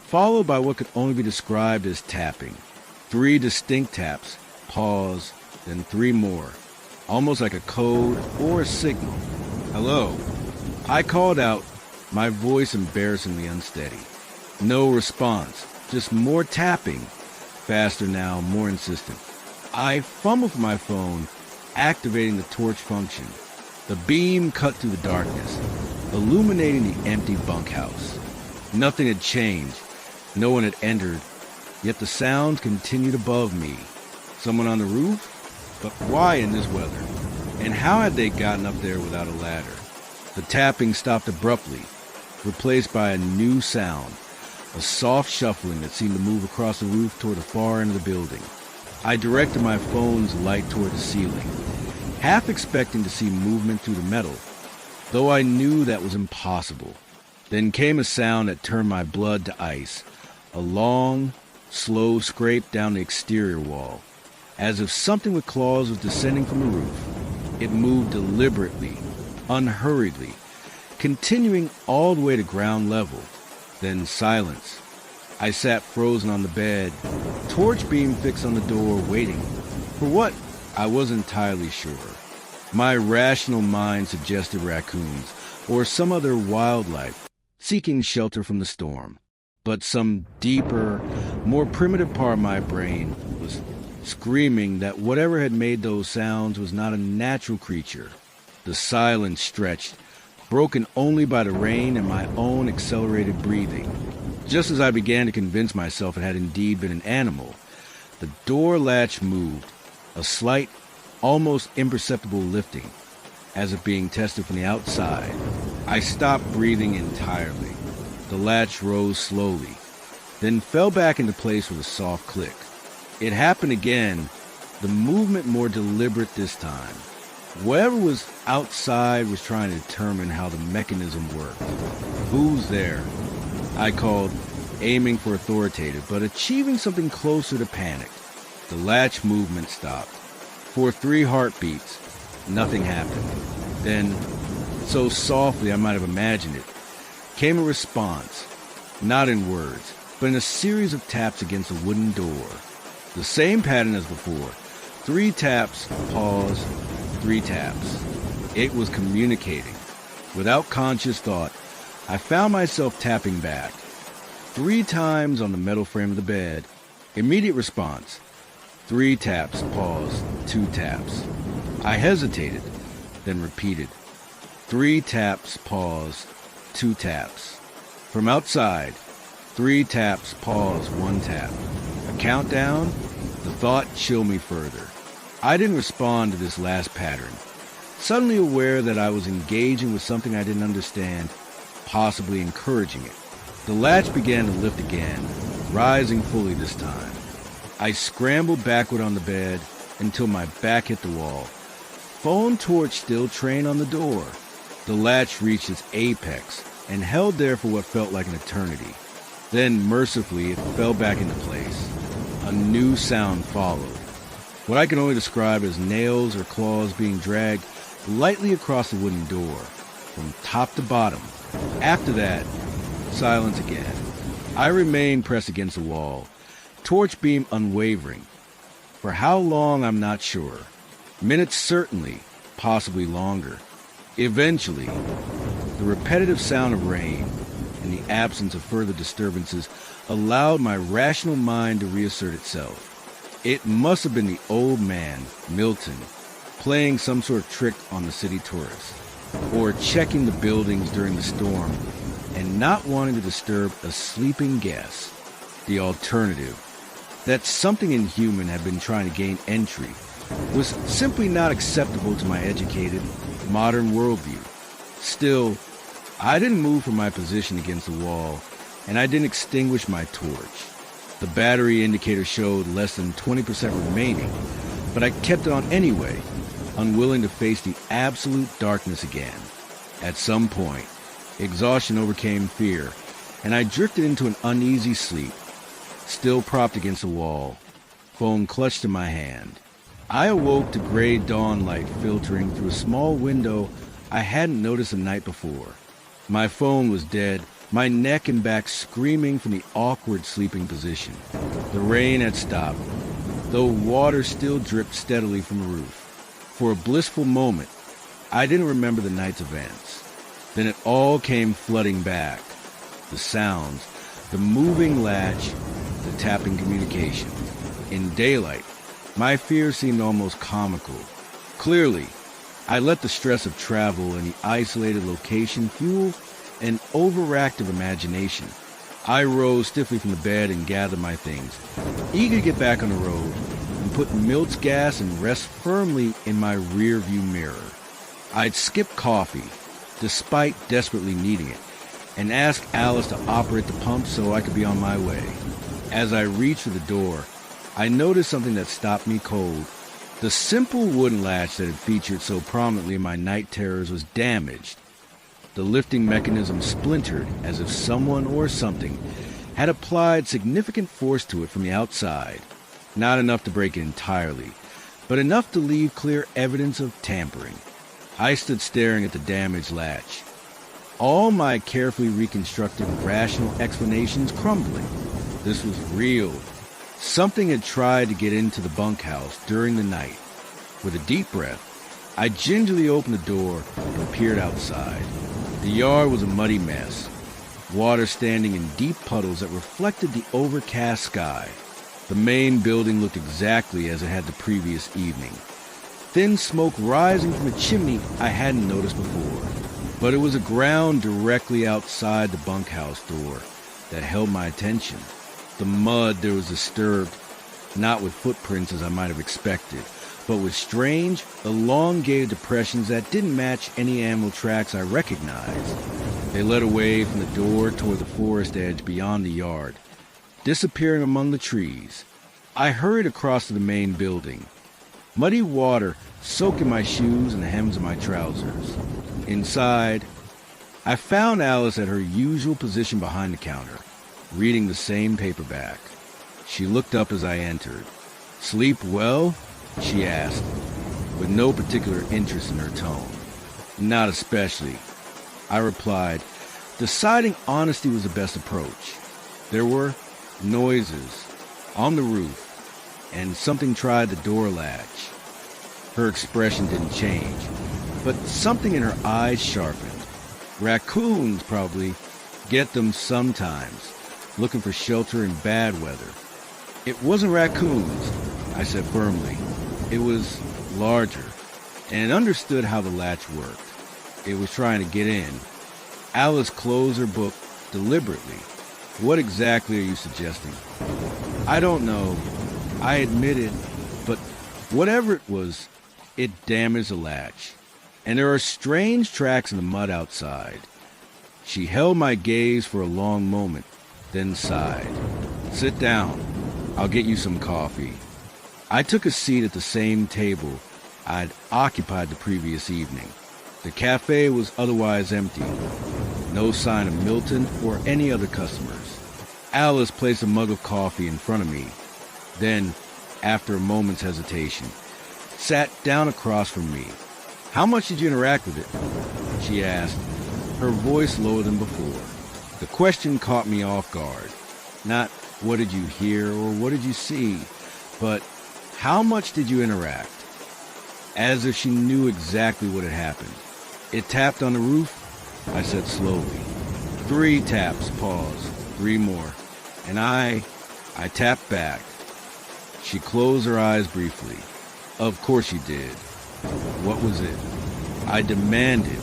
followed by what could only be described as tapping. 3 distinct taps, pause, then 3 more, almost like a code or a signal. "Hello?" I called out, my voice embarrassingly unsteady. No response, just more tapping, faster now, more insistent. I fumbled for my phone, activating the torch function. The beam cut through the darkness, illuminating the empty bunkhouse. Nothing had changed. No one had entered, yet the sounds continued above me. Someone on the roof? But why in this weather? And how had they gotten up there without a ladder? The tapping stopped abruptly, replaced by a new sound, a soft shuffling that seemed to move across the roof toward the far end of the building. I directed my phone's light toward the ceiling, half expecting to see movement through the metal, though I knew that was impossible. Then came a sound that turned my blood to ice, a long, slow scrape down the exterior wall, as if something with claws was descending from the roof. It moved deliberately, unhurriedly, continuing all the way to ground level. Then silence. I sat frozen on the bed, torch beam fixed on the door, waiting. For what? I wasn't entirely sure. My rational mind suggested raccoons, or some other wildlife, seeking shelter from the storm. But some deeper, more primitive part of my brain was screaming that whatever had made those sounds was not a natural creature. The silence stretched, broken only by the rain and my own accelerated breathing. Just as I began to convince myself it had indeed been an animal, the door latch moved, a slight, almost imperceptible lifting, as if being tested from the outside. I stopped breathing entirely. The latch rose slowly, then fell back into place with a soft click. It happened again, the movement more deliberate this time. Whoever was outside was trying to determine how the mechanism worked. "Who's there?" I called, aiming for authoritative, but achieving something closer to panic. The latch movement stopped. For 3 heartbeats, nothing happened. Then, so softly I might have imagined it, came a response, not in words, but in a series of taps against a wooden door. The same pattern as before. 3 taps, pause, 3 taps. It was communicating. Without conscious thought, I found myself tapping back. 3 times on the metal frame of the bed. Immediate response. 3 taps, pause, 2 taps. I hesitated, then repeated. 3 taps, pause, 2 taps. From outside, 3 taps, pause, 1 tap. A countdown? The thought chilled me further. I didn't respond to this last pattern, suddenly aware that I was engaging with something I didn't understand, possibly encouraging it. The latch began to lift again, rising fully this time. I scrambled backward on the bed until my back hit the wall. Phone torch still trained on the door. The latch reached its apex and held there for what felt like an eternity. Then, mercifully, it fell back into place. A new sound followed. What I can only describe as nails or claws being dragged lightly across the wooden door, from top to bottom. After that, silence again. I remained pressed against the wall, torch beam unwavering. For how long, I'm not sure. Minutes certainly, possibly longer. Eventually, the repetitive sound of rain and the absence of further disturbances allowed my rational mind to reassert itself. It must have been the old man, Milton, playing some sort of trick on the city tourists, or checking the buildings during the storm and not wanting to disturb a sleeping guest. The alternative, that something inhuman had been trying to gain entry, was simply not acceptable to my educated, modern worldview. Still, I didn't move from my position against the wall, and I didn't extinguish my torch. The battery indicator showed less than 20% remaining, but I kept it on anyway, unwilling to face the absolute darkness again. At some point, exhaustion overcame fear, and I drifted into an uneasy sleep, still propped against the wall, phone clutched in my hand. I awoke to gray dawn light filtering through a small window I hadn't noticed the night before. My phone was dead, my neck and back screaming from the awkward sleeping position. The rain had stopped, though water still dripped steadily from the roof. For a blissful moment, I didn't remember the night's events. Then it all came flooding back. The sounds, the moving latch, the tapping communication. In daylight, my fear seemed almost comical. Clearly, I let the stress of travel and the isolated location fuel an overactive imagination. I rose stiffly from the bed and gathered my things, eager to get back on the road and put Milt's gas and rest firmly in my rear-view mirror. I'd skip coffee, despite desperately needing it, and ask Alice to operate the pump so I could be on my way. As I reached for the door, I noticed something that stopped me cold. The simple wooden latch that had featured so prominently in my night terrors was damaged. The lifting mechanism splintered as if someone or something had applied significant force to it from the outside. Not enough to break it entirely, but enough to leave clear evidence of tampering. I stood staring at the damaged latch, all my carefully reconstructed rational explanations crumbling. This was real. Something had tried to get into the bunkhouse during the night. With a deep breath, I gingerly opened the door and peered outside. The yard was a muddy mess, water standing in deep puddles that reflected the overcast sky. The main building looked exactly as it had the previous evening. Thin smoke rising from a chimney I hadn't noticed before. But it was a ground directly outside the bunkhouse door that held my attention. The mud there was disturbed, not with footprints as I might have expected, but with strange, elongated depressions that didn't match any animal tracks I recognized. They led away from the door toward the forest edge beyond the yard, disappearing among the trees. I hurried across to the main building. Muddy water soaking my shoes and the hems of my trousers. Inside, I found Alice at her usual position behind the counter, reading the same paperback. She looked up as I entered. "Sleep well?" she asked, with no particular interest in her tone. "Not especially," I replied, deciding honesty was the best approach. There were noises on the roof, and something tried the door latch. Her expression didn't change, but something in her eyes sharpened. Raccoons probably get them sometimes, looking for shelter in bad weather. "It wasn't raccoons," I said firmly. "It was larger, and it understood how the latch worked. It was trying to get in." Alice closed her book deliberately. "What exactly are you suggesting?" "I don't know," I admitted, "but whatever it was, it damaged the latch. And there are strange tracks in the mud outside." She held my gaze for a long moment, then sighed. "Sit down. I'll get you some coffee." I took a seat at the same table I'd occupied the previous evening. The cafe was otherwise empty. No sign of Milton or any other customers. Alice placed a mug of coffee in front of me. Then, after a moment's hesitation, sat down across from me. "How much did you interact with it?" she asked, her voice lower than before. The question caught me off guard. Not what did you hear or what did you see, but how much did you interact? As if she knew exactly what had happened. "It tapped on the roof," I said slowly. 3 taps, pause, 3 more. And I tapped back. She closed her eyes briefly. "Of course you did." "What was it?" I demanded,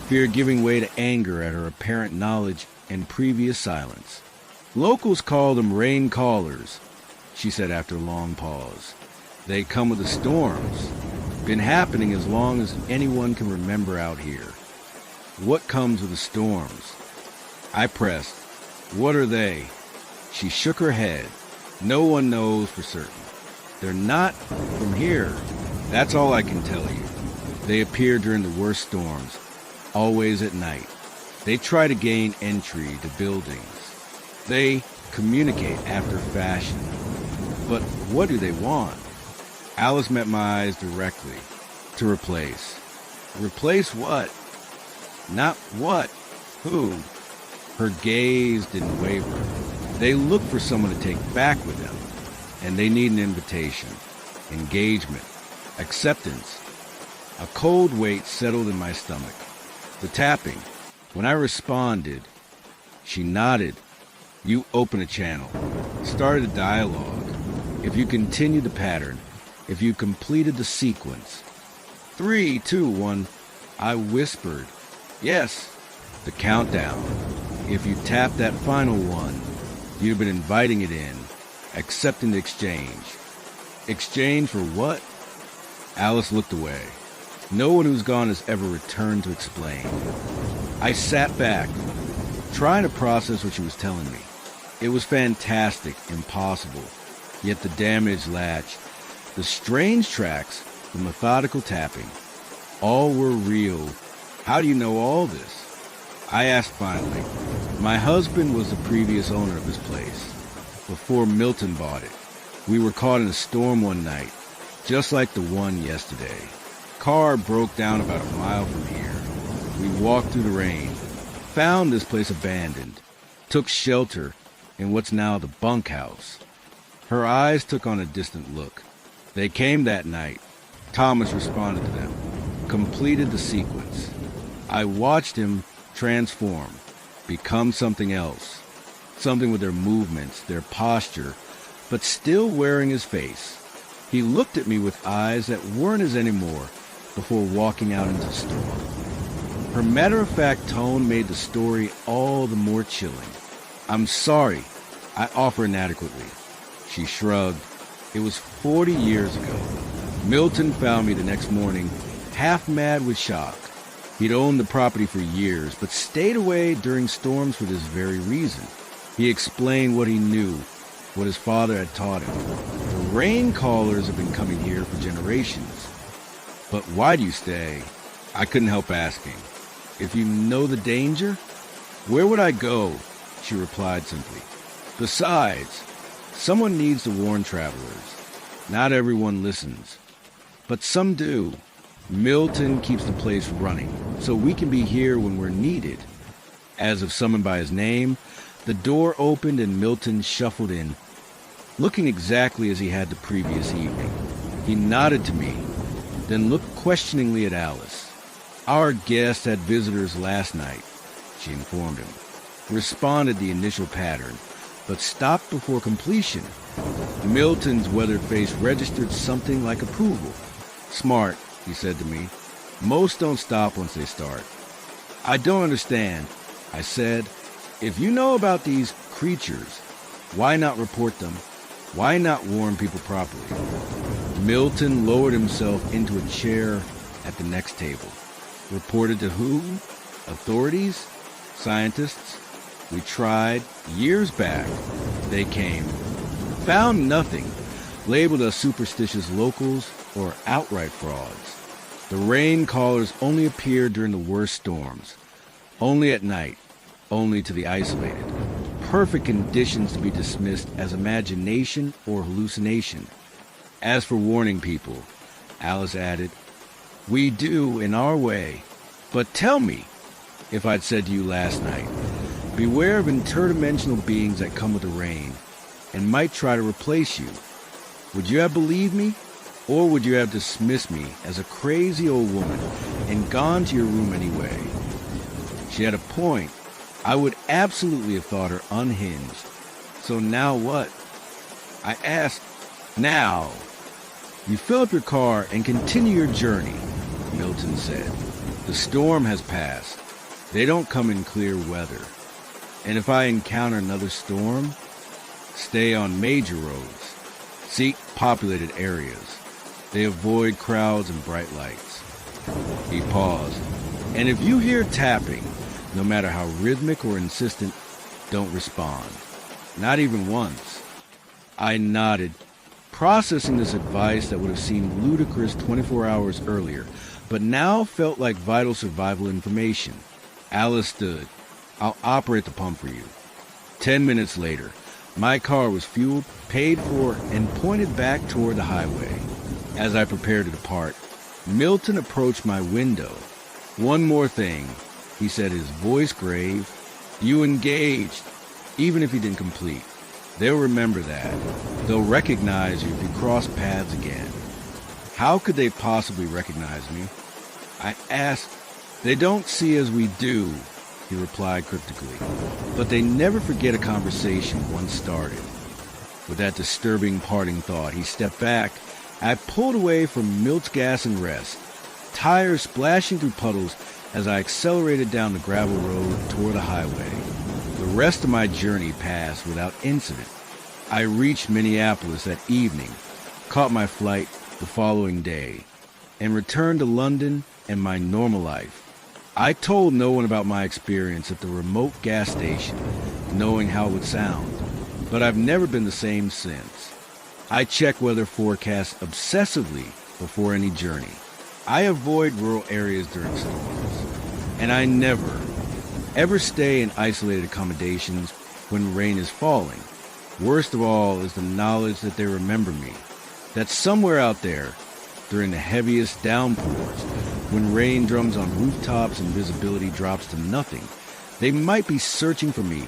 fear giving way to anger at her apparent knowledge and previous silence. "Locals call them rain callers," she said after a long pause. "They come with the storms. Been happening as long as anyone can remember out here." "What comes with the storms?" I pressed. "What are they?" She shook her head. "No one knows for certain. They're not from here. That's all I can tell you. They appear during the worst storms, always at night. They try to gain entry to buildings. They communicate after fashion. But what do they want?" Alice met my eyes directly. "To replace." "Replace what?" "Not what. Who?" Her gaze didn't waver. "They look for someone to take back with them, and they need an invitation, engagement, acceptance." A cold weight settled in my stomach. The tapping. When I responded, she nodded. "You open a channel, started a dialogue. If you continued the pattern, if you completed the sequence." 3, 2, 1, I whispered. "Yes." The countdown. If you tapped that final one, you've been inviting it in, accepting the exchange. "Exchange for what?" Alice looked away. No one who's gone has ever returned to explain. I sat back, trying to process what she was telling me. It was fantastic, impossible. Yet the damaged latch, the strange tracks, the methodical tapping, all were real. "How do you know all this?" I asked finally. "My husband was the previous owner of this place, before Milton bought it. We were caught in a storm one night, just like the one yesterday. Car broke down about a mile from here. We walked through the rain, found this place abandoned, took shelter in what's now the bunkhouse." Her eyes took on a distant look. "They came that night. Thomas responded to them, completed the sequence. I watched him transform, become something else, something with their movements, their posture, but still wearing his face. He looked at me with eyes that weren't his anymore before walking out into the storm." Her matter-of-fact tone made the story all the more chilling. "I'm sorry," I offered inadequately. She shrugged. "It was 40 years ago. Milton found me the next morning, half mad with shock. He'd owned the property for years, but stayed away during storms for this very reason. He explained what he knew, what his father had taught him. The rain callers have been coming here for generations. But why do you stay? I couldn't help asking. If you know the danger, where would I go? She replied simply. Besides, someone needs to warn travelers. Not everyone listens, but some do. Milton keeps the place running, so we can be here when we're needed. As if summoned by his name, the door opened and Milton shuffled in, looking exactly as he had the previous evening. He nodded to me, then looked questioningly at Alice. Our guest had visitors last night, she informed him. Responded the initial pattern, but stopped before completion. Milton's weathered face registered something like approval. Smart, he said to me. Most don't stop once they start. I don't understand, I said. If you know about these creatures, why not report them? Why not warn people properly? Milton lowered himself into a chair at the next table. Reported to who? Authorities? Scientists? We tried years back. They came. Found nothing. Labeled us superstitious locals or outright frauds. The rain callers only appear during the worst storms. Only at night. Only to the isolated. Perfect conditions to be dismissed as imagination or hallucination. As for warning people, Alice added, we do in our way. But tell me, if I'd said to you last night, beware of interdimensional beings that come with the rain and might try to replace you. Would you have believed me? Or would you have dismissed me as a crazy old woman and gone to your room anyway? She had a point. I would absolutely have thought her unhinged. So now what? I asked, now. You fill up your car and continue your journey, Milton said. The storm has passed. They don't come in clear weather. And if I encounter another storm, stay on major roads. Seek populated areas. They avoid crowds and bright lights. He paused. And if you hear tapping, no matter how rhythmic or insistent, don't respond. Not even once. I nodded, processing this advice that would have seemed ludicrous 24 hours earlier, but now felt like vital survival information. Alice stood. I'll operate the pump for you. 10 minutes later, my car was fueled, paid for, and pointed back toward the highway. As I prepared to depart, Milton approached my window. One more thing, he said, his voice grave. You engaged, even if you didn't complete. They'll remember that. They'll recognize you if you cross paths again. How could they possibly recognize me? I asked. They don't see as we do, he replied cryptically. But they never forget a conversation once started. With that disturbing parting thought, he stepped back. I pulled away from Milt's gas and rest, tires splashing through puddles as I accelerated down the gravel road toward the highway. The rest of my journey passed without incident. I reached Minneapolis that evening, caught my flight the following day, and returned to London and my normal life. I told no one about my experience at the remote gas station, knowing how it would sound, but I've never been the same since. I check weather forecasts obsessively before any journey. I avoid rural areas during storms, and I never, ever stay in isolated accommodations when rain is falling. Worst of all is the knowledge that they remember me, that somewhere out there, during the heaviest downpours, when rain drums on rooftops and visibility drops to nothing, they might be searching for me,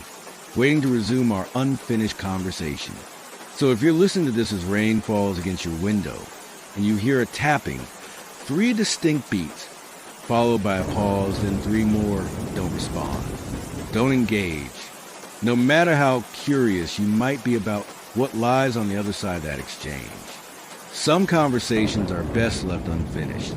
waiting to resume our unfinished conversation. So if you're listening to this as rain falls against your window, and you hear a tapping, 3 distinct beats, followed by a pause, then 3 more, don't respond. Don't engage. No matter how curious you might be about what lies on the other side of that exchange. Some conversations are best left unfinished.